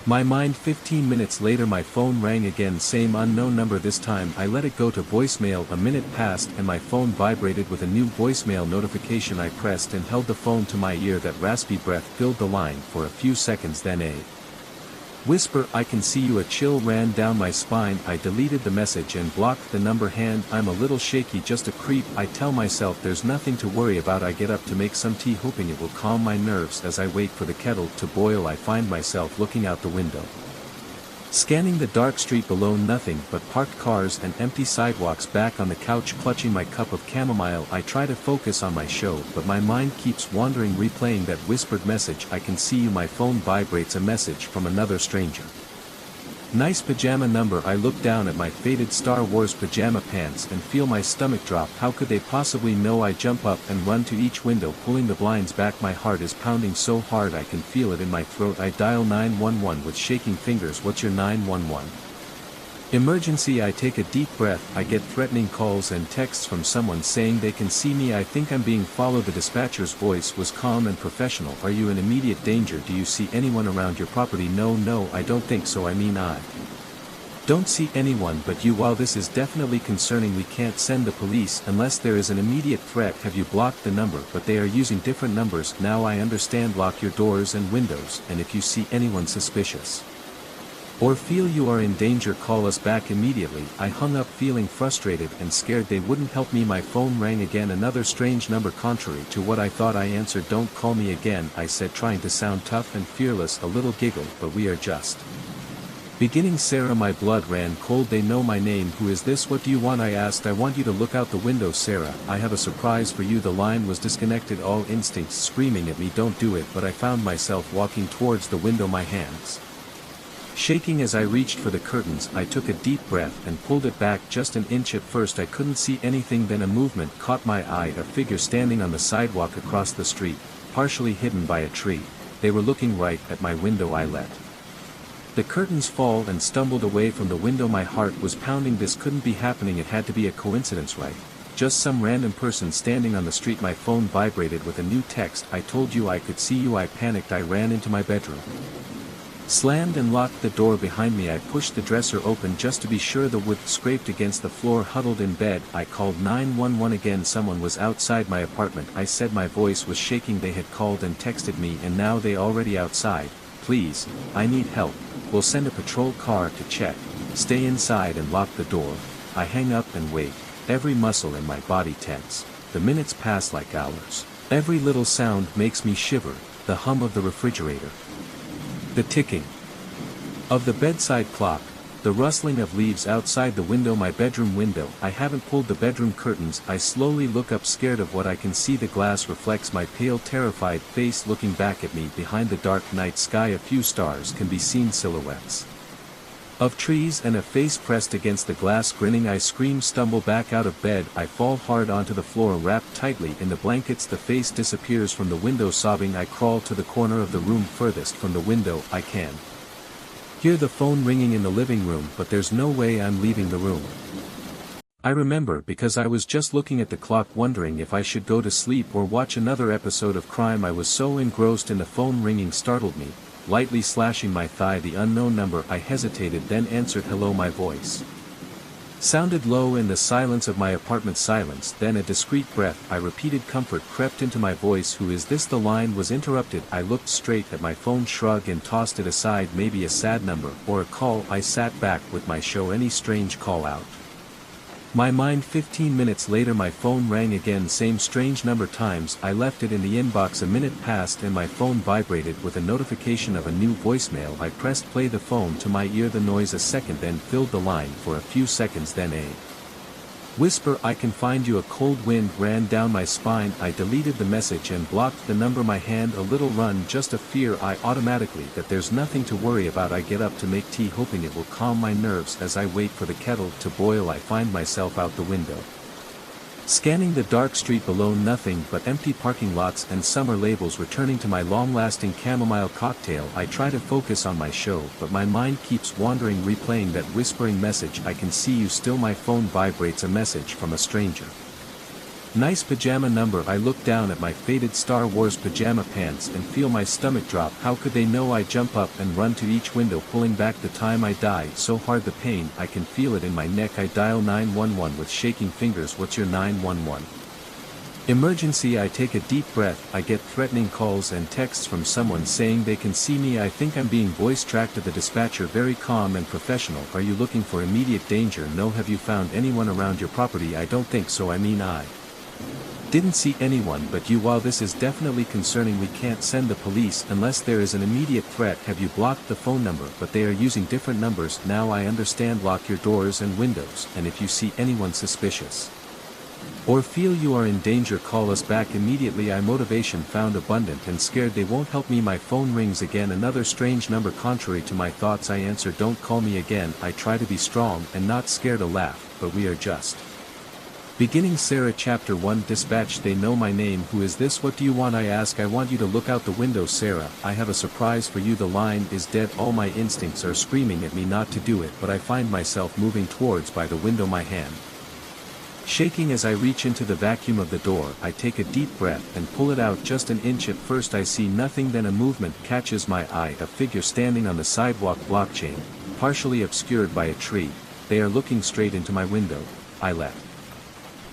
A: my mind. 15 minutes later my phone rang again, same unknown number. This time I let it go to voicemail. A minute passed and my phone vibrated with a new voicemail notification. I pressed and held the phone to my ear. That raspy breath filled the line for a few seconds, then a whisper, "I can see you." A chill ran down my spine. I deleted the message and blocked the number. Hand, I'm a little shaky, just a creep. I tell myself there's nothing to worry about. I get up to make some tea, hoping it will calm my nerves. As I wait for the kettle to boil, I find myself looking out the window, scanning the dark street below. Nothing but parked cars and empty sidewalks. Back on the couch, clutching my cup of chamomile, I try to focus on my show, but my mind keeps wandering, replaying that whispered message. "I can see you." My phone vibrates. A message from another stranger. Nice pajama number. I look down at my faded Star Wars pajama pants and feel my stomach drop. How could they possibly know? I jump up and run to each window, pulling the blinds back. My heart is pounding so hard I can feel it in my throat. I dial 911 with shaking fingers. "What's your 911 emergency?" I take a deep breath. I get threatening calls and texts from someone saying they can see me. I think I'm being followed. The dispatcher's voice was calm and professional. "Are you in immediate danger? Do you see anyone around your property?" No, I don't think so. I mean, I don't see anyone but you. "While this is definitely concerning, we can't send the police unless there is an immediate threat. Have you blocked the number?" "But they are using different numbers." "Now I understand. Lock your doors and windows, and if you see anyone suspicious or feel you are in danger, call us back immediately." I hung up, feeling frustrated and scared they wouldn't help me. My phone rang again, another strange number. Contrary to what I thought, I answered. "Don't call me again," I said, trying to sound tough and fearless. A little giggle, "But we are just beginning." "Sarah." My blood ran cold. "They know my name." "Who is this? What do you want?" I asked. "I want you to look out the window, Sarah. I have a surprise for you." The line was disconnected, all instincts screaming at me, "Don't do it." But I found myself walking towards the window, my hands shaking as I reached for the curtains. I took a deep breath and pulled it back just an inch. At first I couldn't see anything, then a movement caught my eye. A figure standing on the sidewalk across the street, partially hidden by a tree. They were looking right at my window. I let the curtains fall and stumbled away from the window. My heart was pounding. This couldn't be happening. It had to be a coincidence, right? Just some random person standing on the street. My phone vibrated with a new text. "I told you I could see you." I panicked. I ran into my bedroom, slammed and locked the door behind me. I pushed the dresser open just to be sure. The wood scraped against the floor. Huddled in bed, I called 911 again. Someone was outside my apartment, I said. My voice was shaking. They had called and texted me, and now they already outside. "Please, I need help. We'll send a patrol car to check. Stay inside and lock the door." I hang up and wait, every muscle in my body tense. The minutes pass like hours. Every little sound makes me shiver. The hum of the refrigerator, the ticking of the bedside clock, the rustling of leaves outside the window. My bedroom window. I haven't pulled the bedroom curtains. I slowly look up, scared of what I can see. The glass reflects my pale, terrified face looking back at me. Behind the dark night sky, a few stars can be seen, silhouettes of trees and a face pressed against the glass grinning. I scream, stumble back out of bed. I fall hard onto the floor, wrapped tightly in the blankets. The face disappears from the window. Sobbing, I crawl to the corner of the room furthest from the window. I can hear the phone ringing in the living room, but there's no way I'm leaving the room. I remember, because I was just looking at the clock, wondering if I should go to sleep or watch another episode of crime. I was so engrossed in the phone ringing startled me, lightly slashing my thigh. The unknown number. I hesitated, then answered. "Hello." My voice sounded low in the silence of my apartment. Silence, then a discreet breath. I repeated. Comfort crept into my voice. "Who is this?" The line was interrupted. I looked straight at my phone, shrugged and tossed it aside. Maybe a sad number, or a call. I sat back with my show. Any strange call out my mind. 15 minutes later my phone rang again, same strange number. Times I left it in the inbox. A minute passed and my phone vibrated with a notification of a new voicemail. I pressed play, the phone to my ear. The noise a second then filled the line for a few seconds, then a whisper. "I can find you." A cold wind ran down my spine. I deleted the message and blocked the number. My hand a little run, just a fear. I automatically that there's nothing to worry about. I get up to make tea, hoping it will calm my nerves. As I wait for the kettle to boil, I find myself out the window, Scanning the dark street below, nothing but empty parking lots and summer labels. Returning to my long-lasting chamomile cocktail, I try to focus on my show, but my mind keeps wandering, replaying that whispering message. I can see you still. My phone vibrates, a message from a stranger. Nice pajama number. I look down at my faded Star Wars pajama pants and feel my stomach drop. How could they know? I jump up and run to each window, pulling back the time. I die so hard, the pain, I can feel it in my neck. I dial 911 with shaking fingers. What's your 911 emergency? I take a deep breath. I get threatening calls and texts from someone saying they can see me. I think I'm being voice tracked. To the dispatcher, very calm and professional. Are you looking for immediate danger? No. Have you found anyone around your property? I don't think so. I mean, I didn't see anyone but you. While this is definitely concerning, we can't send the police unless there is an immediate threat. Have you blocked the phone number? But they are using different numbers. Now I understand. Lock your doors and windows, and if you see anyone suspicious or feel you are in danger, call us back immediately. I motivation found abundant and scared. They won't help me. My phone rings again, another strange number. Contrary to my thoughts, I answer. Don't call me again. I try to be strong and not scared. A laugh, but we are just beginning. Sarah, Chapter 1. Dispatch. They know my name. Who is this? What do you want? I ask. I want you to look out the window. Sarah, I have a surprise for you. The line is dead. All my instincts are screaming at me not to do it, but I find myself moving towards by the window, my hand shaking as I reach into the vacuum of the door. I take a deep breath and pull it out just an inch. At first I see nothing, then a movement catches my eye. A figure standing on the sidewalk, blockchain, partially obscured by a tree. They are looking straight into my window. I let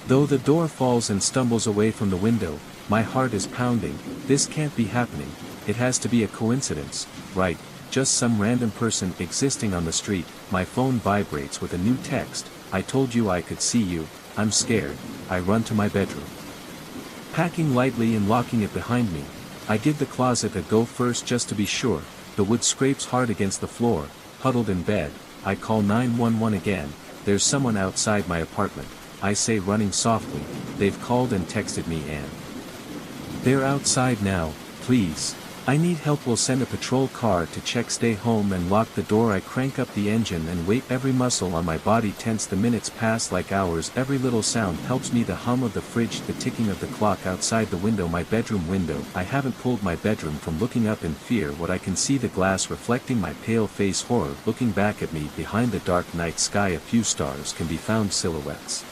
A: though the door falls and stumbles away from the window. My heart is pounding. This can't be happening. It has to be a coincidence, right? Just some random person existing on the street. My phone vibrates with a new text. I told you I could see you. I'm scared. I run to my bedroom, packing lightly and locking it behind me. I give the closet a go first just to be sure. The wood scrapes hard against the floor. Huddled in bed, I call 911 again. There's someone outside my apartment, I say, running softly. They've called and texted me and they're outside now. Please, I need help. We'll send a patrol car to check. Stay home and lock the door. I crank up the engine and wait, every muscle on my body tense. The minutes pass like hours. Every little sound helps me. The hum of the fridge, the ticking of the clock outside the window. My bedroom window. I haven't pulled my bedroom from looking up in fear. What I can see, the glass reflecting my pale face. Horror looking back at me. Behind the dark night sky a few stars can be found, silhouettes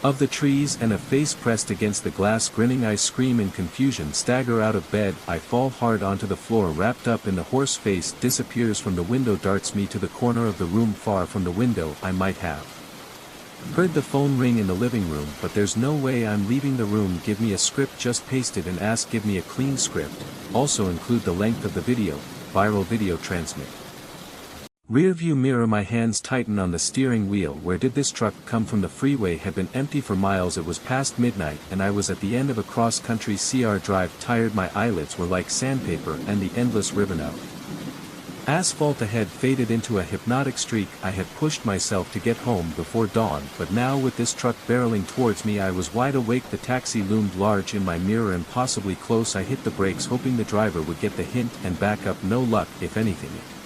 A: of the trees and a face pressed against the glass grinning. I scream in confusion, stagger out of bed. I fall hard onto the floor, wrapped up in the horse face. Disappears from the window, darts me to the corner of the room far from the window. I might have heard the phone ring in the living room, but there's no way I'm leaving the room. Give me a script, just paste it and ask. Give me a clean script. Also include the length of the video. Viral video transmit. Rearview mirror. My hands tighten on the steering wheel. Where did this truck come from? The freeway had been empty for miles. It was past midnight and I was at the end of a cross-country CR drive. Tired, my eyelids were like sandpaper and the endless ribbon of asphalt ahead faded into a hypnotic streak. I had pushed myself to get home before dawn, but now with this truck barreling towards me I was wide awake. The taxi loomed large in my mirror, impossibly close. I hit the brakes, hoping the driver would get the hint and back up. No luck. If anything, it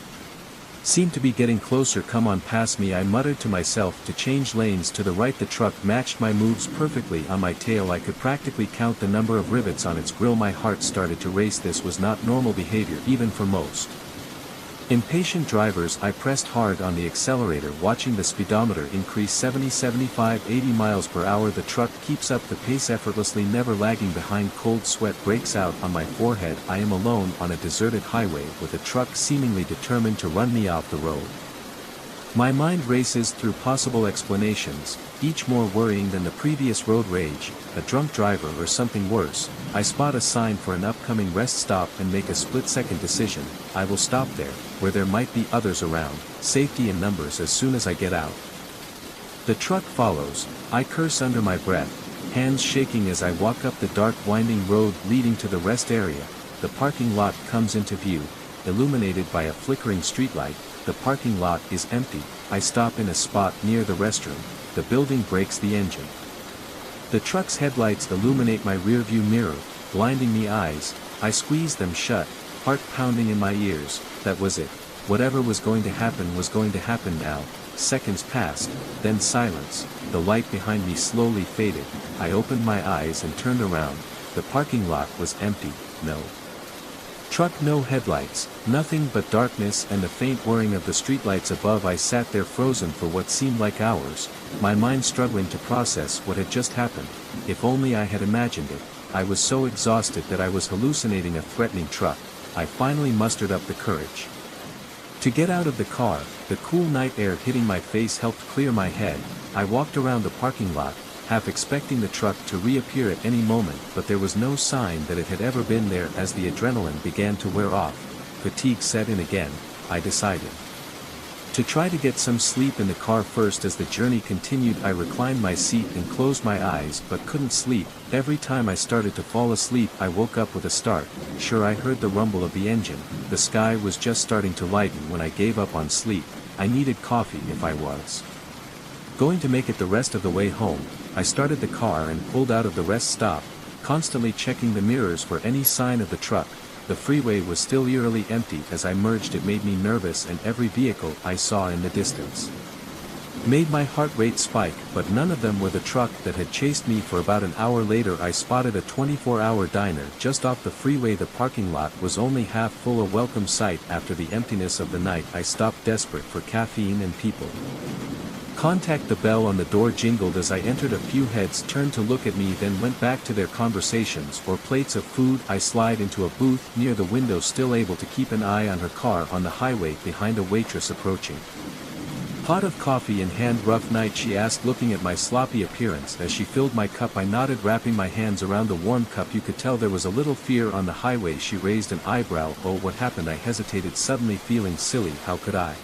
A: seemed to be getting closer. Come on, pass me, I muttered to myself to change lanes to the right. The truck matched my moves perfectly. On my tail I could practically count the number of rivets on its grille. My heart started to race. This was not normal behavior, even for most impatient drivers. I pressed hard on the accelerator, watching the speedometer increase. 70, 75, 80 miles per hour. The truck keeps up the pace effortlessly, never lagging behind. Cold sweat breaks out on my forehead. I am alone on a deserted highway with a truck seemingly determined to run me off the road. My mind races through possible explanations, each more worrying than the previous. Road rage, a drunk driver, or something worse. I spot a sign for an upcoming rest stop and make a split-second decision. I will stop there, where there might be others around. Safety in numbers. As soon as I get out, the truck follows. I curse under my breath, hands shaking as I walk up the dark winding road leading to the rest area. The parking lot comes into view, illuminated by a flickering streetlight. The parking lot is empty. I stop in a spot near the restroom. The building brakes the engine. The truck's headlights illuminate my rearview mirror, blinding me. Eyes, I squeeze them shut, heart pounding in my ears. That was it. Whatever was going to happen was going to happen now. Seconds passed, then silence. The light behind me slowly faded. I opened my eyes and turned around. The parking lot was empty. No truck, no headlights, nothing but darkness and the faint whirring of the streetlights above. I sat there frozen for what seemed like hours, my mind struggling to process what had just happened. If only I had imagined it. I was so exhausted that I was hallucinating a threatening truck. I finally mustered up the courage to get out of the car. The cool night air hitting my face helped clear my head. I walked around the parking lot, half expecting the truck to reappear at any moment, but there was no sign that it had ever been there. As the adrenaline began to wear off, fatigue set in again. I decided to try to get some sleep in the car first. As the journey continued, I reclined my seat and closed my eyes but couldn't sleep. Every time I started to fall asleep, I woke up with a start. Sure, I heard the rumble of the engine. The sky was just starting to lighten when I gave up on sleep. I needed coffee if I was going to make it the rest of the way home. I started the car and pulled out of the rest stop, constantly checking the mirrors for any sign of the truck. The freeway was still eerily empty. As I merged, it made me nervous, and every vehicle I saw in the distance made my heart rate spike, but none of them were the truck that had chased me. For about an hour later, I spotted a 24-hour diner just off the freeway. The parking lot was only half full, a welcome sight after the emptiness of the night. I stopped, desperate for caffeine and people. Contact. The bell on the door jingled as I entered. A few heads turned to look at me, then went back to their conversations or plates of food. I slid into a booth near the window, still able to keep an eye on her car on the highway behind. A waitress approaching, pot of coffee in hand. Rough night, she asked, looking at my sloppy appearance. As she filled my cup, I nodded, wrapping my hands around the warm cup. You could tell there was a little fear on the highway. She raised an eyebrow. Oh, what happened? I hesitated, suddenly feeling silly. How could I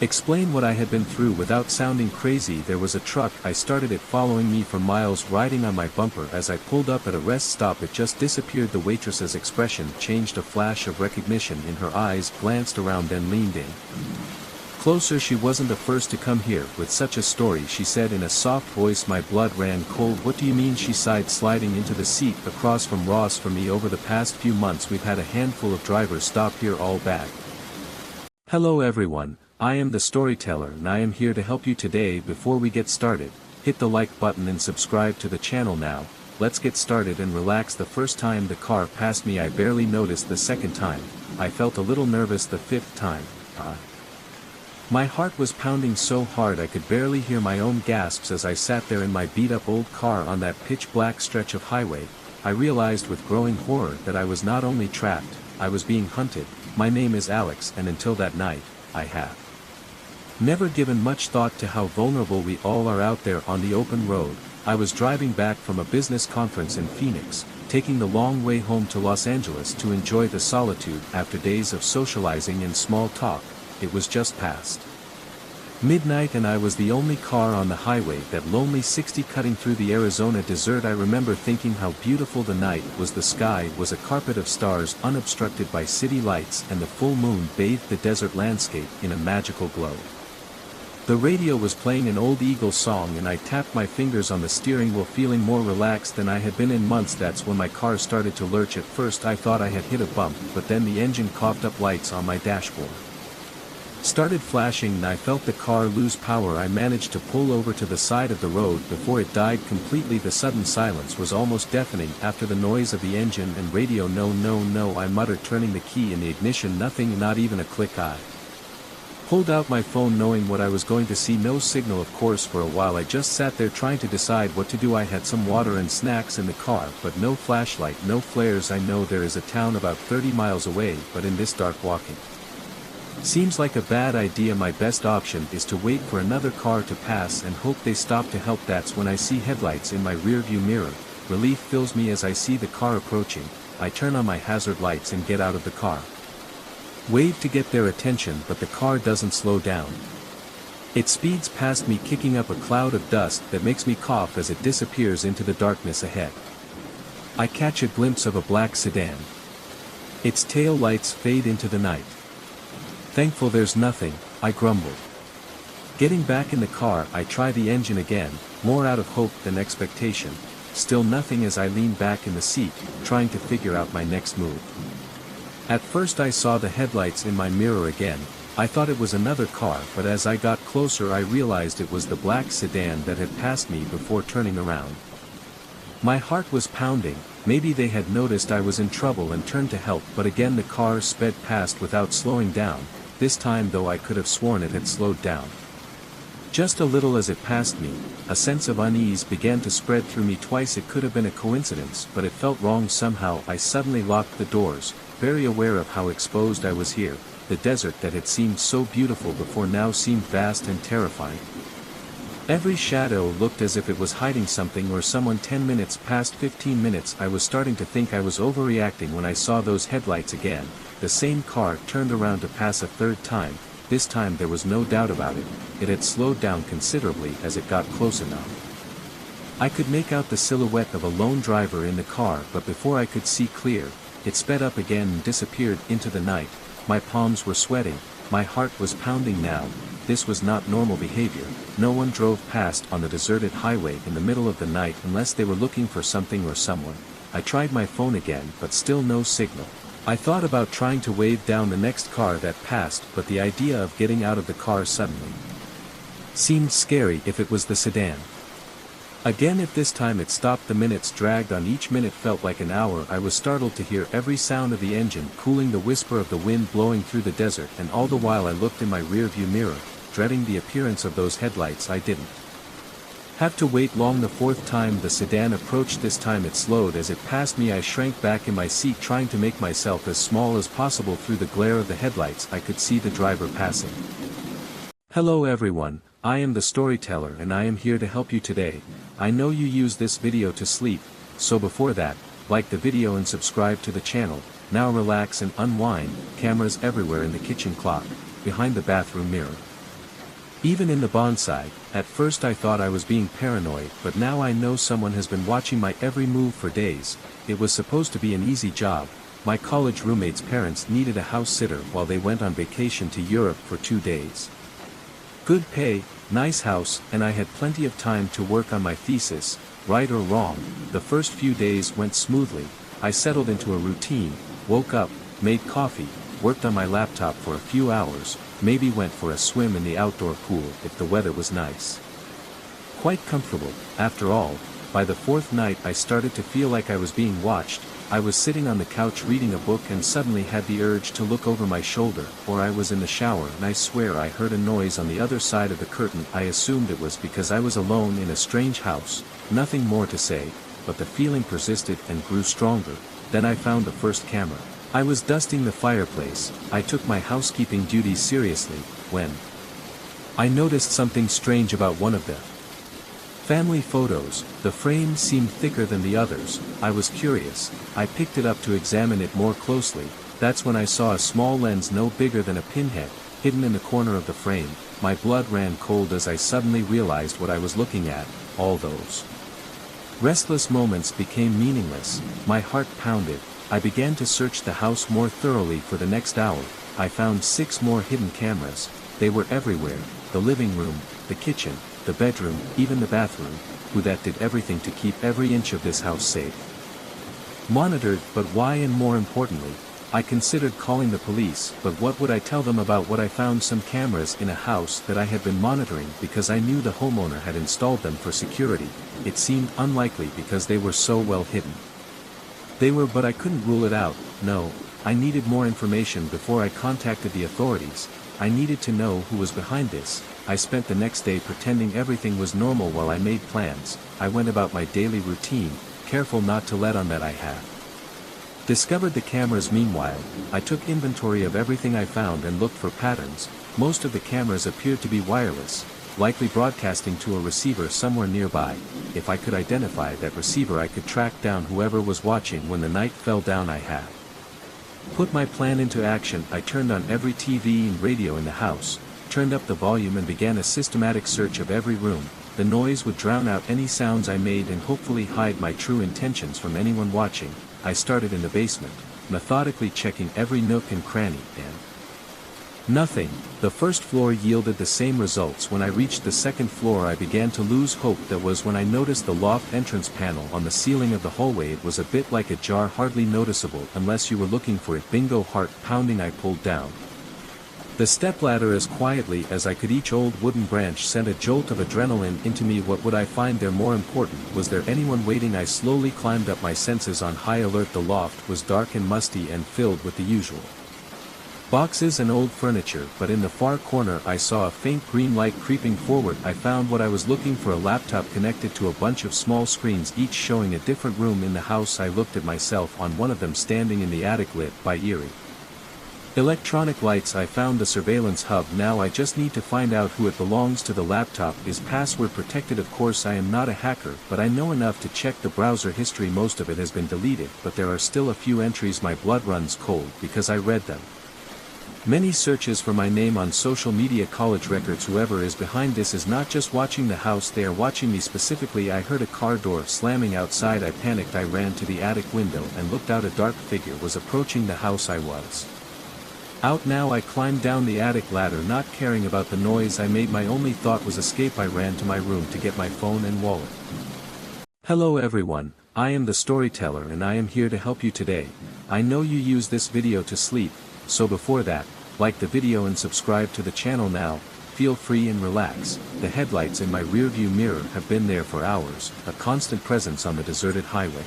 A: explain what I had been through without sounding crazy? There was a truck. I started it, following me for miles, riding on my bumper. As I pulled up at a rest stop, it just disappeared. The waitress's expression changed, a flash of recognition in her eyes, glanced around, then leaned in closer. She wasn't the first to come here with such a story, she said in a soft voice. My blood ran cold. What do you mean? She sighed, sliding into the seat across from Ross. For me, over the past few months we've had a handful of drivers stop here, all bad. Hello everyone. I am the storyteller, and I am here to help you today. Before we get started, hit the like button and subscribe to the channel now. Let's get started and relax. The first time the car passed me, I barely noticed. The second time, I felt a little nervous. The fifth time, my heart was pounding so hard I could barely hear my own gasps. As I sat there in my beat-up old car on that pitch-black stretch of highway, I realized with growing horror that I was not only trapped, I was being hunted. My name is Alex, and until that night, I have never given much thought to how vulnerable we all are out there on the open road. I was driving back from a business conference in Phoenix, taking the long way home to Los Angeles to enjoy the solitude after days of socializing and small talk. It was just past midnight and I was the only car on the highway, that lonely 60 cutting through the Arizona desert. I remember thinking how beautiful the night was. The sky was a carpet of stars, unobstructed by city lights, and the full moon bathed the desert landscape in a magical glow. The radio was playing an old Eagles song, and I tapped my fingers on the steering wheel, feeling more relaxed than I had been in months. That's when my car started to lurch. At first I thought I had hit a bump, but then the engine coughed up. Lights on my dashboard started flashing and I felt the car lose power. I managed to pull over to the side of the road before it died completely. The sudden silence was almost deafening after the noise of the engine and radio. No, no, no, I muttered, turning the key in the ignition. Nothing, not even a click. I pulled out my phone, knowing what I was going to see. No signal, of course. For a while I just sat there trying to decide what to do. I had some water and snacks in the car, but no flashlight, no flares. I know there is a town about 30 miles away, but in this dark, walking seems like a bad idea. My best option is to wait for another car to pass and hope they stop to help. That's when I see headlights in my rearview mirror. Relief fills me as I see the car approaching. I turn on my hazard lights and get out of the car. Wave to get their attention, but the car doesn't slow down. It speeds past me, kicking up a cloud of dust that makes me cough as it disappears into the darkness ahead. I catch a glimpse of a black sedan. Its tail lights fade into the night. Thankful there's nothing, I grumbled. Getting back in the car, I try the engine again, more out of hope than expectation. Still nothing as I lean back in the seat, trying to figure out my next move. At first I saw the headlights in my mirror again, I thought it was another car, but as I got closer I realized it was the black sedan that had passed me before turning around. My heart was pounding. Maybe they had noticed I was in trouble and turned to help, but again the car sped past without slowing down. This time though I could have sworn it had slowed down. Just a little as it passed me, a sense of unease began to spread through me. Twice it could have been a coincidence, but it felt wrong somehow. I suddenly locked the doors, very aware of how exposed I was here. The desert that had seemed so beautiful before now seemed vast and terrifying. Every shadow looked as if it was hiding something or someone. 10 minutes past 15 minutes I was starting to think I was overreacting when I saw those headlights again. The same car turned around to pass a third time. This time there was no doubt about it. It had slowed down considerably as it got close enough. I could make out the silhouette of a lone driver in the car, but before I could see clear, it sped up again and disappeared into the night. My palms were sweating, my heart was pounding now. This was not normal behavior. No one drove past on the deserted highway in the middle of the night unless they were looking for something or someone. I tried my phone again, but still no signal. I thought about trying to wave down the next car that passed, but the idea of getting out of the car suddenly seemed scary. If it was the sedan again, if this time it stopped, the minutes dragged on. Each minute felt like an hour. I was startled to hear every sound of the engine cooling, the whisper of the wind blowing through the desert, and all the while I looked in my rearview mirror, dreading the appearance of those headlights. I didn't have to wait long. The fourth time the sedan approached, this time it slowed. As it passed me I shrank back in my seat, trying to make myself as small as possible. Through the glare of the headlights I could see the driver passing. Hello everyone, I am the storyteller and I am here to help you today. I know you use this video to sleep, so before that, like the video and subscribe to the channel. Now relax and unwind. Cameras everywhere, in the kitchen clock, behind the bathroom mirror, even in the bonsai. At first I thought I was being paranoid, but now I know someone has been watching my every move for days. It was supposed to be an easy job. My college roommate's parents needed a house sitter while they went on vacation to Europe for 2 days. Good pay, nice house, and I had plenty of time to work on my thesis. Right or wrong, the first few days went smoothly. I settled into a routine, woke up, made coffee, worked on my laptop for a few hours, maybe went for a swim in the outdoor pool if the weather was nice. Quite comfortable. After all, by the fourth night I started to feel like I was being watched. I was sitting on the couch reading a book and suddenly had the urge to look over my shoulder, or I was in the shower and I swear I heard a noise on the other side of the curtain. I assumed it was because I was alone in a strange house. Nothing more to say, but the feeling persisted and grew stronger. Then I found the first camera. I was dusting the fireplace. I took my housekeeping duties seriously, when I noticed something strange about one of the family photos. The frame seemed thicker than the others. I was curious. I picked it up to examine it more closely. That's when I saw a small lens no bigger than a pinhead, hidden in the corner of the frame. My blood ran cold as I suddenly realized what I was looking at. All those restless moments became meaningless. My heart pounded. I began to search the house more thoroughly for the next hour. I found 6 more hidden cameras. They were everywhere: the living room, the kitchen, the bedroom, even the bathroom. Who that did everything to keep every inch of this house safe. Monitored, but why? And more importantly, I considered calling the police, but what would I tell them about what I found? Some cameras in a house that I had been monitoring because I knew the homeowner had installed them for security. It seemed unlikely because they were so well hidden. They were, but I couldn't rule it out. No, I needed more information before I contacted the authorities. I needed to know who was behind this. I spent the next day pretending everything was normal while I made plans. I went about my daily routine, careful not to let on that I had discovered the cameras. Meanwhile, I took inventory of everything I found and looked for patterns. Most of the cameras appeared to be wireless, likely broadcasting to a receiver somewhere nearby. If I could identify that receiver, I could track down whoever was watching. When the night fell down, I had put my plan into action. I turned on every TV and radio in the house, turned up the volume and began a systematic search of every room. The noise would drown out any sounds I made and hopefully hide my true intentions from anyone watching. I started in the basement, methodically checking every nook and cranny, and nothing. The first floor yielded the same results. When I reached the second floor, I began to lose hope. That was when I noticed the loft entrance panel on the ceiling of the hallway. It was a bit like a jar, hardly noticeable unless you were looking for it. Bingo! Heart pounding. I pulled down The stepladder as quietly as I could. Each old wooden branch sent a jolt of adrenaline into me. What would I find there? More important, was there anyone waiting? I slowly climbed up, my senses on high alert. The loft was dark and musty and filled with the usual boxes and old furniture, but in the far corner I saw a faint green light creeping forward. I found what I was looking for, a laptop connected to a bunch of small screens, each showing a different room in the house. I looked at myself on one of them, standing in the attic lit by eerie electronic lights. I found the surveillance hub. Now I just need to find out who it belongs to. The laptop is password protected. Of course I am not a hacker, but I know enough to check the browser history. Most of it has been deleted, but there are still a few entries. My blood runs cold because I read them. Many searches for my name on social media, college records. Whoever is behind this is not just watching the house, they are watching me specifically. I heard a car door slamming outside. I panicked. I ran to the attic window and looked out. A dark figure was approaching the house. I was out now. I climbed down the attic ladder, not caring about the noise I made. My only thought was escape. I ran to my room to get my phone and wallet. Hello everyone, I am the storyteller and I am here to help you today. I know you use this video to sleep, so before that, like the video and subscribe to the channel now. Feel free and relax. The headlights in my rearview mirror have been there for hours, a constant presence on the deserted highway.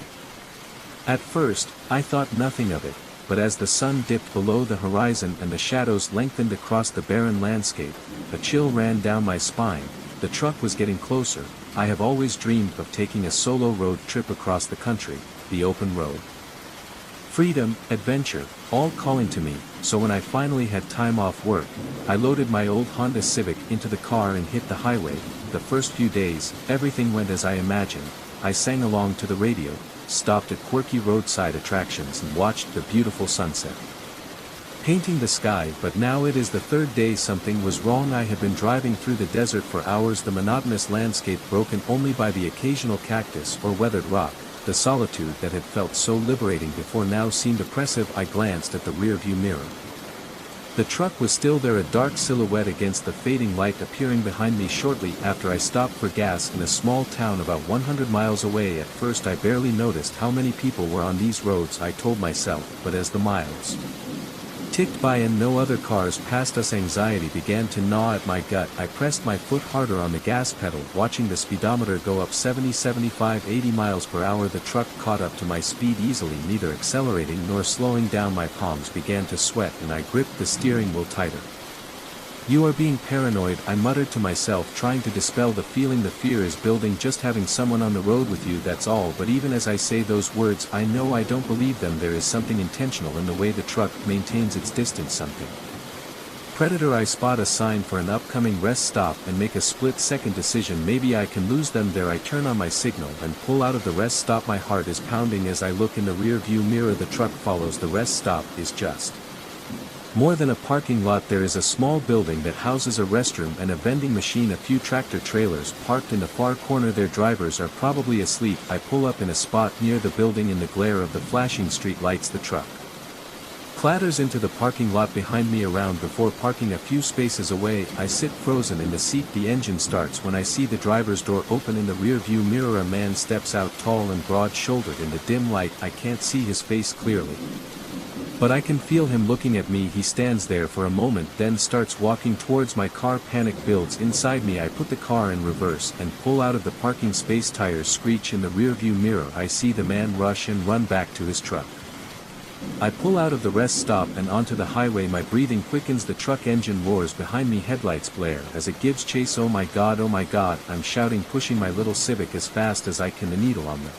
A: At first, I thought nothing of it, but as the sun dipped below the horizon and the shadows lengthened across the barren landscape, a chill ran down my spine. The truck was getting closer. I have always dreamed of taking a solo road trip across the country, the open road. Freedom, adventure, all calling to me. So when I finally had time off work, I loaded my old Honda Civic into the car and hit the highway. The first few days, everything went as I imagined. I sang along to the radio, stopped at quirky roadside attractions and watched the beautiful sunset painting the sky. But now it is the third day. Something was wrong. I had been driving through the desert for hours, the monotonous landscape broken only by the occasional cactus or weathered rock. The solitude that had felt so liberating before now seemed oppressive. I glanced at the rearview mirror. The truck was still there, a dark silhouette against the fading light, appearing behind me shortly after I stopped for gas in a small town about 100 miles away. At first I barely noticed how many people were on these roads, I told myself, but as the miles ticked by and no other cars passed us, anxiety began to gnaw at my gut. I pressed my foot harder on the gas pedal, watching the speedometer go up 70, 75, 80 miles per hour. The truck caught up to my speed easily, neither accelerating nor slowing down. My palms began to sweat and I gripped the steering wheel tighter. You are being paranoid, I muttered to myself, trying to dispel the feeling. The fear is building. Just having someone on the road with you, that's all. But even as I say those words, I know I don't believe them. There is something intentional in the way the truck maintains its distance. Something predator. I spot a sign for an upcoming rest stop and make a split-second decision. Maybe I can lose them there. I turn on my signal and pull out of the rest stop. My heart is pounding as I look in the rear-view mirror. The truck follows. The rest stop is just more than a parking lot. There is a small building that houses a restroom and a vending machine. A few tractor trailers parked in the far corner. Their drivers are probably asleep. I pull up in a spot near the building. In the glare of the flashing street lights, the truck clatters into the parking lot behind me. Around before parking a few spaces away, I sit frozen in the seat. The engine starts when I see the driver's door open. In the rear-view mirror a man steps out, tall and broad-shouldered. In the dim light I can't see his face clearly, but I can feel him looking at me. He stands there for a moment, then starts walking towards my car. Panic builds inside me. I put the car in reverse and pull out of the parking space. Tires screech in the rearview mirror. I see the man rush and run back to his truck. I pull out of the rest stop and onto the highway. My breathing quickens. The truck engine roars behind me. Headlights blare as it gives chase. Oh my God, I'm shouting, pushing my little Civic as fast as I can. The needle on the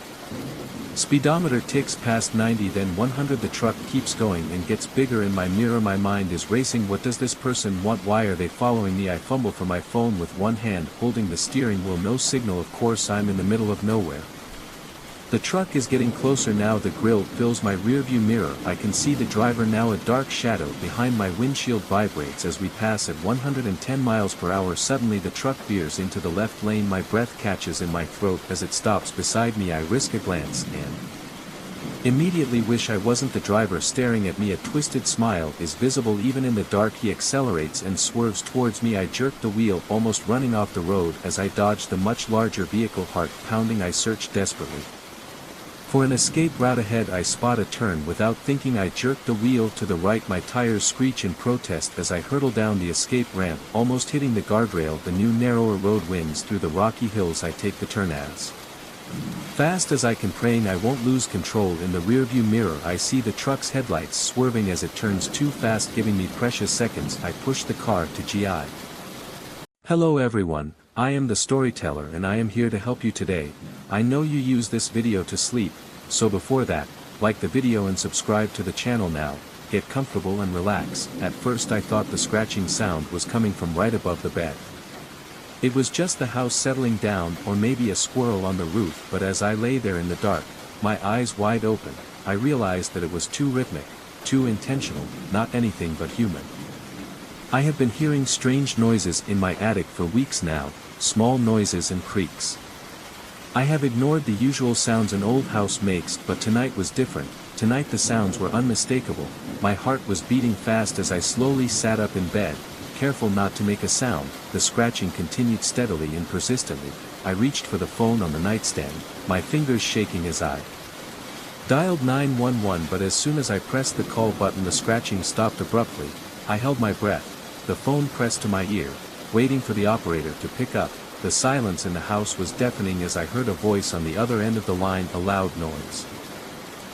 A: speedometer ticks past 90, then 100. The truck keeps going and gets bigger. In my mirror my mind is racing. What does this person want? Why are they following me? I fumble for my phone with one hand, holding the steering wheel. No signal. Of course I'm in the middle of nowhere. The truck is getting closer now. The grille fills my rearview mirror. I can see the driver now, a dark shadow behind my windshield. Vibrates as we pass at 110 miles per hour. Suddenly the truck veers into the left lane. My breath catches in my throat as it stops beside me. I risk a glance and immediately wish I wasn't the driver staring at me. A twisted smile is visible even in the dark. He accelerates and swerves towards me. I jerk the wheel, almost running off the road as I dodge the much larger vehicle. Heart pounding, I search desperately For an escape route ahead I spot a turn. Without thinking I jerk the wheel to the right. My tires screech in protest as I hurtle down the escape ramp, almost hitting the guardrail. The new narrower road winds through the rocky hills. I take the turn as fast as I can, praying I won't lose control. In the rearview mirror I see the truck's headlights swerving as it turns too fast, giving me precious seconds. I push the car to GI. Hello everyone, I am the storyteller and I am here to help you today. I know you use this video to sleep, so before that, like the video and subscribe to the channel now. Get comfortable and relax. At first I thought the scratching sound was coming from right above the bed. It was just the house settling down, or maybe a squirrel on the roof, but as I lay there in the dark, my eyes wide open, I realized that it was too rhythmic, too intentional, not anything but human. I have been hearing strange noises in my attic for weeks now, small noises and creaks. I have ignored the usual sounds an old house makes, but tonight was different. Tonight the sounds were unmistakable. My heart was beating fast as I slowly sat up in bed, careful not to make a sound. The scratching continued steadily and persistently. I reached for the phone on the nightstand, my fingers shaking as I dialed 911, but as soon as I pressed the call button the scratching stopped abruptly. I held my breath, the phone pressed to my ear, waiting for the operator to pick up. The silence in the house was deafening as I heard a voice on the other end of the line. A loud noise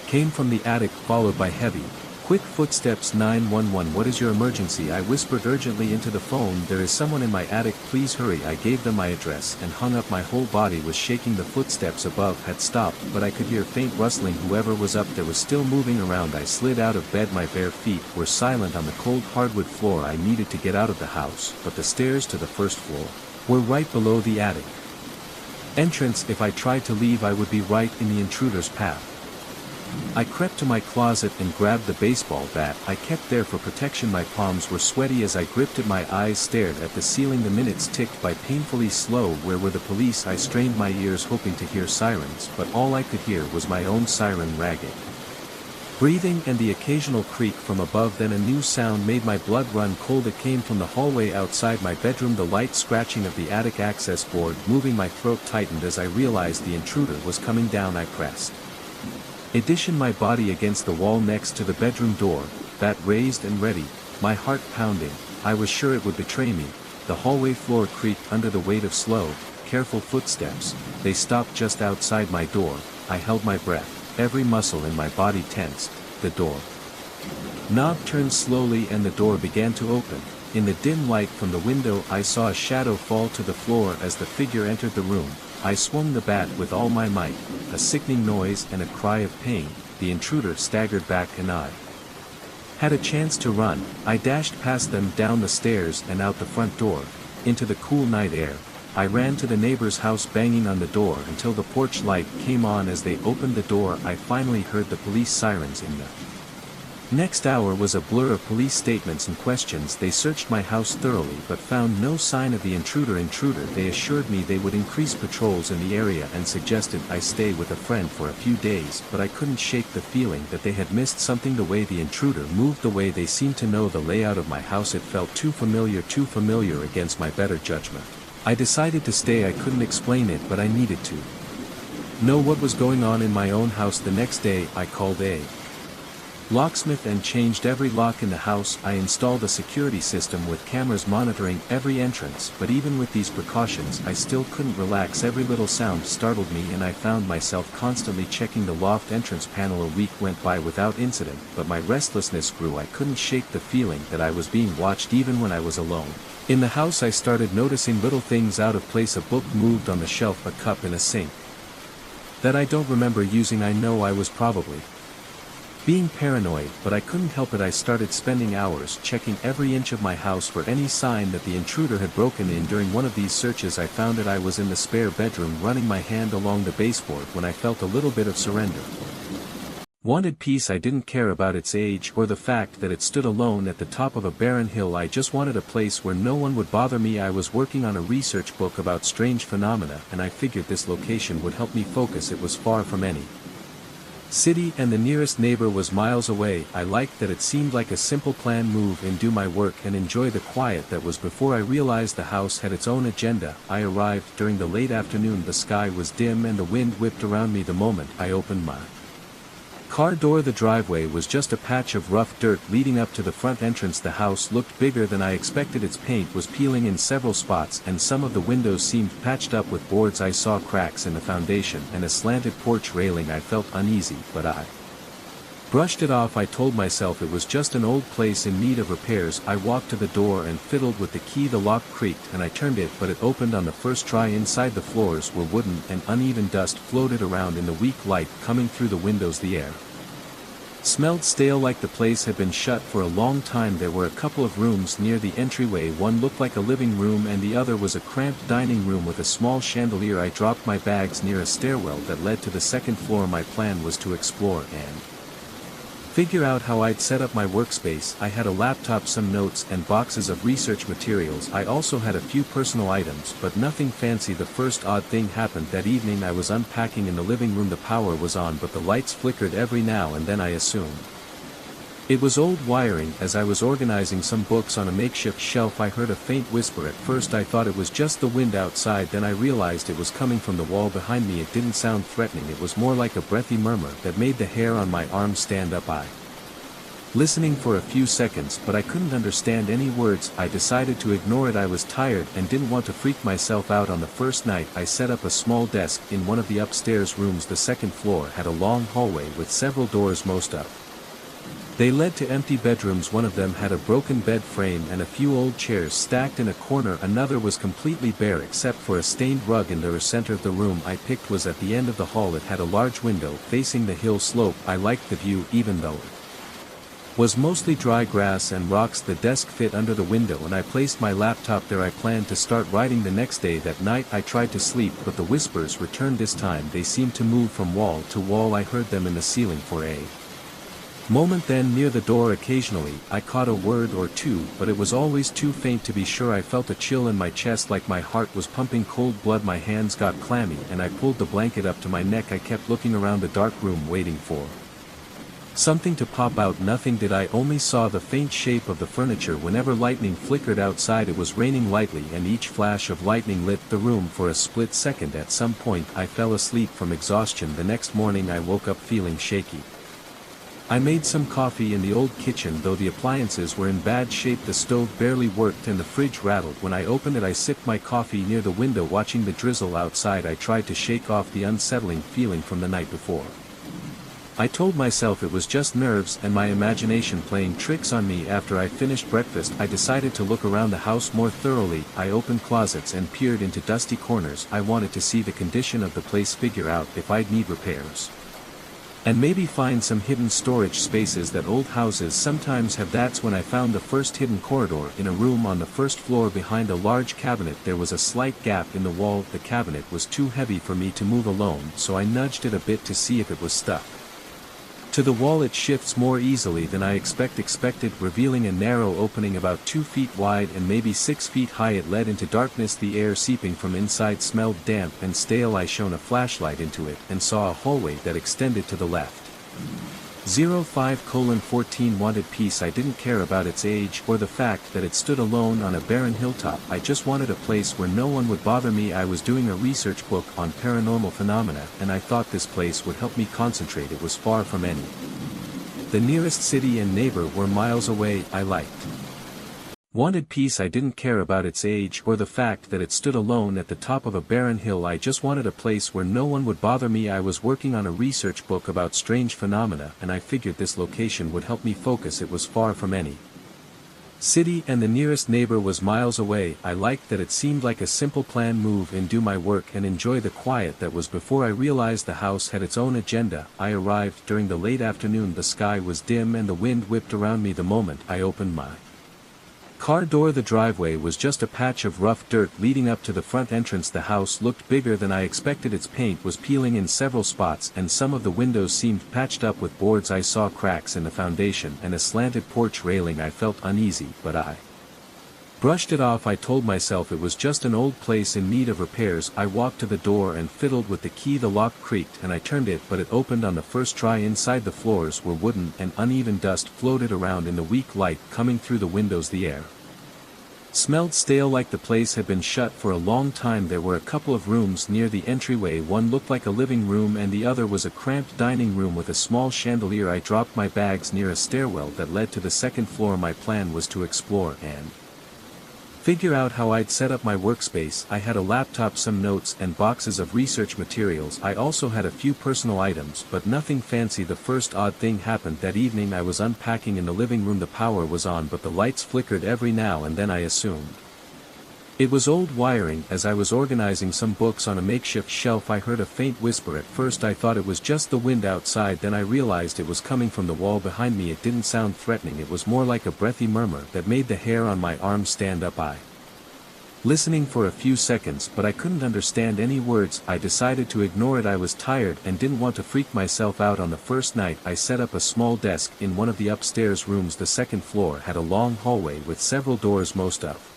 A: came from the attic, followed by heavy, quick footsteps. 911, what is your emergency? I whispered urgently into the phone. There is someone in my attic, please hurry. I gave them my address and hung up. My whole body was shaking. The footsteps above had stopped, but I could hear faint rustling. Whoever was up there was still moving around. I slid out of bed. My bare feet were silent on the cold hardwood floor. I needed to get out of the house, but the stairs to the first floor were right below the attic entrance. If I tried to leave I would be right in the intruder's path. I crept to my closet and grabbed the baseball bat I kept there for protection. My palms were sweaty as I gripped it. My eyes stared at the ceiling. The minutes ticked by painfully slow. Where were the police? I strained my ears hoping to hear sirens, but all I could hear was my own siren, ragged breathing and the occasional creak from above. Then a new sound made my blood run cold. It came from the hallway outside my bedroom, the light scratching of the attic access board moving. My throat tightened as I realized the intruder was coming down. I pressed my body against the wall next to the bedroom door, bat raised and ready, my heart pounding. I was sure it would betray me. The hallway floor creaked under the weight of slow, careful footsteps. They stopped just outside my door. I held my breath. Every muscle in my body tensed. The door knob turned slowly and the door began to open. In the dim light from the window I saw a shadow fall to the floor as the figure entered the room. I swung the bat with all my might. A sickening noise and a cry of pain. The intruder staggered back and I had a chance to run. I dashed past them, down the stairs and out the front door, into the cool night air. I ran to the neighbor's house, banging on the door until the porch light came on. As they opened the door I finally heard the police sirens. In the next hour was a blur of police statements and questions. They searched my house thoroughly but found no sign of the intruder. They assured me they would increase patrols in the area and suggested I stay with a friend for a few days, but I couldn't shake the feeling that they had missed something. The way the intruder moved, the way they seemed to know the layout of my house, it felt too familiar against my better judgment. I decided to stay. I couldn't explain it, but I needed to know what was going on in my own house. The next day I called a locksmith and changed every lock in the house. I installed a security system with cameras monitoring every entrance, but even with these precautions I still couldn't relax. Every little sound startled me and I found myself constantly checking the loft entrance panel. A week went by without incident, but my restlessness grew. I couldn't shake the feeling that I was being watched even when I was alone. In the house I started noticing little things out of place. A book moved on the shelf, a cup in a sink that I don't remember using. I know I was probably being paranoid, but I couldn't help it. I started spending hours checking every inch of my house for any sign that the intruder had broken in. During one of these searches I found it. I was in the spare bedroom running my hand along the baseboard when I felt a little bit of surrender. Wanted peace. I didn't care about its age or the fact that it stood alone at the top of a barren hill. I just wanted a place where no one would bother me. I was working on a research book about strange phenomena and I figured this location would help me focus. It was far from any city and the nearest neighbor was miles away. I liked that it seemed like a simple plan: move and do my work and enjoy the quiet that was before I realized the house had its own agenda. I arrived during the late afternoon. The sky was dim and the wind whipped around me the moment I opened my car door. The driveway was just a patch of rough dirt leading up to the front entrance. The house looked bigger than I expected. Its paint was peeling in several spots and some of the windows seemed patched up with boards. I saw cracks in the foundation and a slanted porch railing. I felt uneasy, but I brushed it off. I told myself it was just an old place in need of repairs. I walked to the door and fiddled with the key. The lock creaked and I turned it, but it opened on the first try. Inside, the floors were wooden and uneven. Dust floated around in the weak light coming through the windows. The air smelled stale, like the place had been shut for a long time. There were a couple of rooms near the entryway. One looked like a living room and the other was a cramped dining room with a small chandelier. I dropped my bags near a stairwell that led to the second floor. My plan was to explore and figure out how I'd set up my workspace. I had a laptop, some notes, and boxes of research materials. I also had a few personal items, but nothing fancy. The first odd thing happened that evening. I was unpacking in the living room. The power was on, but the lights flickered every now and then. I assumed it was old wiring. As I was organizing some books on a makeshift shelf, I heard a faint whisper. At first I thought it was just the wind outside, then I realized it was coming from the wall behind me. It didn't sound threatening, it was more like a breathy murmur that made the hair on my arms stand up. I listening for a few seconds, but I couldn't understand any words. I decided to ignore it. I was tired and didn't want to freak myself out on the first night. I set up a small desk in one of the upstairs rooms. The second floor had a long hallway with several doors. Most of they led to empty bedrooms. One of them had a broken bed frame and a few old chairs stacked in a corner. Another was completely bare except for a stained rug in the center of the room. I picked was at the end of the hall. It had a large window facing the hill slope. I liked the view, even though it was mostly dry grass and rocks. The desk fit under the window and I placed my laptop there. I planned to start writing the next day. That night I tried to sleep, but the whispers returned. This time they seemed to move from wall to wall. I heard them in the ceiling for a moment, then near the door. Occasionally I caught a word or two, but it was always too faint to be sure. I felt a chill in my chest, like my heart was pumping cold blood. My hands got clammy and I pulled the blanket up to my neck. I kept looking around the dark room, waiting for something to pop out. Nothing did. I only saw the faint shape of the furniture whenever lightning flickered outside. It was raining lightly and each flash of lightning lit the room for a split second. At some point I fell asleep from exhaustion. The next morning I woke up feeling shaky. I made some coffee in the old kitchen, though the appliances were in bad shape. The stove barely worked and the fridge rattled. When I opened it I sipped my coffee near the window, watching the drizzle outside. I tried to shake off the unsettling feeling from the night before. I told myself it was just nerves and my imagination playing tricks on me. After I finished breakfast I decided to look around the house more thoroughly. I opened closets and peered into dusty corners. I wanted to see the condition of the place, figure out if I'd need repairs, and maybe find some hidden storage spaces that old houses sometimes have. That's when I found the first hidden corridor in a room on the first floor behind a large cabinet. There was a slight gap in the wall. The cabinet was too heavy for me to move alone, so I nudged it a bit to see if it was stuck to the wall. It shifts more easily than I expected, revealing a narrow opening about 2 feet wide and maybe 6 feet high. It led into darkness. The air seeping from inside smelled damp and stale. I shone a flashlight into it and saw a hallway that extended to the left. 05:14 Wanted peace. I didn't care about its age or the fact that it stood alone on a barren hilltop. I just wanted a place where no one would bother me. I was doing a research book on paranormal phenomena and I thought this place would help me concentrate. It was far from any. The nearest city and neighbor were miles away. I wanted peace. I didn't care about its age or the fact that it stood alone at the top of a barren hill. I just wanted a place where no one would bother me. I was working on a research book about strange phenomena and I figured this location would help me focus. It was far from any city and the nearest neighbor was miles away. I liked that it seemed like a simple plan: move and do my work and enjoy the quiet that was before I realized the house had its own agenda. I arrived during the late afternoon. The sky was dim and the wind whipped around me the moment I opened my car door. The driveway was just a patch of rough dirt leading up to the front entrance. The house looked bigger than I expected. Its paint was peeling in several spots and some of the windows seemed patched up with boards. I saw cracks in the foundation and a slanted porch railing. I felt uneasy, but I brushed it off. I told myself it was just an old place in need of repairs. I walked to the door and fiddled with the key. The lock creaked and I turned it, but it opened on the first try. Inside, the floors were wooden and uneven. Dust floated around in the weak light coming through the windows. The air smelled stale, like the place had been shut for a long time. There were a couple of rooms near the entryway. One looked like a living room and the other was a cramped dining room with a small chandelier. I dropped my bags near a stairwell that led to the second floor. My plan was to explore and figure out how I'd set up my workspace. I had a laptop, some notes, and boxes of research materials. I also had a few personal items, but nothing fancy. The first odd thing happened that evening. I was unpacking in the living room. The power was on, but the lights flickered every now and then. I assumed it was old wiring. As I was organizing some books on a makeshift shelf, I heard a faint whisper. At first I thought it was just the wind outside, then I realized it was coming from the wall behind me. It didn't sound threatening, it was more like a breathy murmur that made the hair on my arms stand up. I listening for a few seconds, but I couldn't understand any words. I decided to ignore it. I was tired and didn't want to freak myself out on the first night. I set up a small desk in one of the upstairs rooms. The second floor had a long hallway with several doors. Most of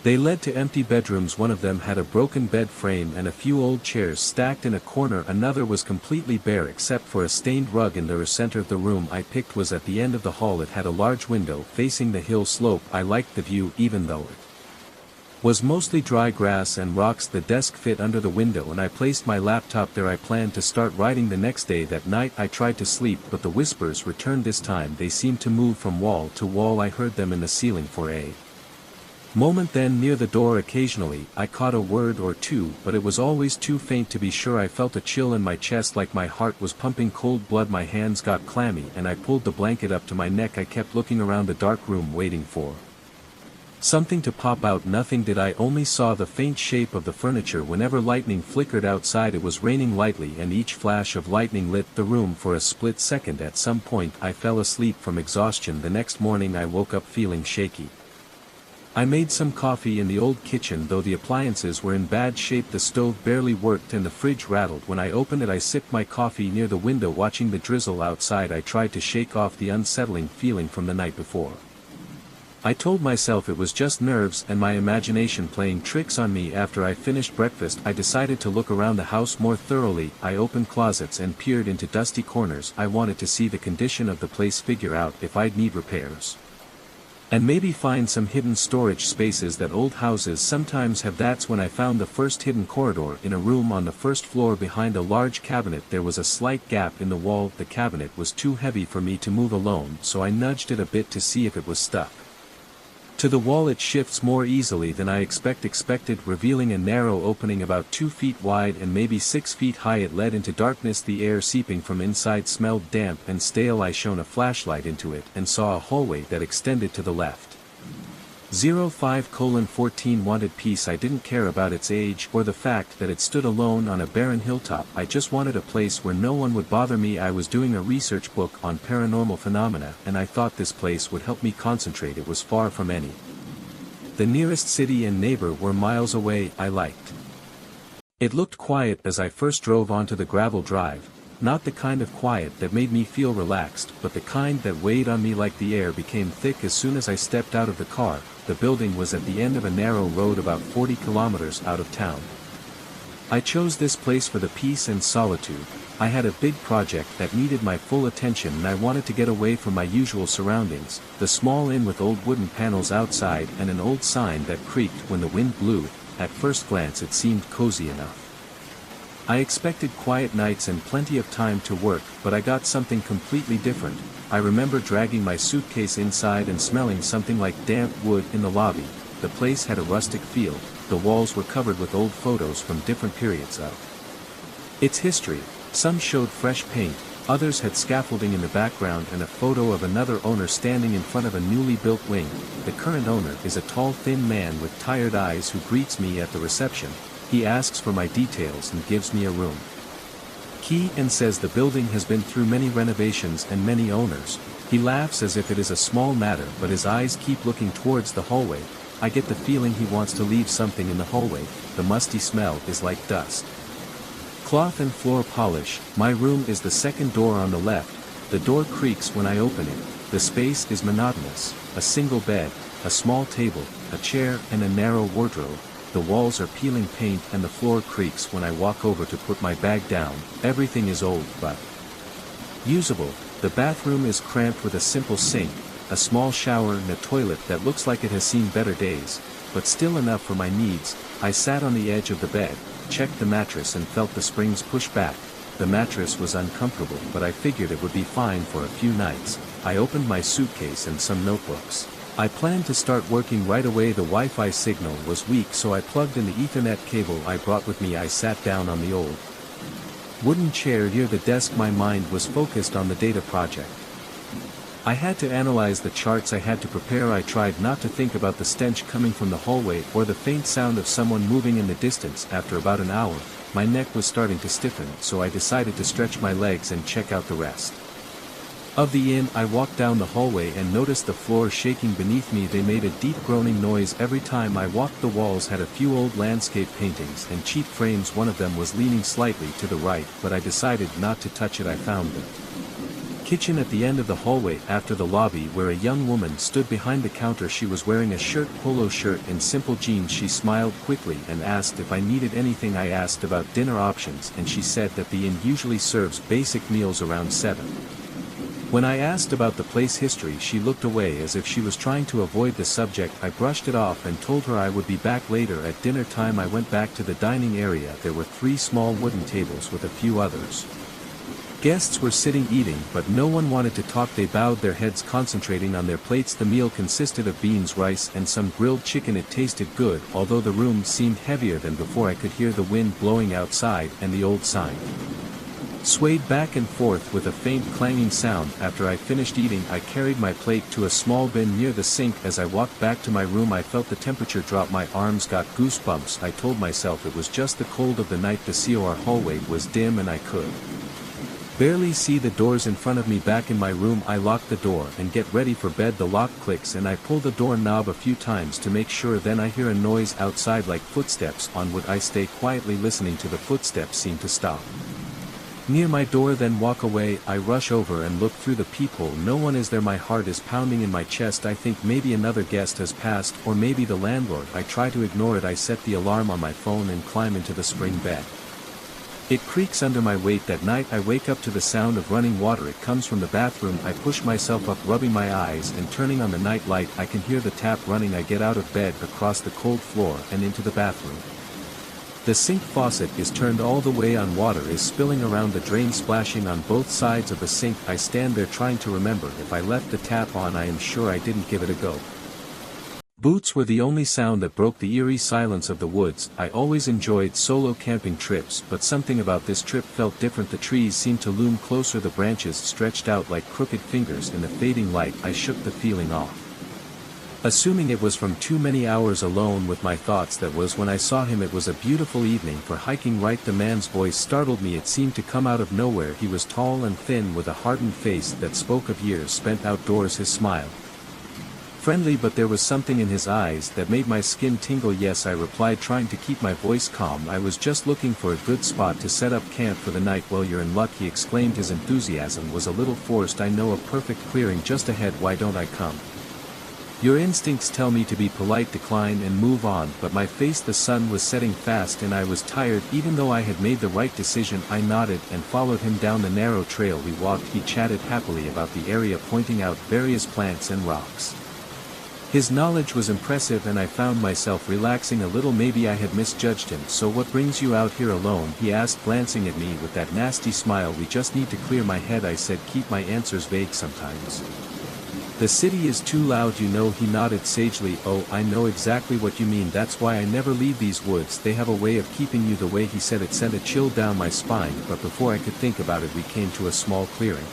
A: they led to empty bedrooms. One of them had a broken bed frame and a few old chairs stacked in a corner. Another was completely bare except for a stained rug in the center of the room I picked was at the end of the hall. It had a large window facing the hill slope. I liked the view even though it was mostly dry grass and rocks. The desk fit under the window and I placed my laptop there. I planned to start writing the next day. That night I tried to sleep, but the whispers returned. This time they seemed to move from wall to wall. I heard them in the ceiling for a moment, then near the door. Occasionally I caught a word or two, but it was always too faint to be sure. I felt a chill in my chest, like my heart was pumping cold blood. My hands got clammy and I pulled the blanket up to my neck. I kept looking around the dark room waiting for something to pop out. Nothing did. I only saw the faint shape of the furniture whenever lightning flickered outside. It was raining lightly and each flash of lightning lit the room for a split second. At some point I fell asleep from exhaustion. The next morning I woke up feeling shaky. I made some coffee in the old kitchen, though the appliances were in bad shape. The stove barely worked and the fridge rattled. When I opened it I sipped my coffee near the window watching the drizzle outside. I tried to shake off the unsettling feeling from the night before. I told myself it was just nerves and my imagination playing tricks on me. After I finished breakfast I decided to look around the house more thoroughly. I opened closets and peered into dusty corners. I wanted to see the condition of the place, figure out if I'd need repairs, and maybe find some hidden storage spaces that old houses sometimes have. That's when I found the first hidden corridor in a room on the first floor behind a large cabinet. There was a slight gap in the wall. The cabinet was too heavy for me to move alone, so I nudged it a bit to see if it was stuck to the wall. It shifts more easily than I expected, revealing a narrow opening about 2 feet wide and maybe 6 feet high. It led into darkness. The air seeping from inside smelled damp and stale. I shone a flashlight into it and saw a hallway that extended to the left. 05:14 wanted peace. I didn't care about its age or the fact that it stood alone on a barren hilltop. I just wanted a place where no one would bother me. I was doing a research book on paranormal phenomena and I thought this place would help me concentrate. It was far from any. The nearest city and neighbor were miles away. I liked it. Looked quiet as I first drove onto the gravel drive. Not the kind of quiet that made me feel relaxed, but the kind that weighed on me like the air became thick as soon as I stepped out of the car. The building was at the end of a narrow road about 40 kilometers out of town. I chose this place for the peace and solitude. I had a big project that needed my full attention and I wanted to get away from my usual surroundings. The small inn with old wooden panels outside and an old sign that creaked when the wind blew. At first glance it seemed cozy enough. I expected quiet nights and plenty of time to work, but I got something completely different. I remember dragging my suitcase inside and smelling something like damp wood in the lobby. The place had a rustic feel. The walls were covered with old photos from different periods of its history. Some showed fresh paint, others had scaffolding in the background and a photo of another owner standing in front of a newly built wing. The current owner is a tall, thin man with tired eyes who greets me at the reception. He asks for my details and gives me a room key and says the building has been through many renovations and many owners. He laughs as if it is a small matter, but his eyes keep looking towards the hallway. I get the feeling he wants to leave something in the hallway. The musty smell is like dust, cloth and floor polish. My room is the second door on the left. The door creaks when I open it. The space is monotonous. a single bed, a small table, a chair and a narrow wardrobe. The walls are peeling paint and the floor creaks when I walk over to put my bag down. Everything is old but usable. The bathroom is cramped with a simple sink, a small shower and a toilet that looks like it has seen better days, but still enough for my needs. I sat on the edge of the bed, checked the mattress and felt the springs push back. The mattress was uncomfortable but I figured it would be fine for a few nights. I opened my suitcase and some notebooks. I planned to start working right away. The Wi-Fi signal was weak so I plugged in the Ethernet cable I brought with me. I sat down on the old wooden chair near the desk. My mind was focused on the data project. I had to analyze the charts I had to prepare. I tried not to think about the stench coming from the hallway or the faint sound of someone moving in the distance. After about an hour, my neck was starting to stiffen, so I decided to stretch my legs and check out the rest of the inn. I walked down the hallway and noticed the floor shaking beneath me. They made a deep groaning noise every time I walked. The walls had a few old landscape paintings and cheap frames. One of them was leaning slightly to the right, but I decided not to touch it. I found the kitchen at the end of the hallway after the lobby, where a young woman stood behind the counter. She was wearing a polo shirt and simple jeans. She smiled quickly and asked if I needed anything. I asked about dinner options and she said that the inn usually serves basic meals around 7. When I asked about the place history, she looked away as if she was trying to avoid the subject. I brushed it off and told her I would be back later. At dinner time I went back to the dining area. There were 3 small wooden tables with a few others. Guests were sitting eating, but no one wanted to talk. They bowed their heads, concentrating on their plates. The meal consisted of beans, rice and some grilled chicken. It tasted good, although the room seemed heavier than before. I could hear the wind blowing outside and the old sign swayed back and forth with a faint clanging sound. After I finished eating, I carried my plate to a small bin near the sink. As I walked back to my room, I felt the temperature drop. My arms got goosebumps. I told myself it was just the cold of the night. The COR hallway was dim and I could barely see the doors in front of me. Back in my room, I locked the door and get ready for bed. The lock clicks and I pull the door knob a few times to make sure. Then I hear a noise outside, like footsteps on wood. I stay quietly listening to the footsteps seem to stop near my door, then walk away. I rush over and look through the peephole. No one is there. My heart is pounding in my chest. I think maybe another guest has passed, or maybe the landlord. I try to ignore it. I set the alarm on my phone and climb into the spring bed. It creaks under my weight. That night I wake up to the sound of running water. It comes from the bathroom. I push myself up, rubbing my eyes and turning on the night light. I can hear the tap running. I get out of bed, across the cold floor and into the bathroom. The sink faucet is turned all the way on. Water is spilling around the drain, splashing on both sides of the sink. I stand there trying to remember if I left the tap on. I am sure I didn't give it a go. Boots were the only sound that broke the eerie silence of the woods. I always enjoyed solo camping trips, but something about this trip felt different. The trees seemed to loom closer, the branches stretched out like crooked fingers in the fading light. I shook the feeling off, assuming it was from too many hours alone with my thoughts. That was when I saw him. It was a beautiful evening for hiking. Right, the man's voice startled me. It seemed to come out of nowhere. He was tall and thin with a hardened face that spoke of years spent outdoors. His smile friendly, but there was something in his eyes that made my skin tingle. Yes, I replied, trying to keep my voice calm. I was just looking for a good spot to set up camp for the night. Well, you're in luck, he exclaimed. His enthusiasm was a little forced. I know a perfect clearing just ahead. Why don't I come? Your instincts tell me to be polite, decline and move on, but my face, the sun was setting fast and I was tired. Even though I had made the right decision, I nodded and followed him down the narrow trail. We walked. He chatted happily about the area, pointing out various plants and rocks. His knowledge was impressive and I found myself relaxing a little. Maybe I had misjudged him. So what brings you out here alone? He asked, glancing at me with that nasty smile. We just need to clear my head, I said. Keep my answers vague sometimes. The city is too loud, you know. He nodded sagely. Oh, I know exactly what you mean. That's why I never leave these woods. They have a way of keeping you. The way he said it sent a chill down my spine, but before I could think about it we came to a small clearing.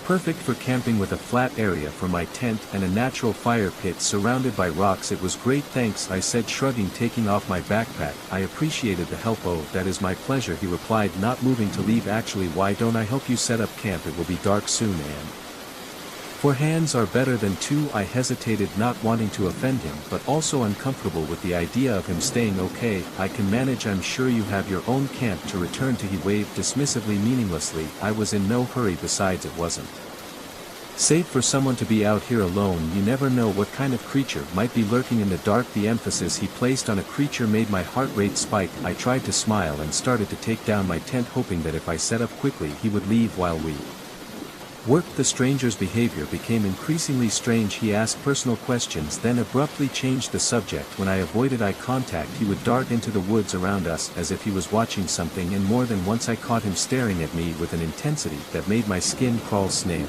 A: Perfect for camping, with a flat area for my tent and a natural fire pit surrounded by rocks. It was great, thanks, I said, shrugging, taking off my backpack. I appreciated the help. Oh, that is my pleasure, he replied, not moving to leave. Actually, why don't I help you set up camp? It will be dark soon, and 4 hands are better than 2. I hesitated, not wanting to offend him, but also uncomfortable with the idea of him staying. Okay, I can manage. I'm sure you have your own camp to return to. He waved dismissively, meaninglessly. I was in no hurry. Besides, it wasn't Save for someone to be out here alone, you never know what kind of creature might be lurking in the dark. The emphasis he placed on a creature made my heart rate spike. I tried to smile and started to take down my tent, hoping that if I set up quickly he would leave while we worked. The stranger's behavior became increasingly strange. He asked personal questions, then abruptly changed the subject. When I avoided eye contact, he would dart into the woods around us as if he was watching something, and more than once I caught him staring at me with an intensity that made my skin crawl. Snail.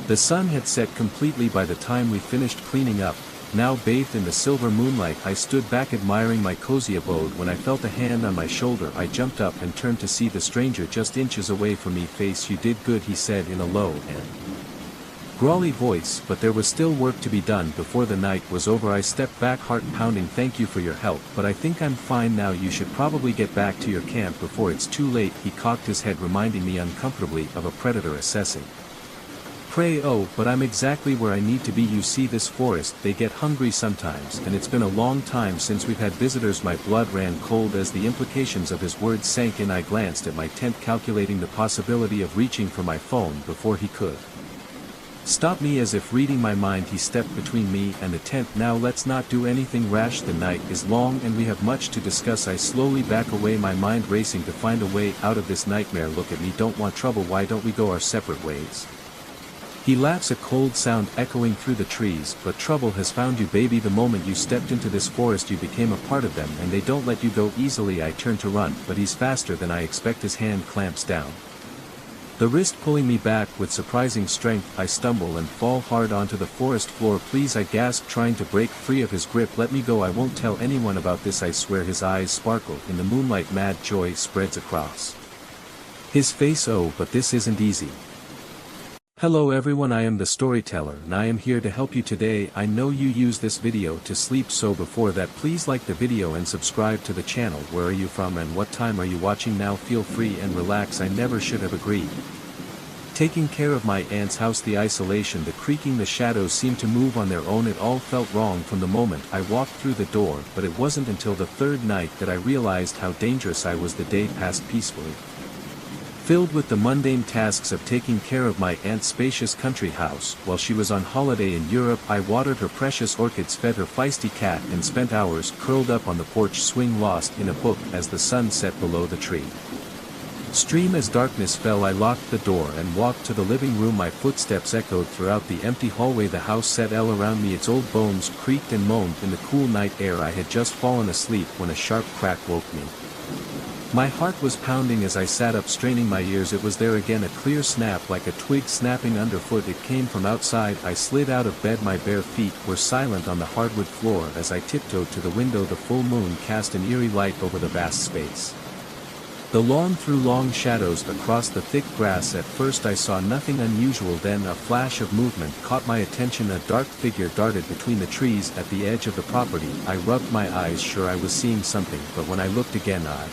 A: The sun had set completely by the time we finished cleaning up. Now bathed in the silver moonlight, I stood back admiring my cozy abode when I felt a hand on my shoulder. I jumped up and turned to see the stranger just inches away from me. "Face, you did good," he said in a low and growly voice, but there was still work to be done before the night was over. I stepped back, heart pounding. "Thank you for your help, but I think I'm fine now. You should probably get back to your camp before it's too late." He cocked his head, reminding me uncomfortably of a predator assessing prey. "Oh, but I'm exactly where I need to be. You see this forest, they get hungry sometimes, and it's been a long time since we've had visitors." My blood ran cold as the implications of his words sank in. I glanced at my tent, calculating the possibility of reaching for my phone before he could stop me. As if reading my mind, he stepped between me and the tent. "Now let's not do anything rash. The night is long and we have much to discuss." I slowly back away, my mind racing to find a way out of this nightmare. "Look at me, don't want trouble. Why don't we go our separate ways?" He laughs, a cold sound echoing through the trees. "But trouble has found you, baby. The moment you stepped into this forest you became a part of them, and they don't let you go easily." I turn to run, but he's faster than I expect. His hand clamps down the wrist, pulling me back with surprising strength. I stumble and fall hard onto the forest floor. "Please," I gasp, trying to break free of his grip. "Let me go. I won't tell anyone about this, I swear." His eyes sparkle in the moonlight. Mad joy spreads across his face. "Oh, but this isn't easy." Hello everyone, I am the storyteller and I am here to help you today. I know you use this video to sleep, so before that please like the video and subscribe to the channel. Where are you from and what time are you watching now? Feel free and relax. I never should have agreed. Taking care of my aunt's house, the isolation, the creaking, the shadows seemed to move on their own. It all felt wrong from the moment I walked through the door, but it wasn't until the third night that I realized how dangerous I was. The day passed peacefully, filled with the mundane tasks of taking care of my aunt's spacious country house. While she was on holiday in Europe, I watered her precious orchids, fed her feisty cat, and spent hours curled up on the porch swing, lost in a book as the sun set below the tree stream. As darkness fell, I locked the door and walked to the living room. My footsteps echoed throughout the empty hallway. The house set all around me. Its old bones creaked and moaned in the cool night air. I had just fallen asleep when a sharp crack woke me. My heart was pounding as I sat up, straining my ears. It was there again, a clear snap like a twig snapping underfoot. It came from outside. I slid out of bed. My bare feet were silent on the hardwood floor as I tiptoed to the window. The full moon cast an eerie light over the vast space. The lawn threw long shadows across the thick grass. At first I saw nothing unusual, then a flash of movement caught my attention. A dark figure darted between the trees at the edge of the property. I rubbed my eyes, sure I was seeing something, but when I looked again I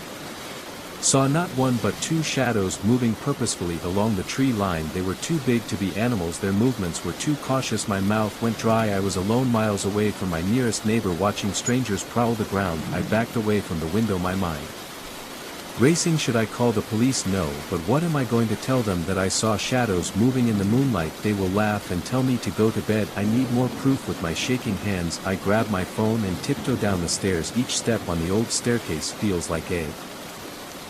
A: saw not one but two shadows moving purposefully along the tree line. They were too big to be animals, their movements were too cautious. My mouth went dry. I was alone, miles away from my nearest neighbor, watching strangers prowl the ground. I backed away from the window, my mind racing. Should I call the police? No, but what am I going to tell them? That I saw shadows moving in the moonlight? They will laugh and tell me to go to bed. I need more proof. With my shaking hands I grab my phone and tiptoe down the stairs. Each step on the old staircase feels like a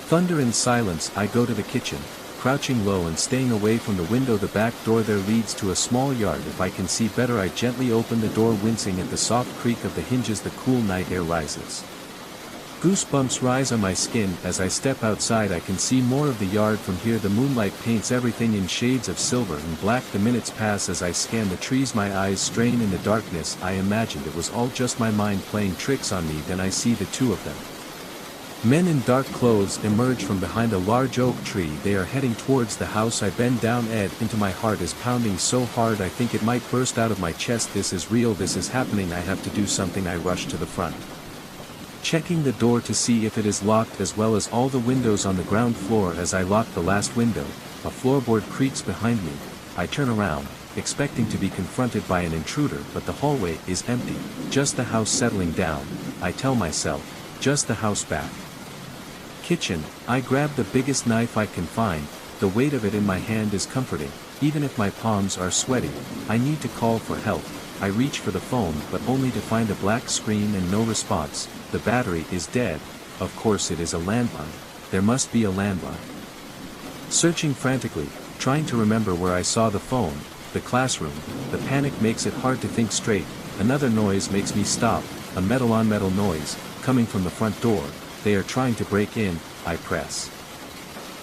A: thunder. In silence I go to the kitchen, crouching low and staying away from the window. The back door there leads to a small yard. If I can see better I gently open the door, wincing at the soft creak of the hinges. The cool night air rises. Goosebumps rise on my skin. As I step outside I can see more of the yard from here. The moonlight paints everything in shades of silver and black. The minutes pass as I scan the trees, my eyes strain in the darkness. I imagined it was all just my mind playing tricks on me. Then I see the two of them. Men in dark clothes emerge from behind a large oak tree. They are heading towards the house. I bend down. Into my heart is pounding so hard I think it might burst out of my chest. This is real. This is happening. I have to do something. I rush to the front, checking the door to see if it is locked, as well as all the windows on the ground floor. As I lock the last window, a floorboard creaks behind me. I turn around, expecting to be confronted by an intruder, but the hallway is empty. Just the house settling down. I tell myself, just the house. Back kitchen, I grab the biggest knife I can find, the weight of it in my hand is comforting, even if my palms are sweaty. I need to call for help. I reach for the phone but only to find a black screen and no response. The battery is dead. Of course it is a landline. There must be a landline. Searching frantically, trying to remember where I saw the phone, the classroom. The panic makes it hard to think straight. Another noise makes me stop, a metal-on-metal noise, coming from the front door. They are trying to break in. I press.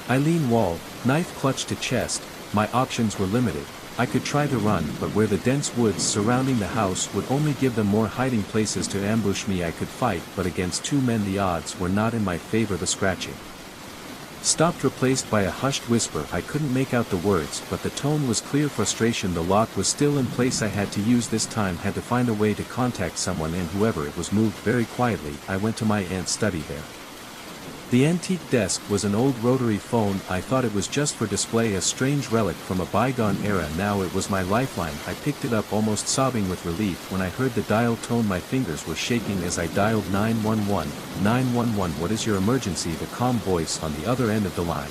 A: Eileen Wall, knife clutched to chest. My options were limited. I could try to run, but where the dense woods surrounding the house would only give them more hiding places to ambush me. I could fight, but against two men the odds were not in my favor. The scratching stopped, replaced by a hushed whisper. I couldn't make out the words, but the tone was clear. Frustration. The lock was still in place. I had to use this time, had to find a way to contact someone, and whoever it was moved very quietly. I went to my aunt's study there. The antique desk was an old rotary phone. I thought it was just for display, a strange relic from a bygone era. Now it was my lifeline. I picked it up, almost sobbing with relief when I heard the dial tone. My fingers were shaking as I dialed 911. 911, what is your emergency? The calm voice on the other end of the line.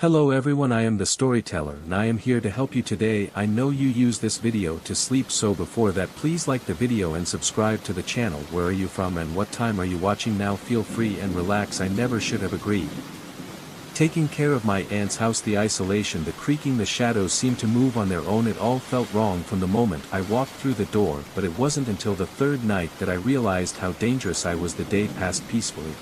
A: Hello everyone, I am the storyteller and I am here to help you today. I know you use this video to sleep, so before that please like the video and subscribe to the channel. Where are you from and what time are you watching now? Feel free and relax. I never should have agreed. Taking care of my aunt's house, the isolation, the creaking, the shadows seemed to move on their own. It all felt wrong from the moment I walked through the door, but it wasn't until the third night that I realized how dangerous I was. The day passed peacefully,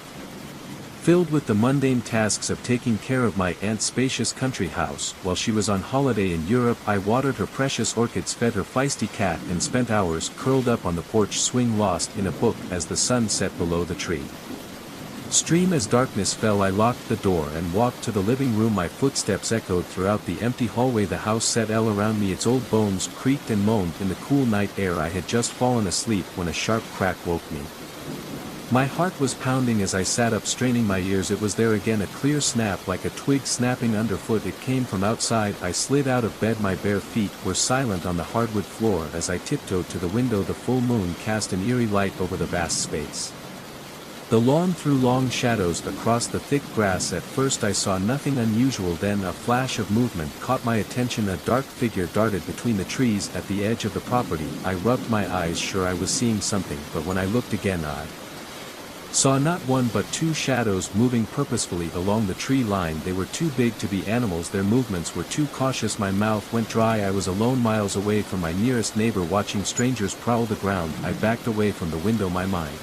A: filled with the mundane tasks of taking care of my aunt's spacious country house. While she was on holiday in Europe, I watered her precious orchids, fed her feisty cat, and spent hours curled up on the porch swing, lost in a book as the sun set below the tree stream. As darkness fell, I locked the door and walked to the living room. My footsteps echoed throughout the empty hallway. The house set all around me. Its old bones creaked and moaned in the cool night air. I had just fallen asleep when a sharp crack woke me. My heart was pounding as I sat up, straining my ears. It was there again, a clear snap like a twig snapping underfoot. It came from outside. I slid out of bed. My bare feet were silent on the hardwood floor as I tiptoed to the window. The full moon cast an eerie light over the vast space. The lawn threw long shadows across the thick grass. At first I saw nothing unusual, then a flash of movement caught my attention. A dark figure darted between the trees at the edge of the property. I rubbed my eyes, sure I was seeing something, but when I looked again I saw not one but two shadows moving purposefully along the tree line. They were too big to be animals. Their movements were too cautious. My mouth went dry. I was alone, miles away from my nearest neighbor, watching strangers prowl the ground. I backed away from the window, my mind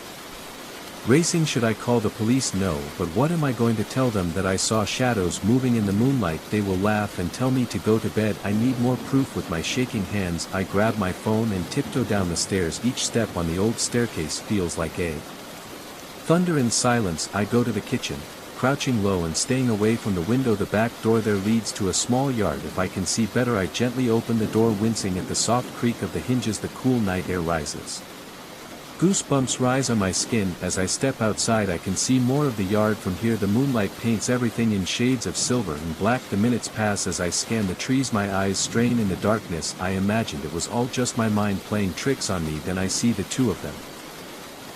A: racing. Should I call the police? No, but what am I going to tell them? That I saw shadows moving in the moonlight? They will laugh and tell me to go to bed. I need more proof. With my shaking hands I grab my phone and tiptoe down the stairs. Each step on the old staircase feels like a thunder and silence. I go to the kitchen, crouching low and staying away from the window. The back door there leads to a small yard. If I can see better I gently open the door, wincing at the soft creak of the hinges. The cool night air rises. Goosebumps rise on my skin. As I step outside I can see more of the yard from here. The moonlight paints everything in shades of silver and black. The minutes pass as I scan the trees. My eyes strain in the darkness. I imagined it was all just my mind playing tricks on me. Then I see the two of them.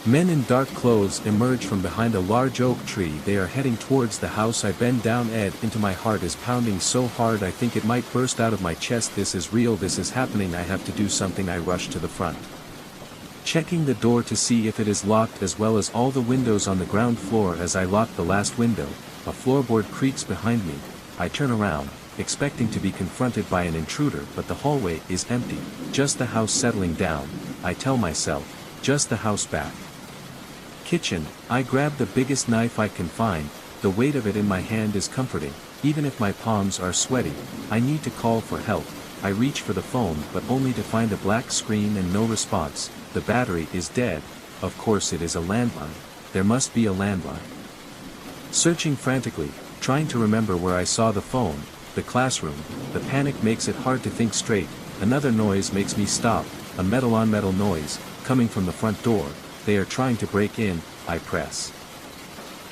A: Men in dark clothes emerge from behind a large oak tree. They are heading towards the house. I bend down. Into my heart is pounding so hard I think it might burst out of my chest. This is real. This is happening. I have to do something. I rush to the front, checking the door to see if it is locked, as well as all the windows on the ground floor. As I lock the last window, a floorboard creaks behind me. I turn around, expecting to be confronted by an intruder, but the hallway is empty. Just the house settling down. I tell myself, just the house. Back kitchen, I grab the biggest knife I can find. The weight of it in my hand is comforting, even if my palms are sweaty. I need to call for help. I reach for the phone but only to find a black screen and no response. The battery is dead. Of course it is a landline. There must be a landline. Searching frantically, trying to remember where I saw the phone, the classroom. The panic makes it hard to think straight. Another noise makes me stop, a metal-on-metal noise, coming from the front door. They are trying to break in. I press.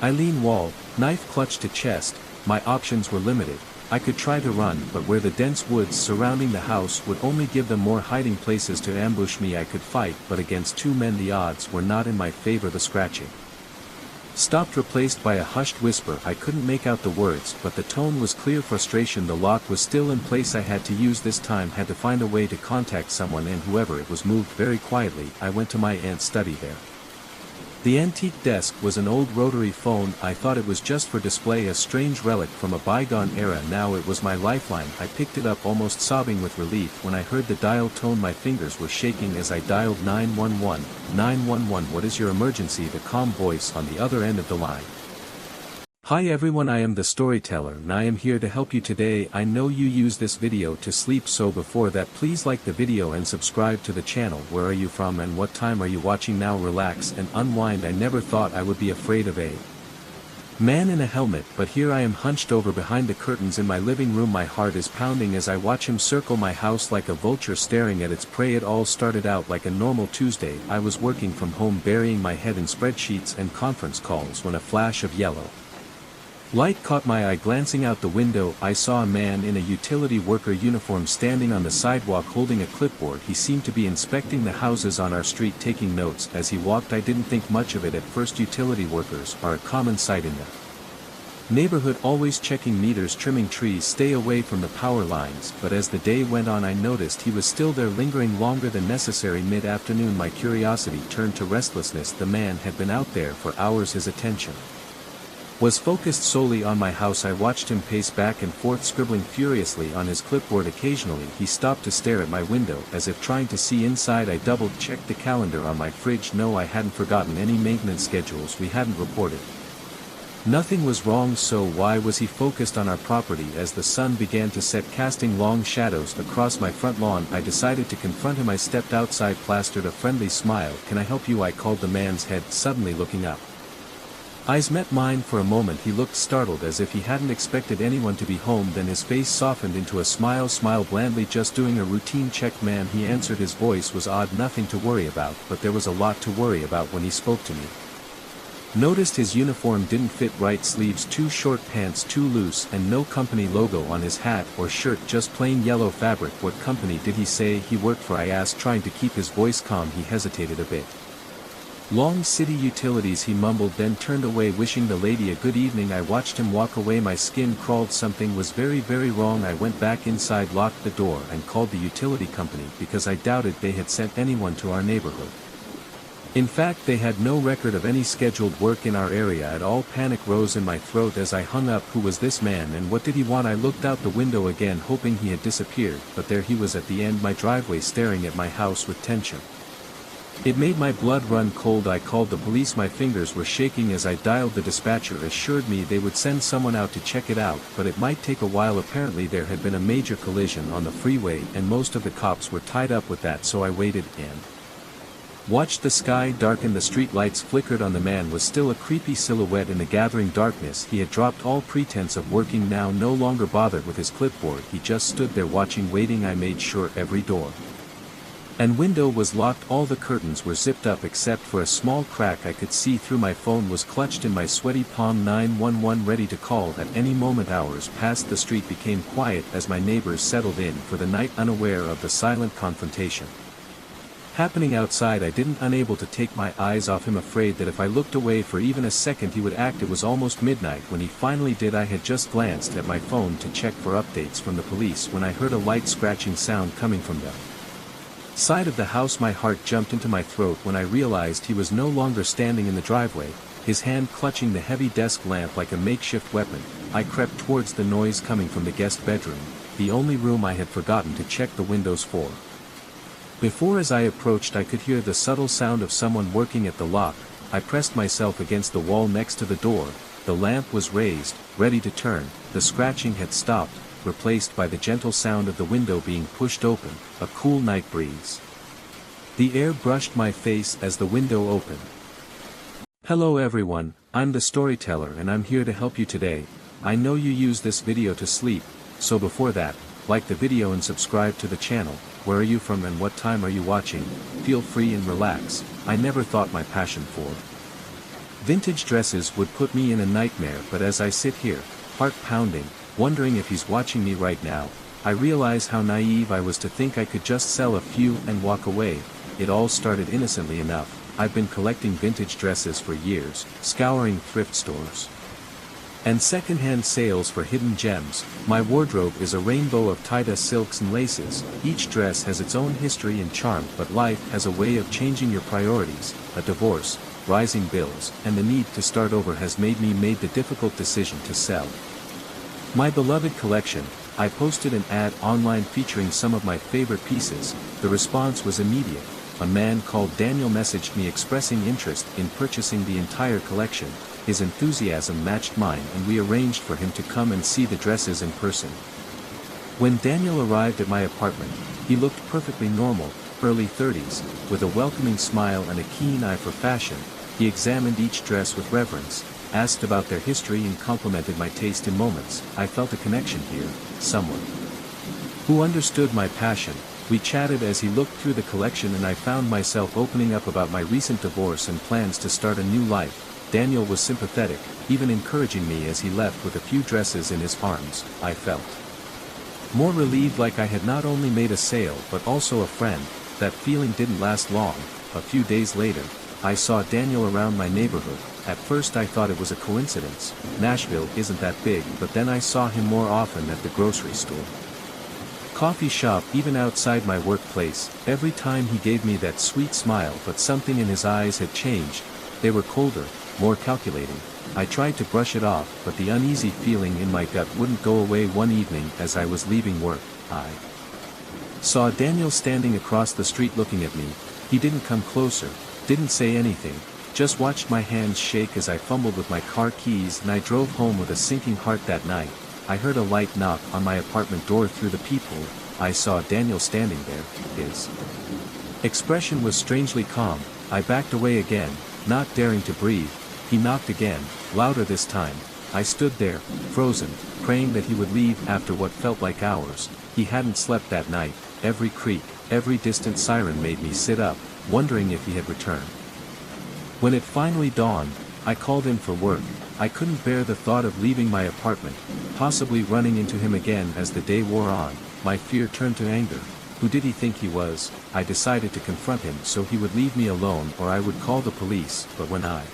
A: Eileen Wall, knife clutched to chest. My options were limited. I could try to run, but where the dense woods surrounding the house would only give them more hiding places to ambush me. I could fight, but against two men the odds were not in my favor. The scratching stopped, replaced by a hushed whisper. I couldn't make out the words, but the tone was clear frustration. The lock was still in place. I had to use this time, had to find a way to contact someone, and whoever it was moved very quietly. I went to my aunt's study there. The antique desk was an old rotary phone. I thought it was just for display, a strange relic from a bygone era. Now it was my lifeline. I picked it up, almost sobbing with relief when I heard the dial tone. My fingers were shaking as I dialed 911. 911, what is your emergency? The calm voice on the other end of the line. Hi everyone, I am the storyteller and I am here to help you today. I know you use this video to sleep, so before that please like the video and subscribe to the channel. Where are you from and what time are you watching? Now relax and unwind. I never thought I would be afraid of a man in a helmet, but here I am hunched over behind the curtains in my living room. My heart is pounding as I watch him circle my house like a vulture staring at its prey. It all started out like a normal Tuesday. I was working from home, burying my head in spreadsheets and conference calls, when a flash of yellow light caught my eye. Glancing out the window, I saw a man in a utility worker uniform standing on the sidewalk holding a clipboard. He seemed to be inspecting the houses on our street, taking notes as he walked. I didn't think much of it at first. Utility workers are a common sight in the neighborhood, always checking meters, trimming trees, stay away from the power lines. But as the day went on, I noticed he was still there, lingering longer than necessary. Mid-afternoon, my curiosity turned to restlessness. The man had been out there for hours. His attention was focused solely on my house. I watched him pace back and forth, scribbling furiously on his clipboard. Occasionally he stopped to stare at my window, as if trying to see inside. I double-checked the calendar on my fridge. No, I hadn't forgotten any maintenance schedules we hadn't reported. Nothing was wrong, so why was he focused on our property? As the sun began to set, casting long shadows across my front lawn, I decided to confront him. I stepped outside, plastered a friendly smile. Can I help you? I called. The man's head suddenly looking up. Eyes met mine for a moment. He looked startled, as if he hadn't expected anyone to be home. Then his face softened into a smile. Smile blandly. Just doing a routine check, ma'am, he answered. His voice was odd. Nothing to worry about, but there was a lot to worry about when he spoke to me. Noticed his uniform didn't fit right, sleeves too short, pants too loose, and no company logo on his hat or shirt, just plain yellow fabric. What company did he say he worked for? I asked, trying to keep his voice calm. He hesitated a bit. Long City Utilities, he mumbled, then turned away, wishing the lady a good evening. I watched him walk away. My skin crawled. Something was very, very wrong. I went back inside, locked the door, and called the utility company, because I doubted they had sent anyone to our neighborhood. In fact, they had no record of any scheduled work in our area at all. Panic rose in my throat as I hung up. Who was this man and what did he want? I looked out the window again, hoping he had disappeared, but there he was at the end of my driveway, staring at my house with tension. It made my blood run cold. I called the police. My fingers were shaking as I dialed. The dispatcher assured me they would send someone out to check it out, but it might take a while. Apparently there had been a major collision on the freeway and most of the cops were tied up with that, so I waited and watched the sky darken. The street lights flickered on. The man was still a creepy silhouette in the gathering darkness. He had dropped all pretense of working now, no longer bothered with his clipboard. He just stood there watching, waiting. I made sure every door and window was locked. All the curtains were zipped up except for a small crack I could see through. My phone was clutched in my sweaty palm. 911 ready to call at any moment. Hours passed. The street became quiet as my neighbors settled in for the night, unaware of the silent confrontation happening outside. I didn't unable to take my eyes off him, afraid that if I looked away for even a second he would act. It was almost midnight when he finally did. I had just glanced at my phone to check for updates from the police when I heard a light scratching sound coming from the side of the house. My heart jumped into my throat when I realized he was no longer standing in the driveway, his hand clutching the heavy desk lamp like a makeshift weapon. I crept towards the noise coming from the guest bedroom, the only room I had forgotten to check the windows for. Before, as I approached, I could hear the subtle sound of someone working at the lock. I pressed myself against the wall next to the door. The lamp was raised, ready to turn. The scratching had stopped, replaced by the gentle sound of the window being pushed open, a cool night breeze. The air brushed my face as the window opened. Hello everyone, I'm the storyteller and I'm here to help you today. I know you use this video to sleep, so before that, like the video and subscribe to the channel. Where are you from and what time are you watching? Feel free and relax. I never thought my passion for vintage dresses would put me in a nightmare, but as I sit here, heart pounding, wondering if he's watching me right now, I realize how naive I was to think I could just sell a few and walk away. It all started innocently enough. I've been collecting vintage dresses for years, scouring thrift stores and second-hand sales for hidden gems. My wardrobe is a rainbow of tie-dye silks and laces. Each dress has its own history and charm, but life has a way of changing your priorities. A divorce, rising bills, and the need to start over has made me make the difficult decision to sell my beloved collection. I posted an ad online featuring some of my favorite pieces. The response was immediate. A man called Daniel messaged me expressing interest in purchasing the entire collection. His enthusiasm matched mine, and we arranged for him to come and see the dresses in person. When Daniel arrived at my apartment, he looked perfectly normal, early 30s, with a welcoming smile and a keen eye for fashion. He examined each dress with reverence, asked about their history and complimented my taste in moments. I felt a connection here, someone who understood my passion. We chatted as he looked through the collection, and I found myself opening up about my recent divorce and plans to start a new life. Daniel was sympathetic, even encouraging me as he left with a few dresses in his arms. I felt more relieved, like I had not only made a sale but also a friend. That feeling didn't last long. A few days later, I saw Daniel around my neighborhood. At first I thought it was a coincidence. Nashville isn't that big, but then I saw him more often at the grocery store, coffee shop, even outside my workplace. Every time he gave me that sweet smile, but something in his eyes had changed. They were colder, more calculating. I tried to brush it off, but the uneasy feeling in my gut wouldn't go away. One evening as I was leaving work, I saw Daniel standing across the street looking at me. He didn't come closer, didn't say anything, just watched my hands shake as I fumbled with my car keys, and I drove home with a sinking heart. That night, I heard a light knock on my apartment door. Through the peephole, I saw Daniel standing there. His expression was strangely calm. I backed away again, not daring to breathe. He knocked again, louder this time. I stood there, frozen, praying that he would leave. After what felt like hours, he hadn't slept that night. Every creak, every distant siren made me sit up, wondering if he had returned. When it finally dawned, I called in for work. I couldn't bear the thought of leaving my apartment, possibly running into him again. As the day wore on, my fear turned to anger. Who did he think he was? I decided to confront him so he would leave me alone, or I would call the police. But when I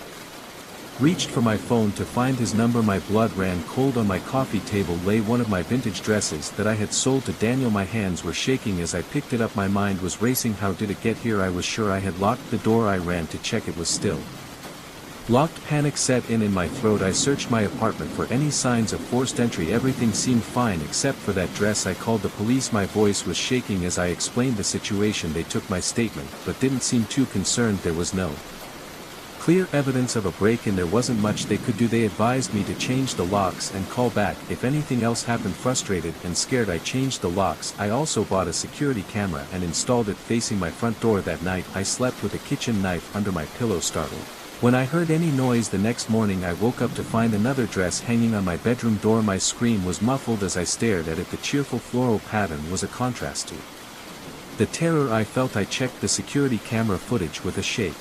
A: reached for my phone to find his number, my blood ran cold. On my coffee table lay one of my vintage dresses that I had sold to Daniel. My hands were shaking as I picked it up. My mind was racing. How did it get here? I was sure I had locked the door. I ran to check. It was still locked. Panic set in my throat. I searched my apartment for any signs of forced entry. Everything seemed fine except for that dress. I called the police. My voice was shaking as I explained the situation. They took my statement, but didn't seem too concerned. There was no clear evidence of a break-in. There wasn't much they could do. They advised me to change the locks and call back if anything else happened. Frustrated and scared, I changed the locks. I also bought a security camera and installed it facing my front door. That night, I slept with a kitchen knife under my pillow. Startled when I heard any noise the next morning, I woke up to find another dress hanging on my bedroom door. My scream was muffled as I stared at it. The cheerful floral pattern was a contrast to the terror I felt. I checked the security camera footage with a shake.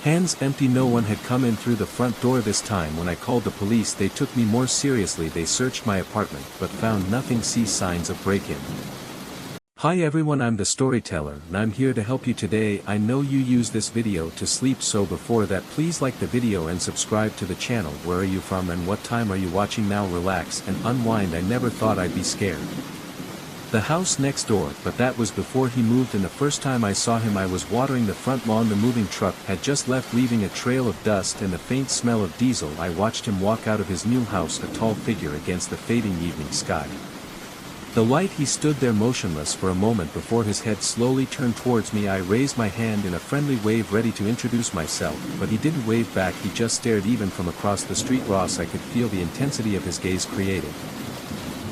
A: Hands empty. No one had come in through the front door this time. When I called the police, they took me more seriously. They searched my apartment, but found nothing. See signs of break-in. Hi everyone, I'm the storyteller, and I'm here to help you today. I know you use this video to sleep, so before that please like the video and subscribe to the channel. Where are you from and what time are you watching? Now relax and unwind. I never thought I'd be scared. The house next door, but that was before he moved, and the first time I saw him I was watering the front lawn. The moving truck had just left, leaving a trail of dust and the faint smell of diesel. I watched him walk out of his new house, a tall figure against the fading evening sky. The light. He stood there motionless for a moment before his head slowly turned towards me. I raised my hand in a friendly wave, ready to introduce myself, but he didn't wave back. He just stared. Even from across the street, Ross, I could feel the intensity of his gaze created.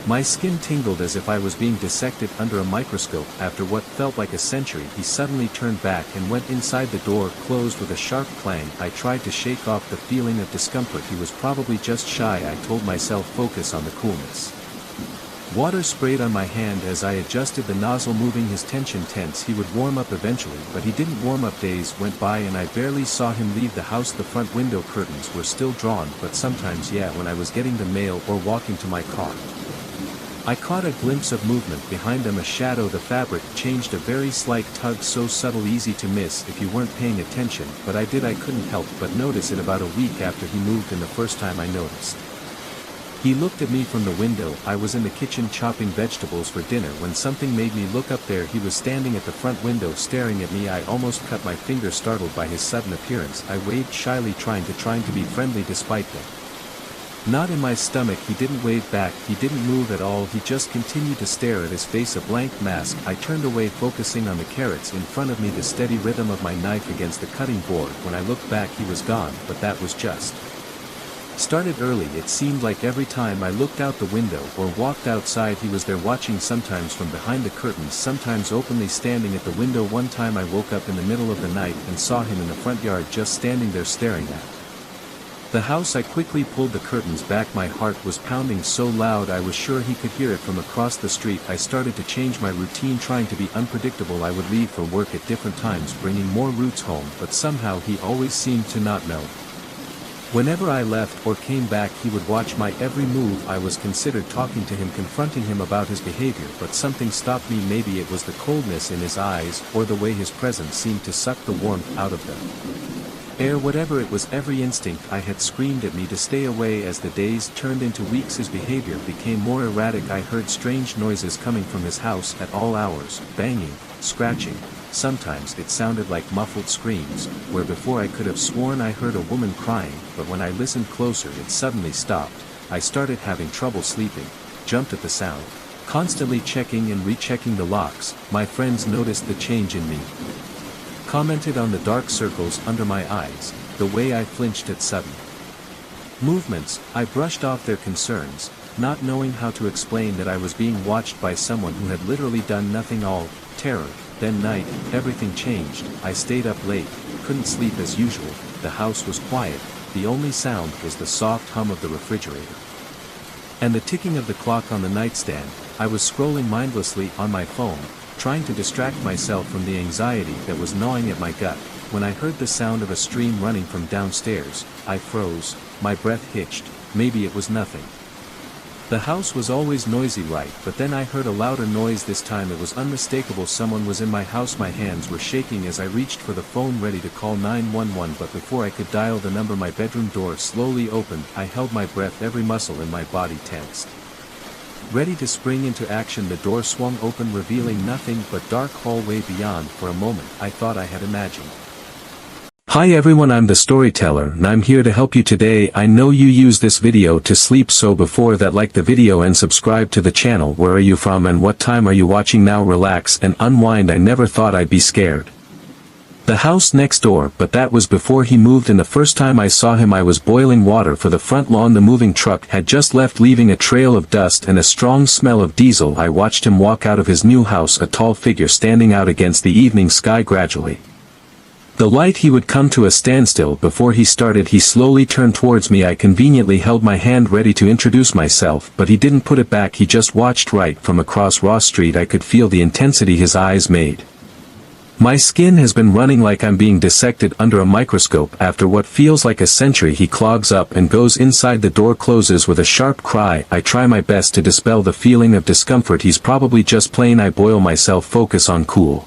A: My skin tingled as if I was being dissected under a microscope. After what felt like a century, he suddenly turned back and went inside. The door closed with a sharp clang. I tried to shake off the feeling of discomfort. He was probably just shy, I told myself. Focus on the coolness. Water sprayed on my hand as I adjusted the nozzle, moving his tension tense. He would warm up eventually, but he didn't warm up. Days went by and I barely saw him leave the house. The front window curtains were still drawn, but sometimes, when I was getting the mail or walking to my car, I caught a glimpse of movement behind them, a shadow. The fabric changed, a very slight tug, so subtle, easy to miss if you weren't paying attention, but I couldn't help but notice it about a week after he moved in. The first time I noticed, he looked at me from the window. I was in the kitchen chopping vegetables for dinner when something made me look up. There he was, standing at the front window staring at me. I almost cut my finger, startled by his sudden appearance. I waved shyly, trying to be friendly despite the knot in my stomach. He didn't wave back, he didn't move at all, he just continued to stare at his face, a blank mask. I turned away, focusing on the carrots in front of me, the steady rhythm of my knife against the cutting board. When I looked back he was gone, but that was just started early. It seemed like every time I looked out the window or walked outside he was there, watching, sometimes from behind the curtains, sometimes openly standing at the window. One time I woke up in the middle of the night and saw him in the front yard, just standing there staring at the house. I quickly pulled the curtains back. My heart was pounding so loud I was sure he could hear it from across the street. I started to change my routine, trying to be unpredictable. I would leave for work at different times, bringing more roots home, but somehow he always seemed to not know. Whenever I left or came back he would watch my every move. I was considered talking to him, confronting him about his behavior, but something stopped me. Maybe it was the coldness in his eyes, or the way his presence seemed to suck the warmth out of them. Whatever it was, every instinct I had screamed at me to stay away. As the days turned into weeks his behavior became more erratic. I heard strange noises coming from his house at all hours, banging, scratching. Sometimes it sounded like muffled screams, where before I could have sworn I heard a woman crying, but when I listened closer it suddenly stopped. I started having trouble sleeping, jumped at the sound, constantly checking and rechecking the locks. My friends noticed the change in me, commented on the dark circles under my eyes, the way I flinched at sudden movements. I brushed off their concerns, not knowing how to explain that I was being watched by someone who had literally done nothing. All terror. Then night, everything changed. I stayed up late, couldn't sleep as usual. The house was quiet, the only sound was the soft hum of the refrigerator and the ticking of the clock on the nightstand. I was scrolling mindlessly on my phone, trying to distract myself from the anxiety that was gnawing at my gut, when I heard the sound of a stream running from downstairs. I froze, my breath hitched. Maybe it was nothing. The house was always noisy, right? But then I heard a louder noise. This time it was unmistakable. Someone was in my house. My hands were shaking as I reached for the phone, ready to call 911, but before I could dial the number my bedroom door slowly opened. I held my breath, every muscle in my body tensed, ready to spring into action. The door swung open, revealing nothing but dark hallway beyond. For a moment I thought I had imagined. Hi everyone, I'm the storyteller and I'm here to help you today. I know you use this video to sleep, so before that, like the video and subscribe to the channel. Where are you from and what time are you watching now? Relax and unwind. I never thought I'd be scared. The house next door, but that was before he moved in. The first time I saw him I was boiling water for the front lawn. The moving truck had just left, leaving a trail of dust and a strong smell of diesel. I watched him walk out of his new house, a tall figure standing out against the evening sky. Gradually, the light, he would come to a standstill. Before he started, he slowly turned towards me. I conveniently held my hand ready to introduce myself, but he didn't put it back. He just watched. Right from across Ross Street I could feel the intensity his eyes made. My skin has been running like I'm being dissected under a microscope. After what feels like a century, he clogs up and goes inside. The door closes with a sharp cry. I try my best to dispel the feeling of discomfort. He's probably just playing. I boil myself, focus on cool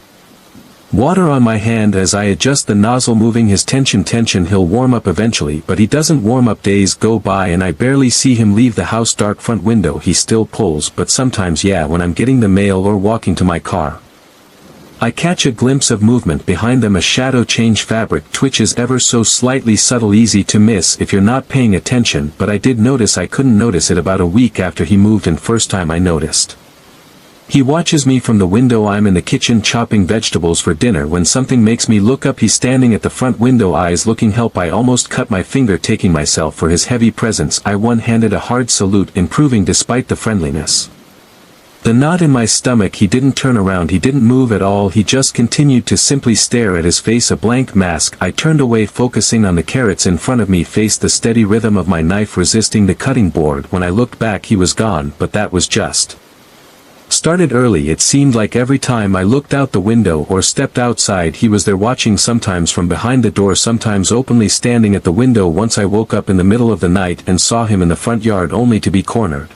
A: water on my hand as I adjust the nozzle, moving his tension. He'll warm up eventually, but he doesn't warm up. Days go by and I barely see him leave the house. Dark front window, he still pulls, but sometimes, yeah, when I'm getting the mail or walking to my car, I catch a glimpse of movement behind them, a shadow change. Fabric twitches ever so slightly, subtle, easy to miss if you're not paying attention, but I did notice. I couldn't notice it about a week after he moved in. First time I noticed. He watches me from the window. I'm in the kitchen chopping vegetables for dinner when something makes me look up. He's standing at the front window, eyes looking help. I almost cut my finger, taking myself for his heavy presence. I one-handed a hard salute, improving despite the friendliness. The knot in my stomach. He didn't turn around, he didn't move at all, he just continued to simply stare at his face, a blank mask. I turned away, focusing on the carrots in front of me, faced the steady rhythm of my knife resisting the cutting board. When I looked back he was gone, but that was just started early. It seemed like every time I looked out the window or stepped outside he was there, watching, sometimes from behind the door, sometimes openly standing at the window. Once I woke up in the middle of the night and saw him in the front yard, only to be cornered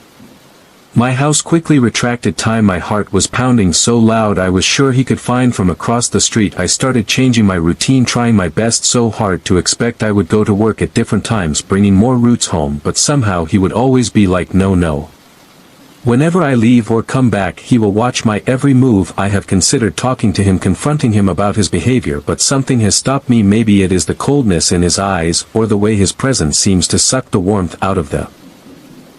A: My house quickly retracted time. My heart was pounding so loud I was sure he could find from across the street. I started changing my routine, trying my best so hard to expect I would go to work at different times, bringing more roots home, but somehow he would always be like no. Whenever I leave or come back he will watch my every move. I have considered talking to him, confronting him about his behavior, but something has stopped me. Maybe it is the coldness in his eyes, or the way his presence seems to suck the warmth out of the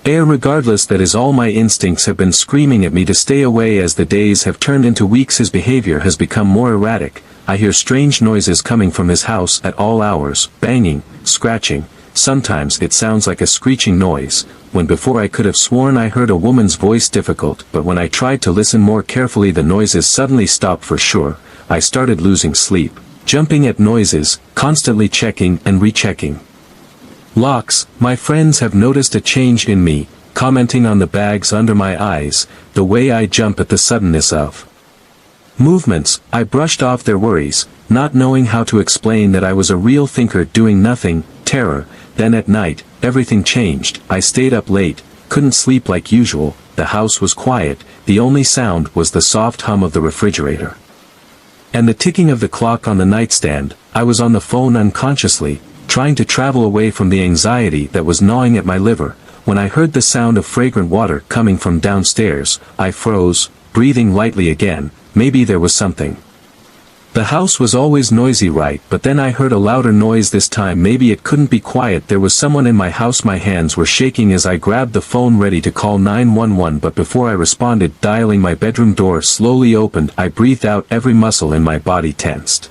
A: air. Regardless, that is all. My instincts have been screaming at me to stay away. As the days have turned into weeks his behavior has become more erratic. I hear strange noises coming from his house at all hours, banging, scratching. Sometimes it sounds like a screeching noise, when before I could have sworn I heard a woman's voice. Difficult, but when I tried to listen more carefully the noises suddenly stopped for sure. I started losing sleep, jumping at noises, constantly checking and rechecking locks. My friends have noticed a change in me, commenting on the bags under my eyes, the way I jump at the suddenness of movements. I brushed off their worries, not knowing how to explain that I was a real thinker doing nothing. Terror. Then at night, everything changed. I stayed up late, couldn't sleep like usual. The house was quiet, the only sound was the soft hum of the refrigerator and the ticking of the clock on the nightstand. I was on the phone unconsciously, trying to travel away from the anxiety that was gnawing at my liver, when I heard the sound of fragrant water coming from downstairs. I froze, breathing lightly again. Maybe there was something. The house was always noisy, right? But then I heard a louder noise this time. Maybe it couldn't be quiet. There was someone in my house. My hands were shaking as I grabbed the phone, ready to call 911, but before I responded, dialing, my bedroom door slowly opened. I breathed out, every muscle in my body tensed.